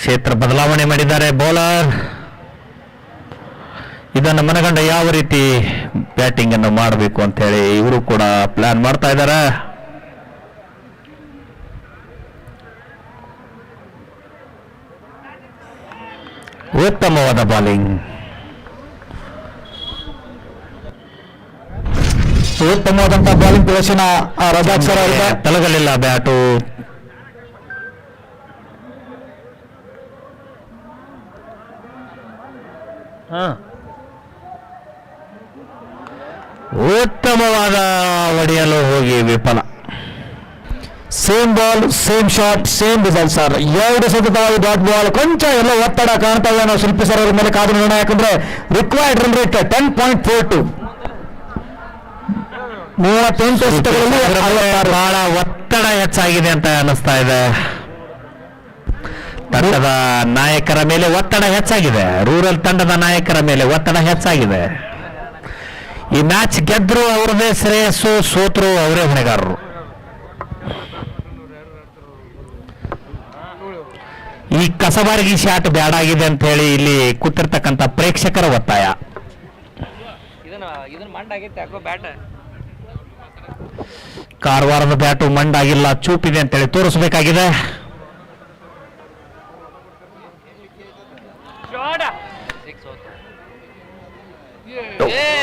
ಕ್ಷೇತ್ರ ಬದಲಾವಣೆ ಮಾಡಿದ್ದಾರೆ ಬೌಲರ್. ಇದನ್ನು ಮನಗಂಡ ಯಾವ ರೀತಿ ಬ್ಯಾಟಿಂಗ್ ಅನ್ನು ಮಾಡಬೇಕು ಅಂತ ಹೇಳಿ ಇವರು ಕೂಡ ಪ್ಲಾನ್ ಮಾಡ್ತಾ ಇದ್ದಾರೆ. ಉತ್ತಮವಾದ ಬಾಲಿಂಗ್, ಉತ್ತಮವಾದಂತಹ ಬಾಲಿಂಗ್ ಪ್ರದರ್ಶನ ರಜಾಕ್ ಸರ್ ಅವರಿಗೆ. ತಲಗಲಿಲ್ಲ ಬ್ಯಾಟು. ಉತ್ತಮವಾದ ಹೊಡೆಯಲು ಹೋಗಿ ವಿಫಲ. Same ball, same shot, same result sir. 2 ಸತತವಾಗಿ ಡಾಟ್ ಬಾಲ್. ಕೊಂಚ ಎಲ್ಲ ಒತ್ತಡ ಕಾಣ್ತಾ ಇದೆ ನಾವು ಶಿಲ್ಪಿ ಸರ್ ಅವರ ಮೇಲೆ ಕಾದು ನೋಡೋಣ. ಯಾಕಂದ್ರೆ ರಿಕ್ವೈರ್ಡ್ ರನ್ ರೇಟ್ 10.42. 38 ಎಸೆತಗಳಲ್ಲಿ ಬಹಳ ಒತ್ತಡ ಹೆಚ್ಚಾಗಿದೆ ಅಂತ ಅನಿಸ್ತಾ ಇದೆ. ತಂಡದ ನಾಯಕರ ಮೇಲೆ ಒತ್ತಡ ಹೆಚ್ಚಾಗಿದೆ. ರೂರಲ್ ತಂಡದ ನಾಯಕರ ಮೇಲೆ ಒತ್ತಡ ಹೆಚ್ಚಾಗಿದೆ. ಈ ಮ್ಯಾಚ್ ಗೆದ್ರು ಅವರದೇ ಶ್ರೇಯಸ್ಸು, ಸೋತರು ಅವರೇ ಹೊಣೆಗಾರರು. ಈ ಕಸಬಾರಗಿ ಶಾಟ್ ಬ್ಯಾಡಾಗಿದೆ ಅಂತ ಹೇಳಿ ಇಲ್ಲಿ ಕೂತಿರ್ತಕ್ಕಂಥ ಪ್ರೇಕ್ಷಕರ ಒತ್ತಾಯ. ಕಾರವಾರದ ಬ್ಯಾಟು ಮಂಡಾಗಿಲ್ಲ, ಚೂಪಿದೆ ಅಂತೇಳಿ ತೋರಿಸಬೇಕಾಗಿದೆ.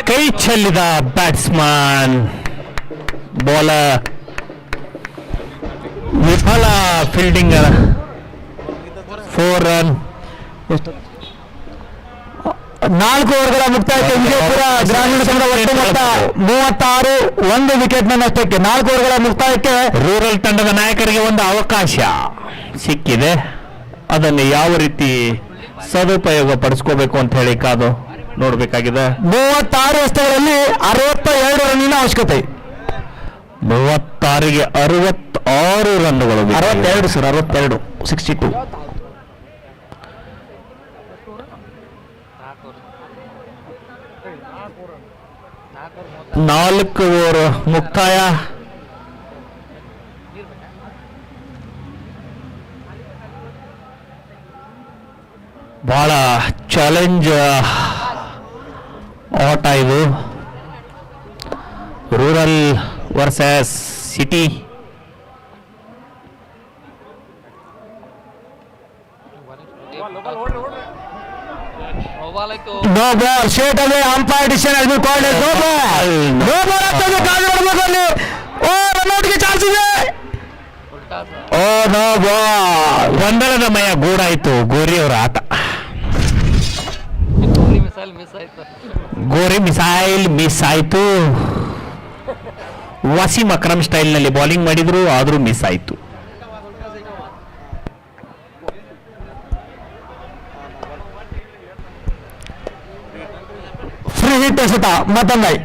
ಕೈ ಚೆಲ್ಲಿದ ಬ್ಯಾಟ್ಸ್ಮನ್, ಬೌಲರ್ ವಿಫಲ. Fielding 4 run. 4 ಓವರ್ಗಳ ಮುಕ್ತಾಯಕ್ಕೆ ವಿಜಯಪುರ ಗ್ರಾಮೀಣ ಸಂಘದ ಒಟ್ಟು ಮೊತ್ತ 36, 1 ವಿಕೆಟ್ ನಷ್ಟಕ್ಕೆ. 4 ಓವರ್ಗಳ ಮುಕ್ತಾಯಕ್ಕೆ ರೂರಲ್ ತಂಡದ ನಾಯಕರಿಗೆ ಒಂದು ಅವಕಾಶ ಸಿಕ್ಕಿದೆ. ಅದನ್ನು ಯಾವ ರೀತಿ ಸದುಪಯೋಗ ಪಡಿಸ್ಕೋಬೇಕು ಅಂತ ಹೇಳಿ ಕಾದು ನೋಡಬೇಕಾಗಿದೆ. 36 ಎಸೆತಗಳಲ್ಲಿ 62 ರನ್ನಿನ ಅವಶ್ಯಕತೆ. 36ಗೆ 66 ರನ್ನುಗಳು. 62 ಸರ್, 62, 62. 4 ಓವರ್ ಮುಕ್ತಾಯ. ಚಾಲೆಂಜ್ ಆಟ ಇದು, ರೂರಲ್ ವರ್ಸಸ್ ಸಿಟಿ. ಮೊಬೈಲ್ ಆಯ್ತು. No ball, straight away umpire decision has been called no ball. No ball ಆಗ್ತದೆ, ಕಾಲ್ ನೋಡಬೇಕು ಅಲ್ಲಿ. ಓ ರನ್ಔಟ್ಗೆ ಚಾನ್ಸ್ ಇದೆ. Oh no ball. ಗೊಂದಲಮಯ ಗೂಡಾಯ್ತು ಗೋರಿ ಅವರ ಆಟ. ಮಿಸೈಲ್ ಮಿಸ್ ಆಯ್ತು. ಗೋರಿ ಮಿಸೈಲ್ ಮಿಸ್ ಆಯ್ತು. ವಸೀಂ ಅಕ್ರಮ್ ಸ್ಟೈಲ್ ನಲ್ಲಿ ಬೌಲಿಂಗ್ ಮಾಡಿದ್ರು, ಆದ್ರೂ ಮಿಸ್ ಆಯ್ತು. ಫ್ರೀ ಹಿಟ್ ಎಸೆತ ಮತ್ತೊಂದೈ.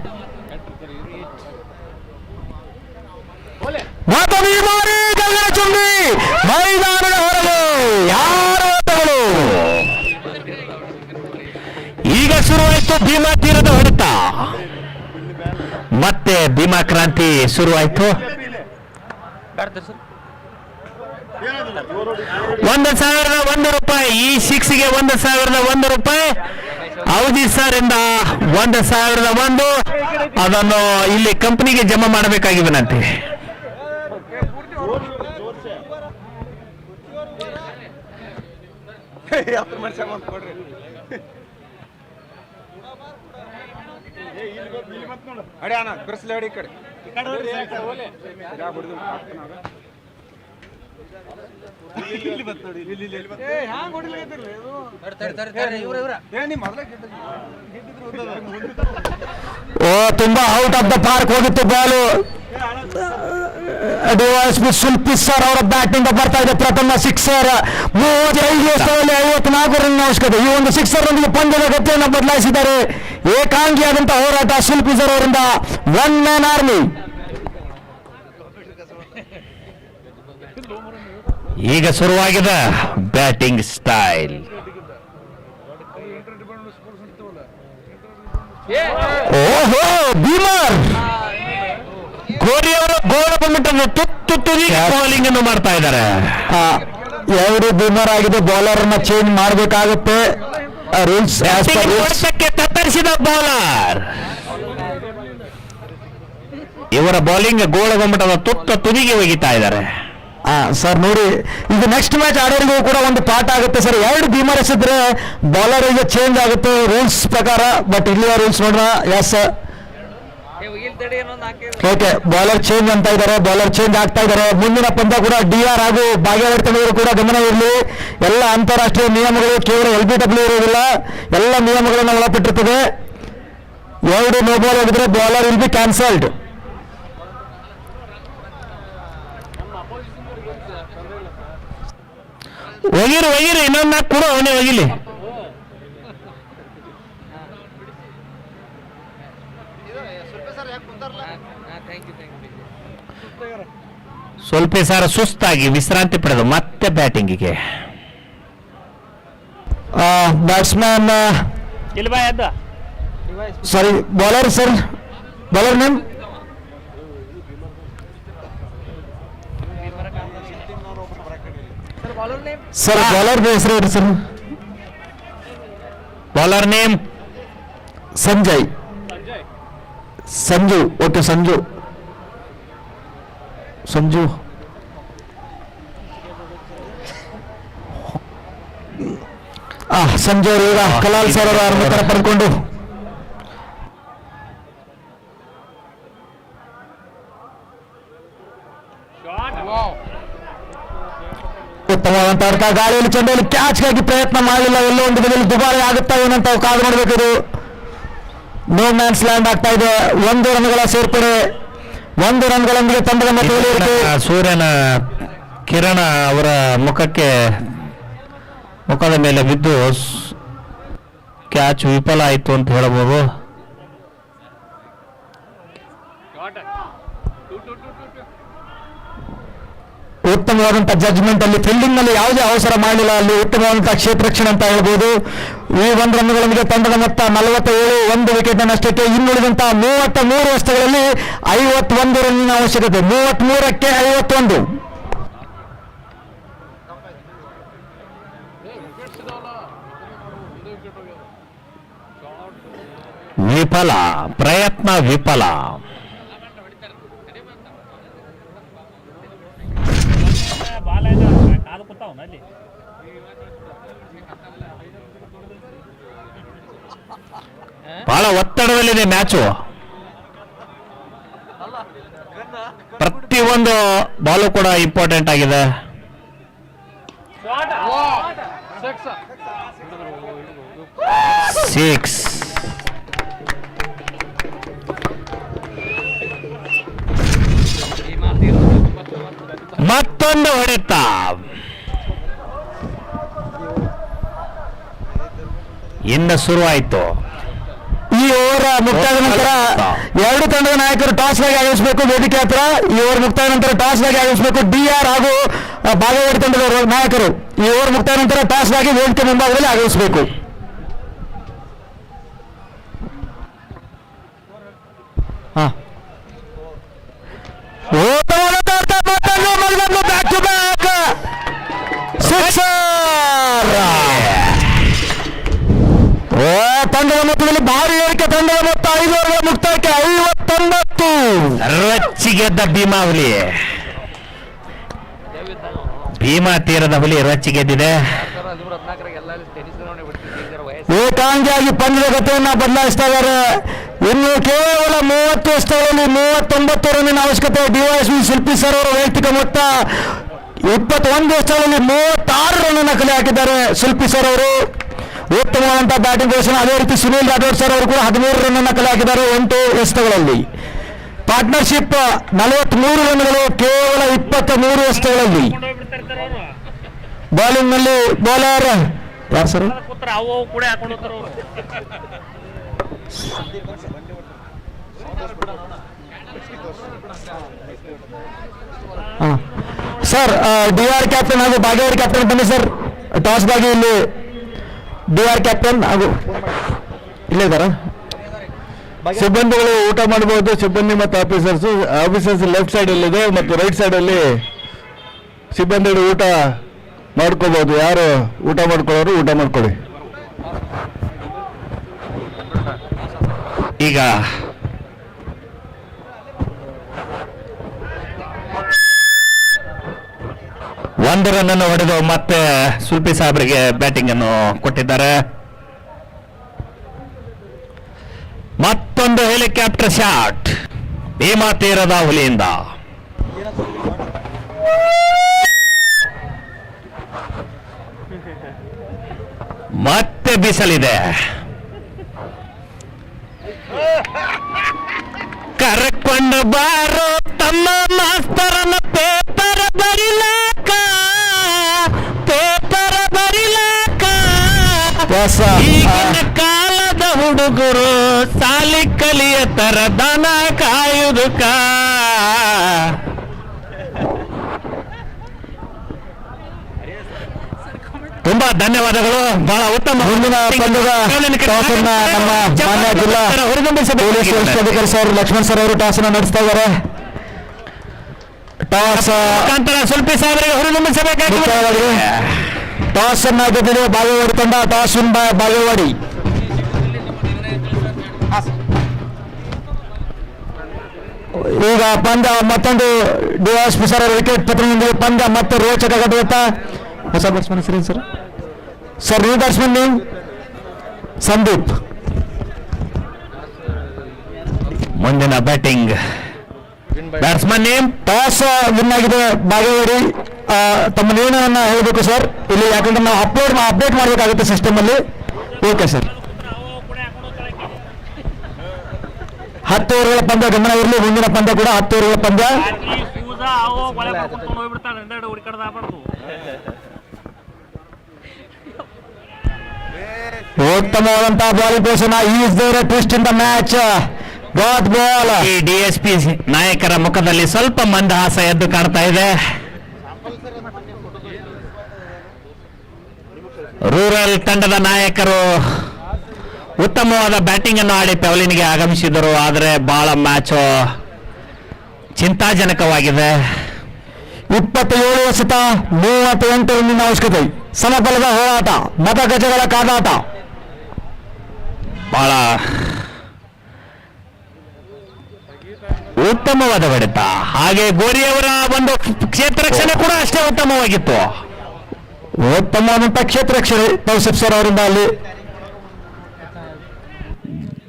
ಮತ್ತೊಂದು ಈ ಬಾರಿ ಗಗನ ಚುಂಬಿ ಮೈದಾನದ ಹೊರಗೆ. ಯಾರ ಓಟಗಳು. ಈಗ ಶುರುವಾಯಿತು ಭೀಮಾ ತೀರದ ಹೊಡೆತ. ಮತ್ತೆ ಭೀಮಾ ಕ್ರಾಂತಿ ಶುರುವಾಯಿತು. 1,001 ರೂಪಾಯಿ. ಈ 6ಗೆ 1,001 ರೂಪಾಯಿ. ಅವಧಿ ಸರ್ ಇಂದ 1,001 ಅದನ್ನು ಇಲ್ಲಿ ಕಂಪನಿಗೆ ಜಮಾ ಮಾಡಬೇಕಾಗಿವನಂತೆ. ಓ ತುಂಬಾ ಔಟ್ ಆಫ್ ದ ಪಾರ್ಕ್ ಹೋಗಿತ್ತು ಬಾಲು. ಸುಲ್ಪಿ ಸರ್ ಅವರ ಬ್ಯಾಟಿಂಗ್ ಬರ್ತಾ ಇದೆ. ಪ್ರಥಮ ಸಿಕ್ಸರ್. 35 ಎಸೆತದಲ್ಲಿ 54 ರನ್ ಅವಶ್ಯಕತೆ. ಈ ಒಂದು ಸಿಕ್ಸರ್ ನೊಂದಿಗೆ ಪಂದ್ಯದ ಗತಿಯನ್ನು ಬದಲಾಯಿಸಿದ್ದಾರೆ. ಏಕಾಂಗಿಯಾದಂತಹ ಹೋರಾಟ ಸುಲ್ಪಿ ಸರ್ ಅವರಿಂದ. 1 ಮ್ಯಾನ್ ಆರ್ಮಿ. ಈಗ ಶುರುವಾಗಿದೆ ಬ್ಯಾಟಿಂಗ್ ಸ್ಟೈಲ್. ಓಹೋ ಭೀಮರ್ ಗೋರಿ ಅವರು ಗೋಳ ಬಂದ್ಬಿಟ್ಟು ತುತ್ತುರಿ ಬೌಲಿಂಗ್ ಅನ್ನು ಮಾಡ್ತಾ ಇದ್ದಾರೆ. ಎರಡು ಭೀಮರ್ ಆಗಿದೆ. ಬೌಲರ್ ಅನ್ನ ಚೇಂಜ್ ಮಾಡಬೇಕಾಗುತ್ತೆ. ರೂಲ್ಸ್ ತತ್ತರಿಸಿದ ಬೌಲರ್. ಇವರ ಬೌಲಿಂಗ್ ಗೋಳ ಬಂದ್ಬಿಟ್ಟು ತುದಿಗೆ ಒಗಿತಾ ಇದ್ದಾರೆ. ಸರ್ ನೋಡಿ, ಇದು ನೆಕ್ಸ್ಟ್ ಮ್ಯಾಚ್ ಆಡೋರಿಗೂ ಕೂಡ ಒಂದು ಪಾಠ ಆಗುತ್ತೆ ಸರ್. ಎರಡು ಭೀಮರ್ ಎಸೆದ್ರೆ ಬೌಲರ್ ಈಗ ಚೇಂಜ್ ಆಗುತ್ತೆ ರೂಲ್ಸ್ ಪ್ರಕಾರ. ಬಟ್ ಇಲ್ಲಿಯ ರೂಲ್ಸ್ ನೋಡೋಣ. ಎಸ್ ಓಕೆ, ಬೌಲರ್ ಚೇಂಜ್ ಅಂತ ಇದ್ದಾರೆ. ಬೌಲರ್ ಚೇಂಜ್ ಆಗ್ತಾ ಇದ್ದಾರೆ. ಮುಂದಿನ ಪಂದ್ಯ ಕೂಡ DR ಹಾಗೂ ಭಾಗ್ಯವಾಡಿ ತಂಡಗಳು ಕೂಡ ಗಮನ ಇರಲಿ. ಎಲ್ಲ ಅಂತಾರಾಷ್ಟ್ರೀಯ ನಿಯಮಗಳು, ಕೇವಲ LBW ಇರೋದಿಲ್ಲ, ಎಲ್ಲ ನಿಯಮಗಳನ್ನು ಒಳಪಟ್ಟಿರ್ತದೆ. ಎರಡು ನೋ ಬಾಲ್ ಆಗಿದ್ರೆ ಬೌಲರ್ ವಿಲ್ ಬಿ ಕ್ಯಾನ್ಸಲ್ಡ್. ಒಗಿರು ಇನ್ನೊಂದು ಕೂಡ ಅವನೇ ಒಗಿಲಿ. ಸ್ವಲ್ಪ ಸಾರ ಸುಸ್ತಾಗಿ ವಿಶ್ರಾಂತಿ ಪಡೆದು ಮತ್ತೆ ಬ್ಯಾಟಿಂಗಿಗೆ. Batsman sorry bowler sir. Bowler name sir. Bowler ಹೆಸರು ಹೇಳಿ sir. Bowler name Sanjay. Sanju. Okay Sanju. Sanju Sanju ಅವರು ಈಗ ಕಲಾಲ್ ಸರ್ ಅವರ ಅನುಮತಿ ಪಡೆದುಕೊಂಡು ಉತ್ತಮವಾದಂತಹ ಗಾಳಿಯಲ್ಲಿ ಚೆಂಡಲ್ಲಿ ಕ್ಯಾಚ್ಗಾಗಿ ಪ್ರಯತ್ನ ಮಾಡಲಿಲ್ಲ. ಎಲ್ಲೋ ಒಂದು ಬದಿಯಲ್ಲಿ ದುಬಾರಿ ಆಗುತ್ತಾ ಏನಂತ ಕಾದು ಮಾಡಬೇಕಿದು. ನೋ ಮ್ಯಾನ್ಸ್ ಲ್ಯಾಂಡ್ ಆಗ್ತಾ ಇದೆ. 1 ರನ್ಗಳ ಸೇರ್ಪಡೆ. 1 ರನ್ಗಳೊಂದಿಗೆ ತಂಡದ ಮಧ್ಯದಲ್ಲಿ ಸೂರ್ಯನ ಕಿರಣ ಅವರ ಮುಖದ ಮೇಲೆ ಬಿದ್ದು ಕ್ಯಾಚ್ ವಿಫಲ ಆಯಿತು ಅಂತ ಹೇಳಬಹುದು. ಉತ್ತಮವಾದಂತಹ ಜಡ್ಜ್ಮೆಂಟ್ ಅಲ್ಲಿ. ಫೀಲ್ಡಿಂಗ್ ನಲ್ಲಿ ಯಾವುದೇ ಅವಸರ ಮಾಡಲಿಲ್ಲ. ಅಲ್ಲಿ ಉತ್ತಮವಾದಂತಹ ಕ್ಷೇತ್ರ ರಕ್ಷಣೆ ಅಂತ ಹೇಳ್ಬೋದು. ಈ 1 ರನ್ಗಳೊಂದಿಗೆ ತಂಡದ ಮೊತ್ತ 47, 1 ವಿಕೆಟ್ ನಷ್ಟಕ್ಕೆ. ಇನ್ನುಳಿದಂತಹ 33 ಎಸೆತಗಳಲ್ಲಿ 51 ರನ್ನಿನ ಅವಶ್ಯಕತೆ. 33ಕ್ಕೆ 51. ವಿಫಲ, ಪ್ರಯತ್ನ ವಿಫಲ. ಬಾಲ ಕಾಲು ಕೂತಾವನ ಅಲ್ಲಿ. ಬಹಳ ಒತ್ತಡದಲ್ಲಿದೆ ಮ್ಯಾಚು. ಪ್ರತಿಯೊಂದು ಬಾಲು ಕೂಡ ಇಂಪಾರ್ಟೆಂಟ್ ಆಗಿದೆ. ಸಿಕ್ಸ್. ಮತ್ತೊಂದು ಹೊಡೆತ. ಇನ್ನು ಶುರುವಾಯಿತು. ಈ ಓವರ್ ಮುಕ್ತಾಯದ ನಂತರ ಎರಡು ತಂಡದ ನಾಯಕರು ಟಾಸ್ ಗಾಗಿ ಆಗಮಿಸಬೇಕು ವೇದಿಕೆ ಹತ್ರ. ಈ ಓವರ್ ಮುಕ್ತಾಯ ನಂತರ ಟಾಸ್ ಗಾಗಿ ಆಗಮಿಸಬೇಕು DR ಹಾಗೂ ಬಾಗೇವಾಡಿ ತಂಡದ ನಾಯಕರು. ಈ ಓವರ್ ಮುಕ್ತಾಯ ನಂತರ ಟಾಸ್ ಗಾಗಿ ವೇದಿಕೆ ಮುಂಭಾಗದಲ್ಲಿ ಆಗಮಿಸಬೇಕು. ಬ್ಯಾಕ್ ಟು ಬ್ಯಾಕ್ ತಂಡದ ಮೊತ್ತದಲ್ಲಿ ಭಾರಿ ಏರಿಕೆ. ತಂಡದ ಮೊತ್ತ 5 ಓವರ್ಗಳ ಮುಕ್ತಾಯಕ್ಕೆ 59. ರಚ್ಚಿಗೆದ್ದ ಭೀಮಾವಲಿ. ಭೀಮಾ ತೀರದ ಹುಲಿ ರಚ್ಚಿಗೆದ್ದಿದೆ. ಏಕಾಂಗಿಯಾಗಿ ಪಂದ್ಯದ ಗತಿಯನ್ನ ಬದಲಾಯಿಸ್ತಾ ಇದ್ದಾರೆ. ಇನ್ನು ಕೇವಲ 30 ಎಷ್ಟರಲ್ಲಿ 39 ರನ್ನಿನ ಅವಶ್ಯಕತೆ. ಡಿವೈಎಸ್ಪಿ ಶಿಲ್ಪಿ ಸರ್ ಅವರ ವೈಯಕ್ತಿಕ ಮೊತ್ತ 21 ಎಷ್ಟರಲ್ಲಿ 36 ರನ್ ಕಲೆ ಹಾಕಿದ್ದಾರೆ ಶಿಲ್ಪಿ ಸರ್ ಅವರು. ಉತ್ತಮವಾದಂತಹ ಬ್ಯಾಟಿಂಗ್ ಪ್ರದರ್ಶನ. ಅದೇ ರೀತಿ ಸುನೀಲ್ ರಾಠೋಡ್ ಸರ್ ಅವರು ಕೂಡ 13 ರನ್ ಕಲೆ ಹಾಕಿದ್ದಾರೆ 8 ಎಸೆತಗಳಲ್ಲಿ. ಪಾರ್ಟ್ನರ್ಶಿಪ್ 43 ರನ್ಗಳು ಕೇವಲ 23 ಎಸೆತಗಳಲ್ಲಿ. ಬೌಲಿಂಗ್ ನಲ್ಲಿ ಬೌಲರ್ ಯಾರು ಸರ್? ಅವು ಕೂಡ ಹಾಕೊಂಡು ಹೋಗ್ತಾರೆ ಅವರು. ಸರ್ DR ಕ್ಯಾಪ್ಟನ್ ಹಾಗೂ ಬಾಗೇವಾಡಿ ಕ್ಯಾಪ್ಟನ್ ಬನ್ನಿ ಸರ್. ಟಾಸ್ ಗಾಗಿ ಇಲ್ಲಿ DR ಕ್ಯಾಪ್ಟನ್ ಹಾಗೂ ಇಲ್ಲೇ ಇದ್ದಾರ ಸಿಬ್ಬಂದಿಗಳು ಊಟ ಮಾಡಬಹುದು. ಸಿಬ್ಬಂದಿ ಮತ್ತು ಆಫೀಸರ್ಸ್ ಲೆಫ್ಟ್ ಸೈಡ್ ಅಲ್ಲಿದೆ ಮತ್ತು ರೈಟ್ ಸೈಡ್ ಅಲ್ಲಿ ಸಿಬ್ಬಂದಿಗಳು ಊಟ ಮಾಡ್ಕೋಬಹುದು. ಯಾರು ಊಟ ಮಾಡ್ಕೊಳ್ಳೋರು ಊಟ ಮಾಡ್ಕೊಳ್ಳಿ. ಈಗ ಒಂದು ರನ್ ಅನ್ನು ಹೊಡೆದು ಮತ್ತೆ ಸುಲ್ಪಿ ಸಾಹೇಬರಿಗೆ ಬ್ಯಾಟಿಂಗ್ ಅನ್ನು ಕೊಟ್ಟಿದ್ದಾರೆ. ಮತ್ತೊಂದು ಹೆಲಿಕಾಪ್ಟರ್ ಶಾಟ್ ಭೀಮಾ ತೀರದ ಹುಲಿಯಿಂದ. ಮತ್ತೆ ಬಿಸಲಿದೆ. ಕರ್ಕೊಂಡು ಬಾರೋ ತಮ್ಮ ಮಾಸ್ತರನ ಪೇಪರ್ ಬರಿಲಾಕ, ಪೇಪರ್ ಬರಿಲಾಕ. ಈಗಿನ ಕಾಲದ ಹುಡುಗರು ಸಾಲಿ ಕಲಿಯ ತರ ದನ ಕಾಯುವುದಕ್ಕ. ತುಂಬಾ ಧನ್ಯವಾದಗಳು. ಬಹಳ ಉತ್ತಮ. ಮುಂದಿನ ಪಂದ್ಯದ ನಮ್ಮ ಮಾನ್ಯ ಜಿಲ್ಲಾ ಪೊಲೀಸ್ ವರಿಷ್ಠಾಧಿಕಾರಿ ಸರ್ ಲಕ್ಷ್ಮಣ್ ಸರ್ ಅವರು ಟಾಸ್ ಅನ್ನು ನಡೆಸ್ತಾ ಇದ್ದಾರೆ. ಟಾಸ್ ಸುಲ್ಪಿ ಸಾಹೇಬರಿಗೆ ಹುರಿದುಂಬಿಸಬೇಕಾಗಿ ಟಾಸ್ ಅನ್ನ ಗೆದ್ದಿದೆ ಬಾಗೇವಾಡಿ ತಂಡ. Toss win by Bagewadi. ಈಗ ಪಂದ್ಯ ಮತ್ತೊಂದು ಡಿವೈಎಸ್ಪಿ ಸರ್ ವಿಕೆಟ್ ಪತ್ರದೊಂದಿಗೆ ಪಂದ್ಯ ಮತ್ತೆ ರೋಚಕ ಘಟಕ. ಹೊಸ ಬ್ಯಾಟ್ಸ್ಮನ್ ಹೆಸರು sir? Sir new batsman name Sandeep. ಮುಂದಿನ batting batsman name. Toss win ಆಗಿದೆ ಬಾಗೇವಾಡಿ. ತಮ್ಮ ನಿರ್ಣಯವನ್ನ ಹೇಳಬೇಕು ಸರ್ ಇಲ್ಲಿ, ಯಾಕಂದ್ರೆ ನಾವು ಅಪ್ಡೇಟ್ ಮಾಡಬೇಕಾಗುತ್ತೆ ಸಿಸ್ಟಮ್ ಅಲ್ಲಿ. Okay sir. 10 ಓವರ್ಗಳ ಪಂದ್ಯ ಗಮನ ಇರಲಿ. ಮುಂದಿನ ಪಂದ್ಯ ಕೂಡ 10 ಓವರ್ಗಳ ಪಂದ್ಯ. ಉತ್ತಮವಾದಂತಹ ಬಾಲಿಂಗ್ ಪ್ರದರ್ಶನ. Is there a twist in the match. Got ball. ಈ DSP ನಾಯಕರ ಮುಖದಲ್ಲಿ ಸ್ವಲ್ಪ ಮಂದಹಾಸ ಎದ್ದು ಕಾಣ್ತಾ ಇದೆ. ರೂರಲ್ ತಂಡದ ನಾಯಕರು ಉತ್ತಮವಾದ ಬ್ಯಾಟಿಂಗ್ ಅನ್ನು ಆಡಿ ಪೆವಲಿನ್ಗೆ ಆಗಮಿಸಿದರು. ಆದರೆ ಬಹಳ ಮ್ಯಾಚ್ ಚಿಂತಾಜನಕವಾಗಿದೆ. 27 ಎಸೆತ 38 ರನ್ನಿನ ಅವಶ್ಯಕತೆ. ಸಮಬಲದ ಹೋರಾಟ, ಮತಗಜಗಳ ಕಾದಾಟ. ಬಹಳ ಉತ್ತಮವಾದ ಹೊಡೆತ. ಹಾಗೆ ಗೋರಿಯವರ ಒಂದು ಕ್ಷೇತ್ರ ರಕ್ಷಣೆ ಕೂಡ ಅಷ್ಟೇ ಉತ್ತಮವಾಗಿತ್ತು. ಉತ್ತಮವಾದಂಥ ಕ್ಷೇತ್ರ ರಕ್ಷಣೆ ತೌಸಿಫ್ ಸರ್ ಅವರಿಂದ ಅಲ್ಲಿ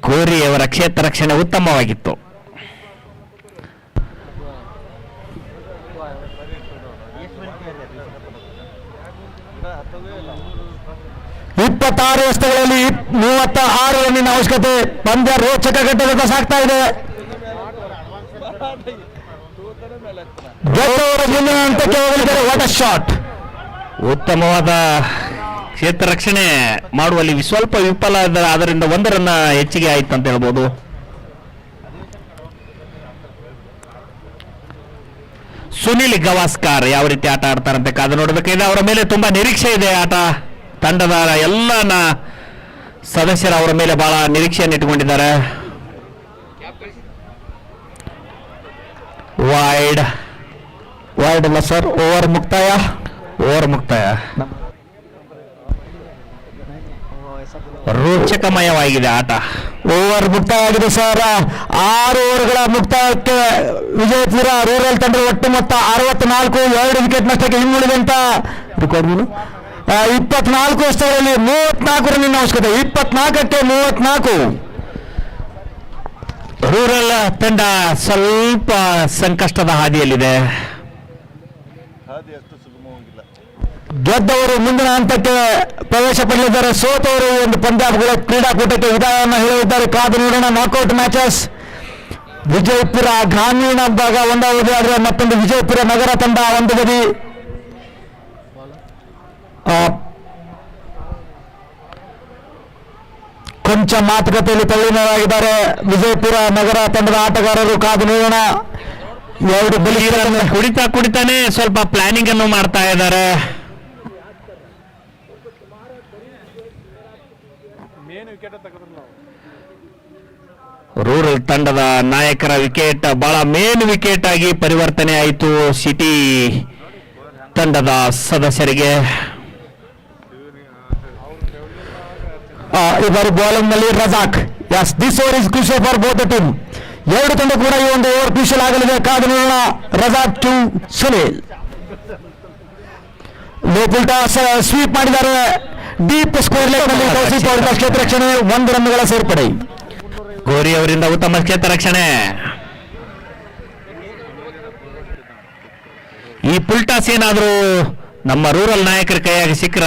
ಗೋರಿಯವರ ಕ್ಷೇತ್ರ ರಕ್ಷಣೆ ಉತ್ತಮವಾಗಿತ್ತು. ಇಪ್ಪತ್ತಾರು ಎಸೆತಗಳಲ್ಲಿ 36 ರನ್ನಿನ ಅವಶ್ಯಕತೆ. ಪಂದ್ಯ ರೋಚಕ ಘಟ್ಟದಿಂದ ಸಾಗ್ತಾ ಇದೆ. ಗೆದ್ದವರ ಮುಂದಿನ ಹಂತಕ್ಕೆ ಹೋಗಲಿದ್ದಾರೆ. What a shot. ಉತ್ತಮವಾದ ಕ್ಷೇತ್ರ ರಕ್ಷಣೆ ಮಾಡುವಲ್ಲಿ ಸ್ವಲ್ಪ ವಿಫಲ ಆದ್ದರಿಂದ 1 ರನ್ ಹೆಚ್ಚಿಗೆ ಆಯ್ತು ಅಂತ ಹೇಳ್ಬೋದು. ಸುನಿಲ್ ಗವಾಸ್ಕರ್ ಯಾವ ರೀತಿ ಆಟ ಆಡ್ತಾರಂತೆ ಕಾದು ನೋಡಬೇಕಿದೆ. ಅವರ ಮೇಲೆ ತುಂಬಾ ನಿರೀಕ್ಷೆ ಇದೆ. ಆಟ ತಂಡದ ಎಲ್ಲ ಸದಸ್ಯರು ಅವರ ಮೇಲೆ ಬಹಳ ನಿರೀಕ್ಷೆಯನ್ನು ಇಟ್ಟುಕೊಂಡಿದ್ದಾರೆ. ವೈಡ್ ಅಲ್ಲ ಸರ್, ಓವರ್ ಮುಕ್ತಾಯ. ರೋಚಕಮಯವಾಗಿದೆ ಆಟ. ಓವರ್ ಮುಕ್ತಾಯ ಆಗಿದೆ ಸರ್. 6 ಓವರ್ಗಳ ಮುಕ್ತಾಯಕ್ಕೆ ವಿಜಯಪುರ ರೂರಲ್ ತಂಡ ಒಟ್ಟು ಮೊತ್ತ 64, 2 ವಿಕೆಟ್ ನಷ್ಟಕ್ಕೆ ಹಿಂದುಳಿದಂತ ರೆಕಾರ್ಡ್ 24 ಎಸೆತಗಳಲ್ಲಿ 34 ರನ್ನಿನ ಅವಶ್ಯಕತೆ. 24ಕ್ಕೆ 34. ರೂರಲ್ ತಂಡ ಸ್ವಲ್ಪ ಸಂಕಷ್ಟದ ಹಾದಿಯಲ್ಲಿದೆ. ಗೆದ್ದವರು ಮುಂದಿನ ಹಂತಕ್ಕೆ ಪ್ರವೇಶ ಪಡೆದಿದ್ದಾರೆ. ಸೋತವರು ಒಂದು ಪಂಜಾಬ್ಗಳ ಕ್ರೀಡಾಕೂಟಕ್ಕೆ ವಿದಾಯವನ್ನು ಹೇಳಲಿದ್ದಾರೆ. ಕಾದು ನೋಡೋಣ. Knockout matches. ವಿಜಯಪುರ ಗ್ರಾಮೀಣ ಭಾಗ ಒಂದು ಬದಿ ಆದರೆ ಮತ್ತೊಂದು ವಿಜಯಪುರ ನಗರ ತಂಡ ಒಂದು ಬದಿ. ಕೊಂಚ ಮಾತುಕತೆಯಲ್ಲಿ ತಲ್ಲೀನರಾಗಿದ್ದಾರೆ ವಿಜಯಪುರ ನಗರ ತಂಡದ ಆಟಗಾರರು. ಕಾದು ನೋಡೋಣ. 2 ಬಲಿಗಳನ್ನು ಕುಡಿತಾನೆ ಸ್ವಲ್ಪ ಪ್ಲಾನಿಂಗ್ ಅನ್ನು ಮಾಡ್ತಾ ಇದ್ದಾರೆ. ರೂರಲ್ ತಂಡದ ನಾಯಕರ ವಿಕೆಟ್ ಬಹಳ ಮೇನ್ ವಿಕೆಟ್ ಆಗಿ ಪರಿವರ್ತನೆ ಆಯಿತು ಸಿಟಿ ತಂಡದ ಸದಸ್ಯರಿಗೆ. ಈ ಬಾರಿ ಬೌಲಿಂಗ್ ನಲ್ಲಿ Razak. Yes, this over is crucial for both the team. 2 ತಂಡ ಕೂಡ ಈ ಒಂದು ಓವರ್ ಕ್ರೂಷಿಯಲ್ ಆಗಲಿದೆ. ಕಾದು ನೋಡೋಣ. ರಜಾಕ್ ಟು ಸುನಿಲ್. ಲೋಪುಲ್ಟ ಸ್ವೀಪ್ ಮಾಡಿದ್ದಾರೆ. ಡೀಪ್ ಸ್ಕೋರ್ ಲೆಕ್ಕದಲ್ಲಿ ತೌಸಿಫ್ ಅವರಿಂದ ಕ್ಷೇತ್ರ ರಕ್ಷಣೆ 1 ರನ್ಗಳ ಸೇರ್ಪಡೆ. ಗೋರಿ ಅವರಿಂದ ಉತ್ತಮ ಕ್ಷೇತ್ರ ರಕ್ಷಣೆ. ಈ ಪುಲ್ಟಾಸ್ ಏನಾದರೂ ನಮ್ಮ ರೂರಲ್ ನಾಯಕರ ಕೈಯಾಗಿ ಸಿಕ್ಕರ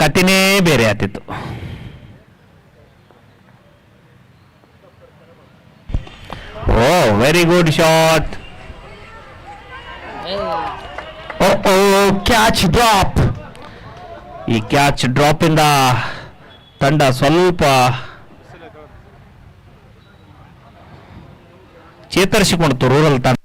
ಕತಿನೇ ಬೇರೆ ಆತಿತ್ತು. Oh, very good shot. Catch drop. ಈ ಕ್ಯಾಚ್ ಡ್ರಾಪ್ ಇಂದ ತಂಡ ಸ್ವಲ್ಪ ಚೇತರಿಸಿಕೊಂಡಿತು ರೂರಲ್ ತಂಡ.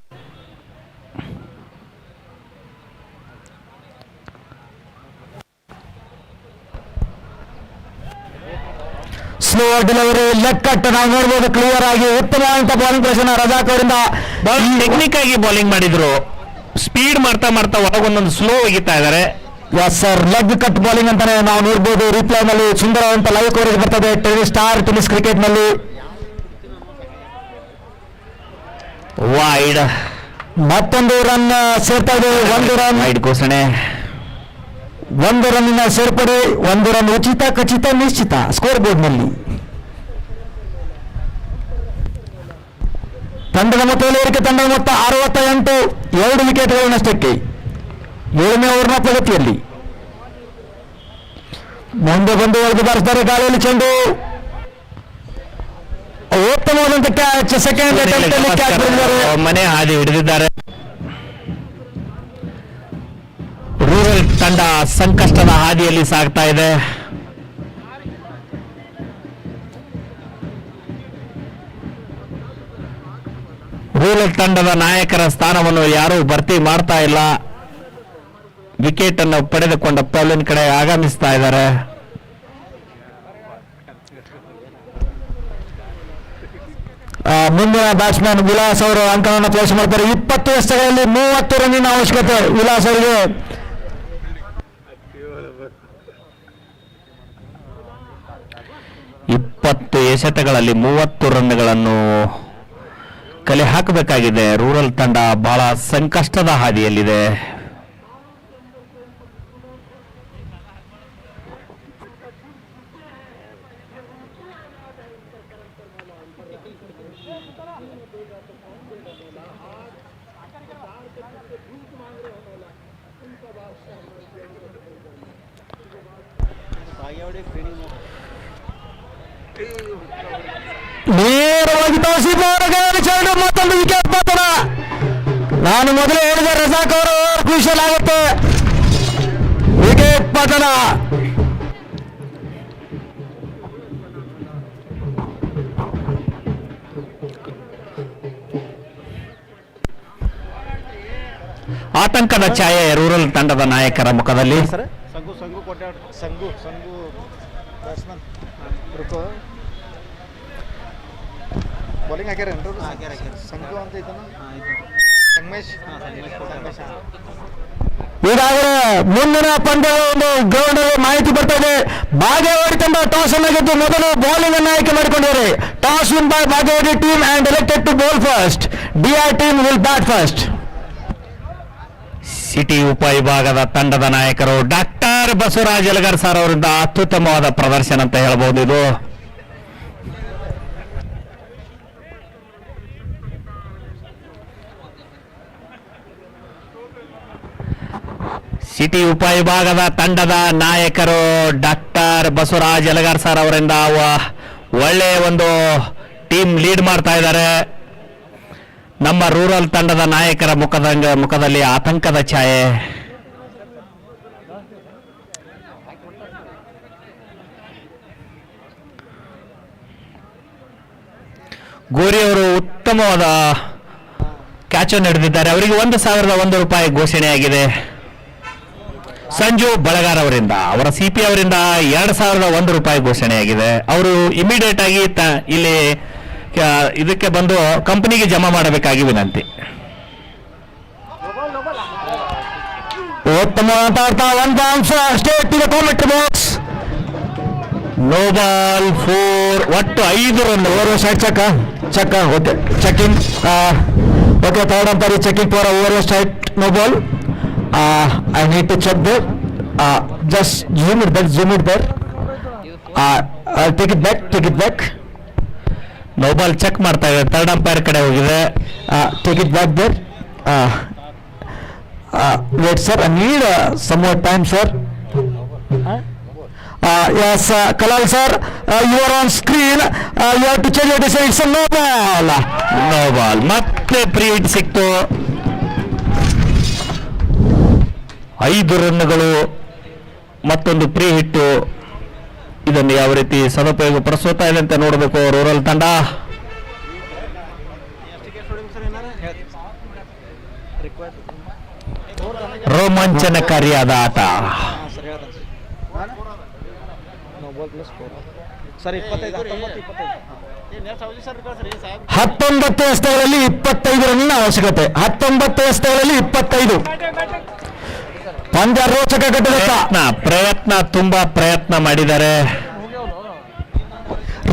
ಸ್ಲೋ ಡೆಲಿವರಿ, ಲೆಗ್ ಕಟ್ ನಾವು ನೋಡಬಹುದು ಕ್ಲಿಯರ್ ಆಗಿ. ಉತ್ತಮವಾದಂತಹ ಬೌಲಿಂಗ್ ಪ್ರದರ್ಶನ ರಜಾಕ್ ಅವರಿಂದ. ಟೆಕ್ನಿಕ್ ಆಗಿ ಬೌಲಿಂಗ್ ಮಾಡಿದ್ರು. ಸ್ಪೀಡ್ ಮಾಡ್ತಾ ಒಳಗೊಂದೊಂದು ಸ್ಲೋ ಒಗಿತಾ ಇದ್ದಾರೆ. Yes sir, leg cut bowling ಅಂತಾನೆ ನಾವು ನೋಡಬಹುದು. ರಿಪ್ಲೈ ನಲ್ಲಿ ಸುಂದರವಾದಂತಹ ಲೈವ್ ಕವರೇಜ್ ಬರ್ತದೆ ಟೆನಿಸ್ ಕ್ರಿಕೆಟ್ ನಲ್ಲಿ. ವೈಡ್. ಮತ್ತೊಂದು ರನ್ ಸೇರ್ತಾ ಇದೆ. 1 ರನ್ ವೈಡ್ ಘೋಷಣೆ. 1 ರನ್ನಿನ ಸೇರ್ಪಡೆ. 1 ರನ್ ಉಚಿತ, ಖಚಿತ, ನಿಶ್ಚಿತ ಸ್ಕೋರ್ ಬೋರ್ಡ್ ನಲ್ಲಿ. ತಂಡದ ಮೊತ್ತದಲ್ಲಿ ಏರಿಕೆ. ತಂಡದ ಮೊತ್ತ 68, 2 ವಿಕೆಟ್ಗಳ ನಷ್ಟಕ್ಕೆ. 7ನೇ ಓವರ್ನ ಪ್ರಗತಿಯಲ್ಲಿ ಮುಂದೆ ಬಂದು ಹೊಡೆದು ಬಾರಿಸಿದ್ದಾರೆ. ಗಾಳಿಯಲ್ಲಿ ಚೆಂಡು. ಉತ್ತಮವಾದಂತ ಕ್ಯಾಚ್. ಸೆಕೆಂಡ್ ಮನೆ ಹಾದಿ ಹಿಡಿದಿದ್ದಾರೆ. ರೂರಲ್ ತಂಡ ಸಂಕಷ್ಟದ ಹಾದಿಯಲ್ಲಿ ಸಾಗ್ತಾ ಇದೆ. ರೂರಲ್ ತಂಡದ ನಾಯಕರ ಸ್ಥಾನವನ್ನು ಯಾರೂ ಭರ್ತಿ ಮಾಡ್ತಾ ಇಲ್ಲ. ವಿಕೆಟ್ ಅನ್ನು ಪಡೆದುಕೊಂಡ ಪೌಲಿನ್ ಕಡೆ ಆಗಮಿಸ್ತಾ ಇದ್ದಾರೆ. ಮುಂದಿನ ಬ್ಯಾಟ್ಸ್ಮನ್ ವಿಲಾಸ್ ಅವರು ಅಂಕವನ್ನು ಪ್ರವೇಶ ಮಾಡ್ತಾರೆ. 20 ಎಸೆತಗಳಲ್ಲಿ 30 ರನ್ನಿನ ಅವಶ್ಯಕತೆ ವಿಲಾಸ್ ಅವರಿಗೆ. 20 ಎಸೆತಗಳಲ್ಲಿ 30 ರನ್ಗಳನ್ನು ಕಲೆ ಹಾಕಬೇಕಾಗಿದೆ. ರೂರಲ್ ತಂಡ ಬಹಳ ಸಂಕಷ್ಟದ ಹಾದಿಯಲ್ಲಿದೆ. ನೇರವಾಗಿ ಚೆಂಡು ಮತ್ತೊಂದು ವಿಕೆಟ್ ಪತನ. ನಾನು ಮೊದಲೇ ಹೇಳಿದೆ ರಜಾಕ್ ಅವರು ಕ್ರೂಷಿಯಲ್ ಆಗುತ್ತೆ. ವಿಕೆಟ್ ಪತನ. ಆತಂಕದ ಛಾಯೆ ರೂರಲ್ ತಂಡದ ನಾಯಕರ ಮುಖದಲ್ಲಿ. ಸಂಗು ಸಂಗು ಕೊಟ್ಟಾಡ ಸಂಗು ಸಂಗು ಬ್ಯಾಟ್ಸ್ಮನ್ ರುಕೋ ಬೌಲಿಂಗ್ ಹಾಕ್ಯಾರ ಸಂಗು ಅಂತ ಐತನ ಸಂಗಮೇಶ್ ಈಗಾಗಲೇ ಮುಂದಿನ ಪಂದ್ಯದ ಒಂದು ಗ್ರೌಂಡ್ ಅಲ್ಲಿ ಮಾಹಿತಿ ಬರ್ತಾ ಇದೆ. ಬಾಗೇವಾಡಿ ತಂಡ ಟಾಸ್ ಅನ್ನು ಗೆದ್ದು ಮೊದಲು ಬೌಲಿಂಗ್ ಅನ್ನು ಆಯ್ಕೆ ಮಾಡಿಕೊಂಡಿದ್ದಾರೆ. Toss win by Bagewadi team and elected to bowl first. DI team will bat first. City ಉಪವಿಭಾಗದ ತಂಡದ ನಾಯಕರು ಡಾಕ್ಟರ್ ಬಸವರಾಜ್ ಯಲಗಾರ್ ಸರ್ ಅವರಿಂದ ಅತ್ಯುತ್ತಮವಾದ ಪ್ರದರ್ಶನ ಅಂತ ಹೇಳಬಹುದು. ಇದು ಸಿಟಿ ಉಪವಿಭಾಗದ ತಂಡದ ನಾಯಕರು ಡಾಕ್ಟರ್ ಬಸವರಾಜ್ ಯಲಗಾರ್ ಸರ್ ಅವರಿಂದ ಒಳ್ಳೆಯ ಒಂದು ಟೀಮ್ ಲೀಡ್ ಮಾಡ್ತಾ ಇದ್ದಾರೆ. ನಮ್ಮ ರೂರಲ್ ತಂಡದ ನಾಯಕರ ಮುಖದಲ್ಲಿ ಆತಂಕದ ಛಾಯೆ. ಗೋರಿ ಅವರು ಉತ್ತಮವಾದ ಕ್ಯಾಚ್ ಅನ್ನು ಹಿಡಿದಿದ್ದಾರೆ. ಅವರಿಗೆ 1,001 ರೂಪಾಯಿ ಘೋಷಣೆಯಾಗಿದೆ. ಸಂಜು ಬಳಗಾರ್ ಅವರಿಂದ, ಅವರ ಸಿಪಿ ಅವರಿಂದ 2,001 ರೂಪಾಯಿ ಘೋಷಣೆಯಾಗಿದೆ. ಅವರು ಇಮಿಡಿಯೇಟ್ ಆಗಿ ಇಲ್ಲಿ ಇದಕ್ಕೆ ಬಂದು ಕಂಪನಿಗೆ ಜಮಾ ಮಾಡಬೇಕಾಗಿ ವಿನಂತಿ. ಉತ್ತಮವಾದ ಒಂದು ಅಂಶ state to the commentary box. No ball 4. ಒಟ್ಟು 5 run. Over strike check okay checking okay third umpire checking for over strike no ball. I need to check there. Just zoom it there. I'll take it back. No ball check ಮಾಡ್ತಾ ಇದೆ. Third umpire ಕಡೆ ಹೋಗಿದೆ. Take it back there. Wait sir, I need some more time sir. Yes, Kalal sir, you are on screen. You have to change your decision. It's a no ball. ಮತ್ತೆ free hit ಸಿಕ್ತು. 5 ರನ್ಗಳು ಮತ್ತೊಂದು free ಹಿಟ್ಟು. ಇದನ್ನು ಯಾವ ರೀತಿ ಸದುಪಯೋಗ ಪಡಿಸುತ್ತಾ ಇದೆ ಅಂತ ನೋಡಬೇಕು ರೂರಲ್ ತಂಡ. ರೋಮಾಂಚನಕಾರಿಯಾದ ಆಟ. ಸರ್ 19 ಎಸೆತಗಳಲ್ಲಿ 25 ರನ್ನಿನ ಅವಶ್ಯಕತೆ. 19 ಎಸೆತಗಳಲ್ಲಿ 25. ಪಂದ್ಯ ರೋಚಕ ಘಟನೆ. ಪ್ರಯತ್ನ ತುಂಬಾ ಪ್ರಯತ್ನ ಮಾಡಿದ್ದಾರೆ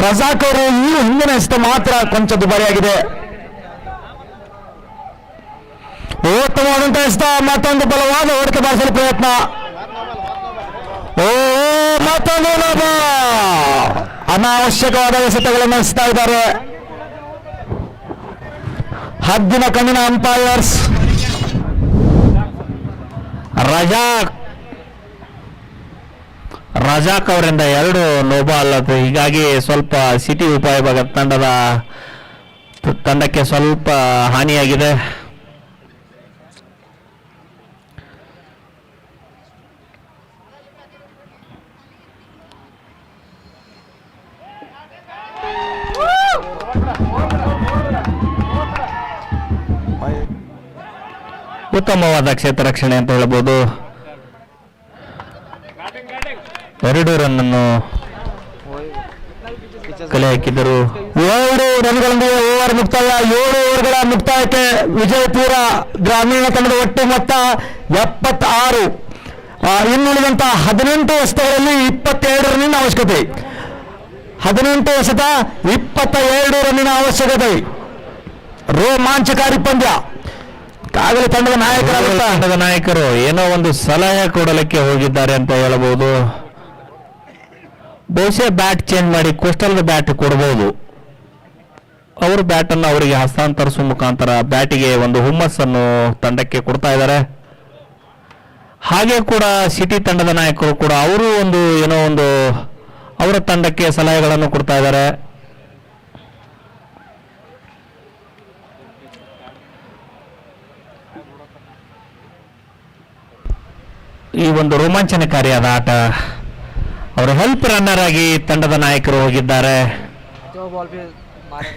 ರಜಾಕ್ ಅವರು. ಈ ಹಿಂದಿನ ಎಸೆತ ಮಾತ್ರ ಕೊಂಚ ದುಬಾರಿಯಾಗಿದೆ. ಉತ್ತಮವಾದಂತಹ ಎಸೆತ. ಮತ್ತೊಂದು ಬಲವಾದ ಹೊಡೆತ ಬಾರಿಸಲು ಪ್ರಯತ್ನ. ಮತ್ತೊಂದು ಅನಾವಶ್ಯಕವಾದ ಎಸೆತಗಳನ್ನು ಎಸೆತಾ ಇದ್ದಾರೆ. ಹದ್ದಿನ ಕಣ್ಣಿನ ಅಂಪೈರ್ಸ್. ರಜಾಕ್ ಅವರಿಂದ 2 ನೋಬಾಲ್. ಹೀಗಾಗಿ ಸ್ವಲ್ಪ ಸಿಟಿ ಉಪವಿಭಾಗದ ತಂಡಕ್ಕೆ ಸ್ವಲ್ಪ ಹಾನಿಯಾಗಿದೆ. ಉತ್ತಮವಾದ ಕ್ಷೇತ್ರ ರಕ್ಷಣೆ ಅಂತ ಹೇಳಬಹುದು. 2 ರನ್ನನ್ನು ಕಲೆ ಹಾಕಿದರು. 7 ರನ್ಗಳೊಂದಿಗೆ ಓವರ್ ಮುಕ್ತಾಯ. 7 ಓವರ್ಗಳ ಮುಕ್ತಾಯಕ್ಕೆ ವಿಜಯಪುರ ಗ್ರಾಮೀಣ ತಂಡದ ಒಟ್ಟು ಮೊತ್ತ 76. ಇನ್ನುಳಿದಂತಹ 18 ಎಸೆತಗಳಲ್ಲಿ 22 ರನ್ನಿನ ಅವಶ್ಯಕತೆ. 18 ಎಸೆತ 22 ರನ್ನಿನ ಅವಶ್ಯಕತೆ. ರೋಮಾಂಚಕಾರಿ ಪಂದ್ಯ. ಆಗಲೇ ತಂಡದ ನಾಯಕರು ಏನೋ ಒಂದು ಸಲಹೆ ಕೊಡಲಿಕ್ಕೆ ಹೋಗಿದ್ದಾರೆ ಅಂತ ಹೇಳಬಹುದು. ಬಹುಶಃ ಬ್ಯಾಟ್ ಚೇಂಜ್ ಮಾಡಿ ಕೋಸ್ಟಲ್ ಬ್ಯಾಟ್ ಕೊಡಬಹುದು. ಅವರು ಬ್ಯಾಟ್ ಅನ್ನು ಅವರಿಗೆ ಹಸ್ತಾಂತರಿಸುವ ಮುಖಾಂತರ ಬ್ಯಾಟಿಗೆ ಒಂದು ಹುಮ್ಮಸ್ಸನ್ನು ತಂಡಕ್ಕೆ ಕೊಡ್ತಾ ಇದ್ದಾರೆ. ಹಾಗೆ ಕೂಡ ಸಿಟಿ ತಂಡದ ನಾಯಕರು ಕೂಡ ಅವರು ಏನೋ ಒಂದು ಅವರ ತಂಡಕ್ಕೆ ಸಲಹೆಗಳನ್ನು ಕೊಡ್ತಾ ಇದ್ದಾರೆ. ಈ ಒಂದು ರೋಮಾಂಚನಕಾರಿಯಾದ ಆಟ. ಅವರು ಹೆಲ್ಪ್ ರನ್ನರ್ ಆಗಿ ತಂಡದ ನಾಯಕರು ಹೋಗಿದ್ದಾರೆ. तो बॉल पे मारे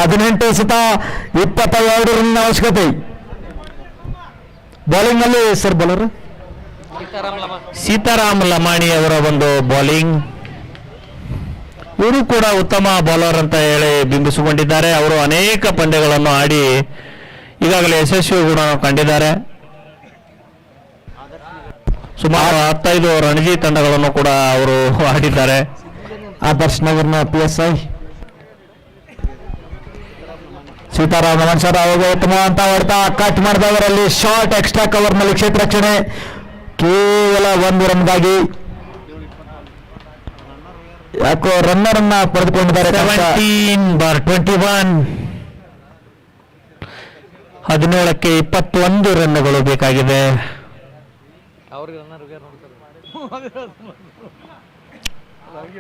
18 ಎಸೆತ 22 ರನ್ ಅವಶ್ಯಕತೆ. ಬೌಲಿಂಗ್ ನಲ್ಲಿ ಸರ್ ಬೌಲರ್ ಸೀತಾರಾಮ್ ಲಮಾಣಿ ಅವರ ಒಂದು ಬೌಲಿಂಗ್. ಇವರು ಕೂಡ ಉತ್ತಮ ಬೌಲರ್ ಅಂತ ಹೇಳಿ ಬಿಂಬಿಸಿಕೊಂಡಿದ್ದಾರೆ. ಅವರು ಅನೇಕ ಪಂದ್ಯಗಳನ್ನು ಆಡಿ ಈಗಾಗಲೇ ಯಶಸ್ವಿ ಕೂಡ ಕಂಡಿದ್ದಾರೆ. ಸುಮಾರು 15 ರಣಜಿ ತಂಡಗಳನ್ನು ಕೂಡ ಅವರು ಆಡಿದ್ದಾರೆ. ಆದರ್ಶ್ ನಗರ್ನ PSI ಸೀತಾರಾಮ್ ಲಮಣ್ ಸರ್ ಅವಾಗ ಉತ್ತಮವಂತ ಹೊಡೆತ ಕಟ್ ಮಾಡಿದವರಲ್ಲಿ ಶಾರ್ಟ್ ಎಕ್ಸ್ಟ್ರಾ ಕವರ್ ನಲ್ಲಿ ಕ್ಷೇತ್ರ ರಕ್ಷಣೆ ಕೇವಲ 1 ರನ್ಗಾಗಿ. ಯಾಕೋ ರನ್ನರ್ ಅನ್ನ ಪಡೆದುಕೊಂಡಿದ್ದಾರೆ. 17/21 17ಕ್ಕೆ 21 ರನ್ಗಳು ಬೇಕಾಗಿದೆ. ಅವ್ರಿಗೆ ರನ್ನರ್ ನೋಡ್ತಾರೆ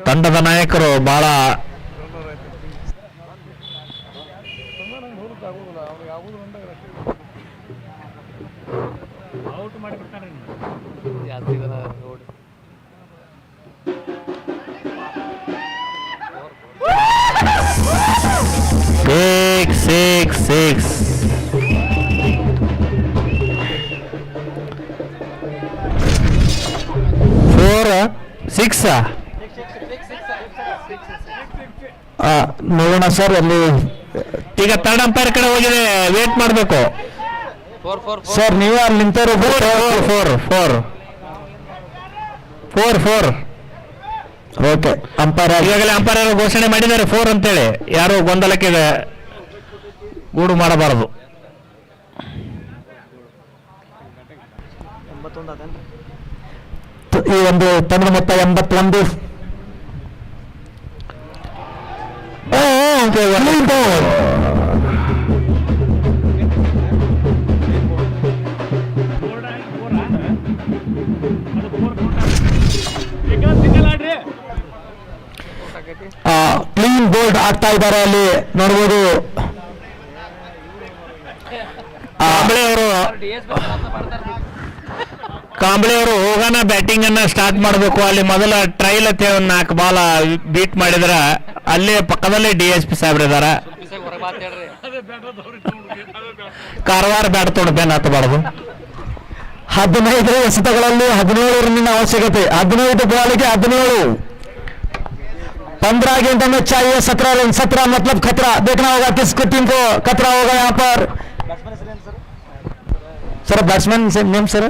ತಂಡದ ನಾಯಕರು ಬಹಳ ಔಟ್ ಮಾಡಿ ಬಿಡ್ತಾರೆ ಜಾಸ್ತಿ ಜನ ನೋಡಿ ಸಿಕ್ಸ್ 6 ನೋಡೋಣ ಸರ್. ಅಲ್ಲಿ ಈಗ ಥರ್ಡ್ ಅಂಪೈರ್ ಕಡೆ ಹೋಗಿದೆ, ವೇಟ್ ಮಾಡಬೇಕು 4 ಸರ್. ನೀವೇ ಅಲ್ಲಿ ನಿಂತರು. 4 ಓಕೆ. ಅಂಪೈರ್ ಈಗಾಗಲೇ ಅಂಪೈರ್ ಘೋಷಣೆ ಮಾಡಿದ್ದಾರೆ 4 ಅಂತೇಳಿ. ಯಾರು ಗೊಂದಲಕ್ಕೆ ಗೂಡು ಮಾಡಬಾರದು. 81 ಈ ಒಂದು ತಂಡ ಮೊತ್ತ 81. ಕ್ಲೀನ್ ಬೋಲ್ಡ್ ಆಗ್ತಾ ಇದ್ದಾರೆ. ಅಲ್ಲಿ ನೋಡ್ಬೋದು ಕಾಂಬ್ಳೆ ಅವರು ಹೋಗೋಣ ಬ್ಯಾಟಿಂಗ್ ಅನ್ನ ಸ್ಟಾರ್ಟ್ ಮಾಡಬೇಕು. ಅಲ್ಲಿ ಮೊದಲ ಟ್ರೈಲ್ ಅಂತ 4 ಬಾಲ್ ಬೀಟ್ ಮಾಡಿದ್ರ ಅಲ್ಲೇ ಪಕ್ಕದಲ್ಲೇ DSP ಸಾಹೇಬ್ರಿದಾರ. ಕಾರವಾರ ಬ್ಯಾಟ್ ತೊಗೊಂಡು ಬೆನ್ ಹತ್ತಬಾರದು. 15 ಎಸೆತಗಳಲ್ಲಿ 17 ರನ್ನಿನ ಅವಶ್ಯಕತೆ. 15 ಬಾಲಿಗೆ 17. 15 गेंदों में चाहिए 17 रन. 17 मतलब खतरा. देखना होगा किस टीम को खतरा होगा यहाँ पर. सर बैट्समैन से नेम सर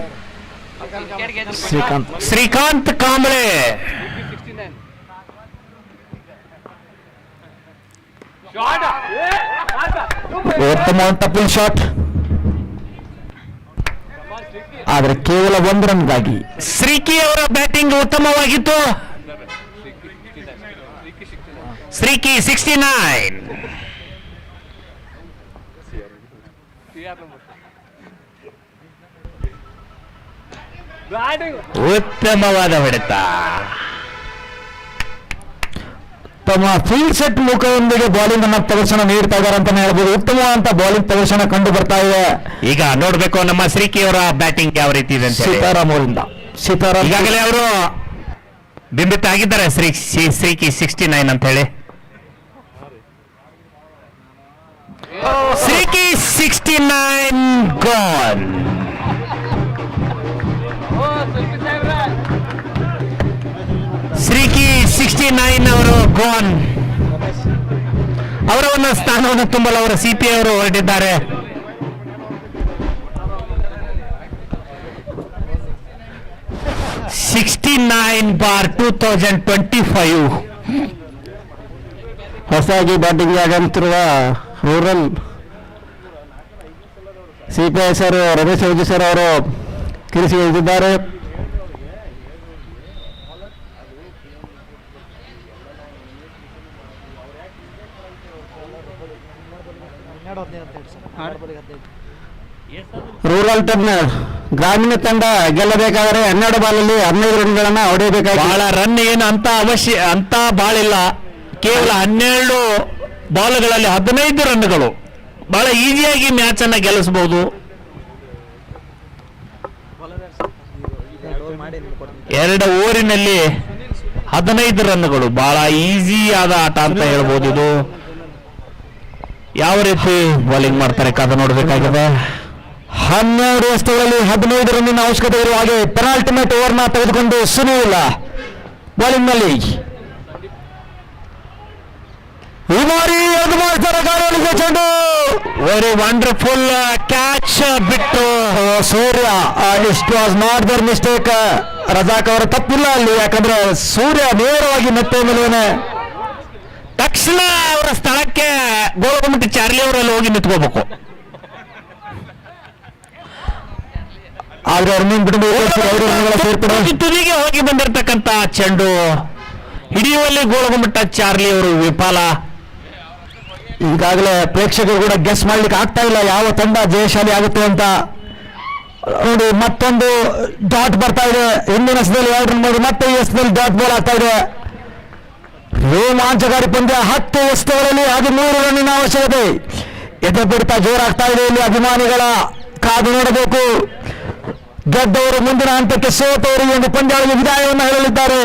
श्रीकांत कांबळे. ಉತ್ತಮವಂತ ಫುಲ್ ಶಾಟ್ ಆದರೆ ಕೇವಲ 1 ರನ್ಗಾಗಿ. ಶ್ರೀಕಿ ಅವರ ಬ್ಯಾಟಿಂಗ್ ಉತ್ತಮವಾಗಿತ್ತು. ಶ್ರೀಕಿ 69. ಉತ್ತಮವಾದ ಹೊಡೆತ. ತಮ್ಮ ಫೀಲ್ಡ್ ಸೆಟ್ ಮುಖದೊಂದಿಗೆ ಬೌಲಿಂಗ್ ಅನ್ನ ಪ್ರದರ್ಶನ ನೀಡ್ತಾ ಇದ್ದಾರೆ ಅಂತಾನೆ ಹೇಳ್ಬೋದು. ಉತ್ತಮವಾದಂತ ಬೌಲಿಂಗ್ ಪ್ರದರ್ಶನ ಕಂಡು ಬರ್ತಾ ಇದೆ. ಈಗ ನೋಡ್ಬೇಕು ನಮ್ಮ ಶ್ರೀಕಿ ಅವರ ಬ್ಯಾಟಿಂಗ್ ಯಾವ ರೀತಿ ಇದೆ ಅಂತ. ಸೀತಾರಾಮ್ ಅವರಿಂದ ಈಗಾಗಲೇ ಅವರು ಬಿಂಬಿತ ಆಗಿದ್ದಾರೆ. ಶ್ರೀಕಿ 69 ಅಂತ ಹೇಳಿ. ಶ್ರೀಕಿ 69 ಗಾನ್. ಶ್ರೀಕಿ 69 ಅವರು ಗೋನ್. ಅವರ ಒಂದು ಸ್ಥಾನವನ್ನು ತುಂಬಲು ಅವರ CP ಅವರು ಹೊರಟಿದ್ದಾರೆ. (69/2025) ಹೊಸದಾಗಿ ಬ್ಯಾಟಿಂಗ್ ಆಗಂತಿರುವ rural CPI sir Ramesh Avaji sir ಅವರು ಕಿರಿಸಿ ಇಳಿದಿದ್ದಾರೆ. ರೂರಲ್ ತಂಡ ಗ್ರಾಮೀಣ ತಂಡ ಗೆಲ್ಲಬೇಕಾದರೆ 12 ಬಾಲಲ್ಲಿ 15 ರನ್ಗಳನ್ನು ಹೊಡೆಯಬೇಕಾಗಿ ಬಹಳ ರನ್ ಏನು ಅಂತ ಬಾಳಿಲ್ಲ. ಕೇವಲ 12 ಬಾಲ್ಗಳಲ್ಲಿ 15 ರನ್ಗಳು. ಬಹಳ ಈಸಿಯಾಗಿ ಮ್ಯಾಚ್ ಅನ್ನ ಗೆಲ್ಲಿಸಬಹುದು. 2 ಓವರಿನಲ್ಲಿ 15 ರನ್ಗಳು ಬಹಳ ಈಸಿ ಆದ ಆಟ ಅಂತ ಹೇಳ್ಬೋದು. ಇದು ಯಾವ ರೀತಿ ಬೌಲಿಂಗ್ ಮಾಡ್ತಾರೆ ಕಾದು ನೋಡಬೇಕಾಗಿದೆ. 12 ಎಸೆತಗಳಲ್ಲಿ 15 ರನ್ನಿನ ಅವಶ್ಯಕತೆ ಇರುವ ಹಾಗೆ ಪೆನಾಲ್ಟಿಮೇಟ್ ಓವರ್ನ ತೆಗೆದುಕೊಂಡು ಸುನಿಲ್ ಬೌಲಿಂಗ್ನಲ್ಲಿ ಚೆಂಡು ವೆರಿ ವಂಡರ್ಫುಲ್ ಕ್ಯಾಚ್ ಬಿಟ್ಟು Surya. It was not their mistake. Razak ಅವರ ತಪ್ಪಿಲ್ಲ ಅಲ್ಲಿ, ಯಾಕಂದ್ರೆ ಸೂರ್ಯ ನೇರವಾಗಿ ಮೆತ್ತೆ ಮೇಲೆ ತಕ್ಷಣ ಅವರ ಸ್ಥಳಕ್ಕೆ ಗೋಳಗುಮ್ಮಟಿ ಚಾರ್ಲಿ ಅವರಲ್ಲಿ ಹೋಗಿ ನಿಂತ್ಕೋಬೇಕು. ಆದ್ರೆ ಅವ್ರ ಮೀನ್ ಬಿಟ್ಟು ಸೇರ್ಪಡೆ ತುದಿಗೆ ಹೋಗಿ ಬಂದಿರತಕ್ಕಂತ ಚೆಂಡು ಹಿಡಿಯುವಲ್ಲಿ ಗೋಳಗುಮ್ಮಟ ಚಾರ್ಲಿ ಅವರು ವಿಫಲ. ಈಗಾಗಲೇ ಪ್ರೇಕ್ಷಕರು ಕೂಡ ಗೆಸ್ ಮಾಡ್ಲಿಕ್ಕೆ ಆಗ್ತಾ ಇಲ್ಲ ಯಾವ ತಂಡ ಜಯಶಾಲಿ ಆಗುತ್ತೆ ಅಂತ. ನೋಡಿ ಮತ್ತೊಂದು ಡಾಟ್ ಬರ್ತಾ ಇದೆ. ಹಿಂದಿನ ಎಸೆತದಲ್ಲಿ 2 ರನ್ ಮಾಡಿ ಮತ್ತೆ ಈ ಎಸೆತದಲ್ಲಿ ಡಾಟ್ ಬಾಲ್ ಆಗ್ತಾ ಇದೆ. ರೋಮಾಂಚಕಾರಿ ಪಂದ್ಯ. 10 ಎಸೆತಗಳಲ್ಲಿ 13 ರನ್ನಿನ ಅವಶ್ಯಕತೆ. ಎದೆ ಬಿಡ್ತಾ ಜೋರಾಗ್ತಾ ಇದೆ. ಇಲ್ಲಿ ಅಭಿಮಾನಿಗಳ ಕಾದು ನೋಡಬೇಕು. ಗೆದ್ದವರು ಮುಂದಿನ ಹಂತಕ್ಕೆ, ಸೋತವರು ಒಂದು ಪಂದ್ಯಗಳಿಗೆ ವಿದಾಯವನ್ನು ಹೇಳಲಿದ್ದಾರೆ.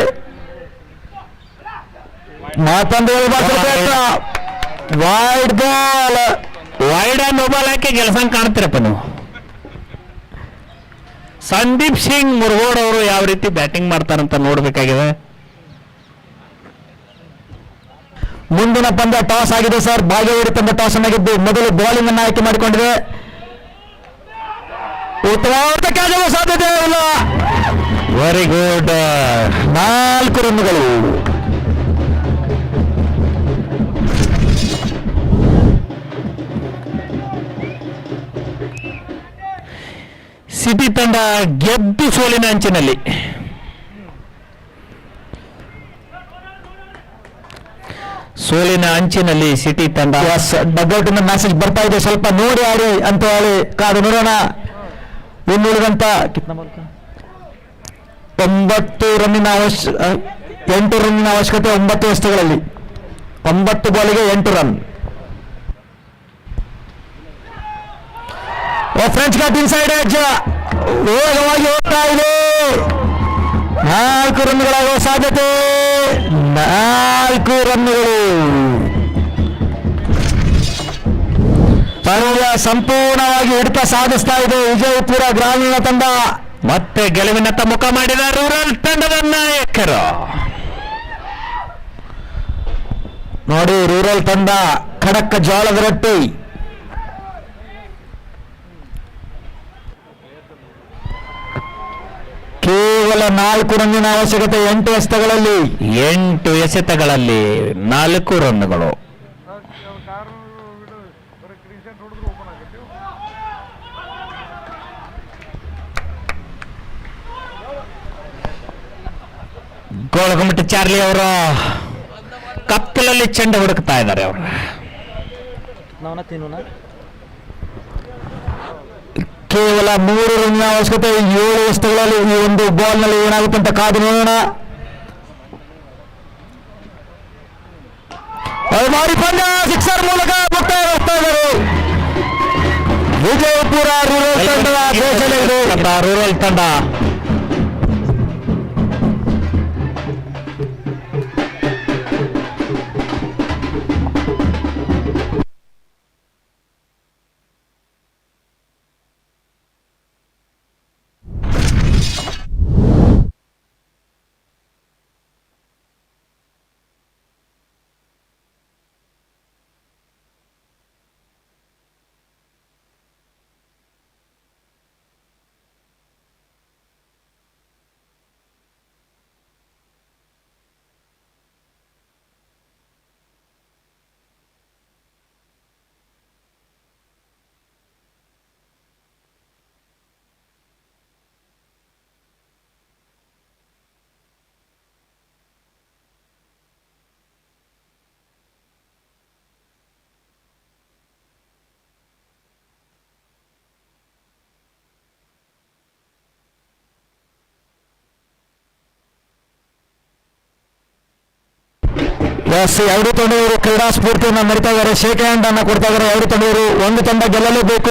ಮತ್ತೊಂದು ಪ್ರಯತ್ನ. Wide ball. Wide no ball ಹಾಕಿ ಗೆಲ್ಸಂಗ್ ಕಾಣ್ತೀರಪ್ಪ ನೀವು. ಸಂದೀಪ್ ಸಿಂಗ್ ಮುರುಗೋಡ್ ಅವರು ಯಾವ ರೀತಿ ಬ್ಯಾಟಿಂಗ್ ಮಾಡ್ತಾರಂತ ನೋಡ್ಬೇಕಾಗಿದೆ. ಮುಂದಿನ ಪಂದ್ಯ ಟಾಸ್ ಆಗಿದೆ ಸರ್. ಭಾಗ್ಯವಾಡಿ ತಂಡ ಟಾಸ್ ಅನ್ನು ಗೆದ್ದು ಮೊದಲು ಬೌಲಿಂಗ್ ಅನ್ನು ಆಯ್ಕೆ ಮಾಡಿಕೊಂಡಿದೆ. ಉತ್ತಮವಾದ ಕ್ಯಾಚ್ ಆಗುವ ಸಾಧ್ಯತೆ ಇಲ್ಲ. Very good. 4 ರನ್ಗಳು. ಸಿಟಿ ತಂಡ ಗೆದ್ದು ಸೋಲಿನ ಅಂಚಿನಲ್ಲಿ. ಸೋಲಿನ ಅಂಚಿನಲ್ಲಿ ಸಿಟಿ ತಂಡ. ಡಗ್ಔಟಿನ ಮೆಸೇಜ್ ಬರ್ತಾ ಇದೆ, ಸ್ವಲ್ಪ ನೋಡಿ ಆಡಿ ಅಂತ ಹೇಳಿ ಕಾದು ನೋಡೋಣ. ಇನ್ನುಳಿದಂತ 9 ರನ್ನಿನ 8 ರನ್ನಿನ ಅವಶ್ಯಕತೆ 9 ಎಸೆತಗಳಲ್ಲಿ. 9 ಬಾಲಿಗೆ 8 run. French cut inside edge ವೇಗವಾಗಿ ಹೋಗ್ತಾ ಇದೆ. 4 ರನ್ಗಳಾಗುವ ಸಾಧ್ಯತೆ. 4 ರನ್ಗಳು. ಪಂದ್ಯ ಸಂಪೂರ್ಣವಾಗಿ ಹಿಡಿತ ಸಾಧಿಸ್ತಾ ಇದೆ ವಿಜಯಪುರ ಗ್ರಾಮೀಣ ತಂಡ. ಮತ್ತೆ ಗೆಲುವಿನತ್ತ ಮುಖ ಮಾಡಿದ ರೂರಲ್ ತಂಡದ ನಾಯಕರು. ನೋಡಿ ರೂರಲ್ ತಂಡ ಖಡಕ್ ಜೋಳದ ರೊಟ್ಟಿ. ಕೇವಲ 4 ರನ್ನಿನ ಅವಶ್ಯಕತೆ. 8 ಎಸೆತಗಳಲ್ಲಿ 8 ಎಸೆತಗಳಲ್ಲಿ 4 ರನ್ಗಳು. ಗೋಳಗುಮ್ಮಟಿ ಚಾರ್ಲಿ ಅವರು ಕತ್ತಲಲ್ಲಿ ಚೆಂಡು ಹುಡುಕ್ತಾ ಇದ್ದಾರೆ. ಅವರು ಕೇವಲ 3 ರನ್ನಿನ ಅವಶ್ಯಕತೆ. 7 ಎಸೆತಗಳಲ್ಲಿ ಈ ಒಂದು ಬಾಲ್ ನಲ್ಲಿ ಏನಾಗುತ್ತೆ ಅಂತ ಕಾದು ನೋಡೋಣ. ಭಾರಿ ಪಂದ್ಯ ಸಿಕ್ಸರ್ ಮೂಲಕ ಮುಕ್ತಾಯಗೊಳಿಸ್ತಾ ಇದ್ದಾರೆ. ವಿಜಯಪುರ ರೂರಲ್ ತಂಡದ ಘೋಷಣೆ ಇದು. ರೂರಲ್ ತಂಡ ಎಸ್, ಎರಡು ತಂಡವರು ಕ್ರೀಡಾ ಸ್ಫೂರ್ತಿಯನ್ನು ಮೆರಿತಾ ಇದ್ದಾರೆ, ಶೇಕ್ ಹ್ಯಾಂಡ್ ಅನ್ನ ಕೊಡ್ತಾ ಇದ್ದಾರೆ. ಎರಡು ತಂಡವರು ಒಂದು ತಂಡ ಗೆಲ್ಲಲೇಬೇಕು.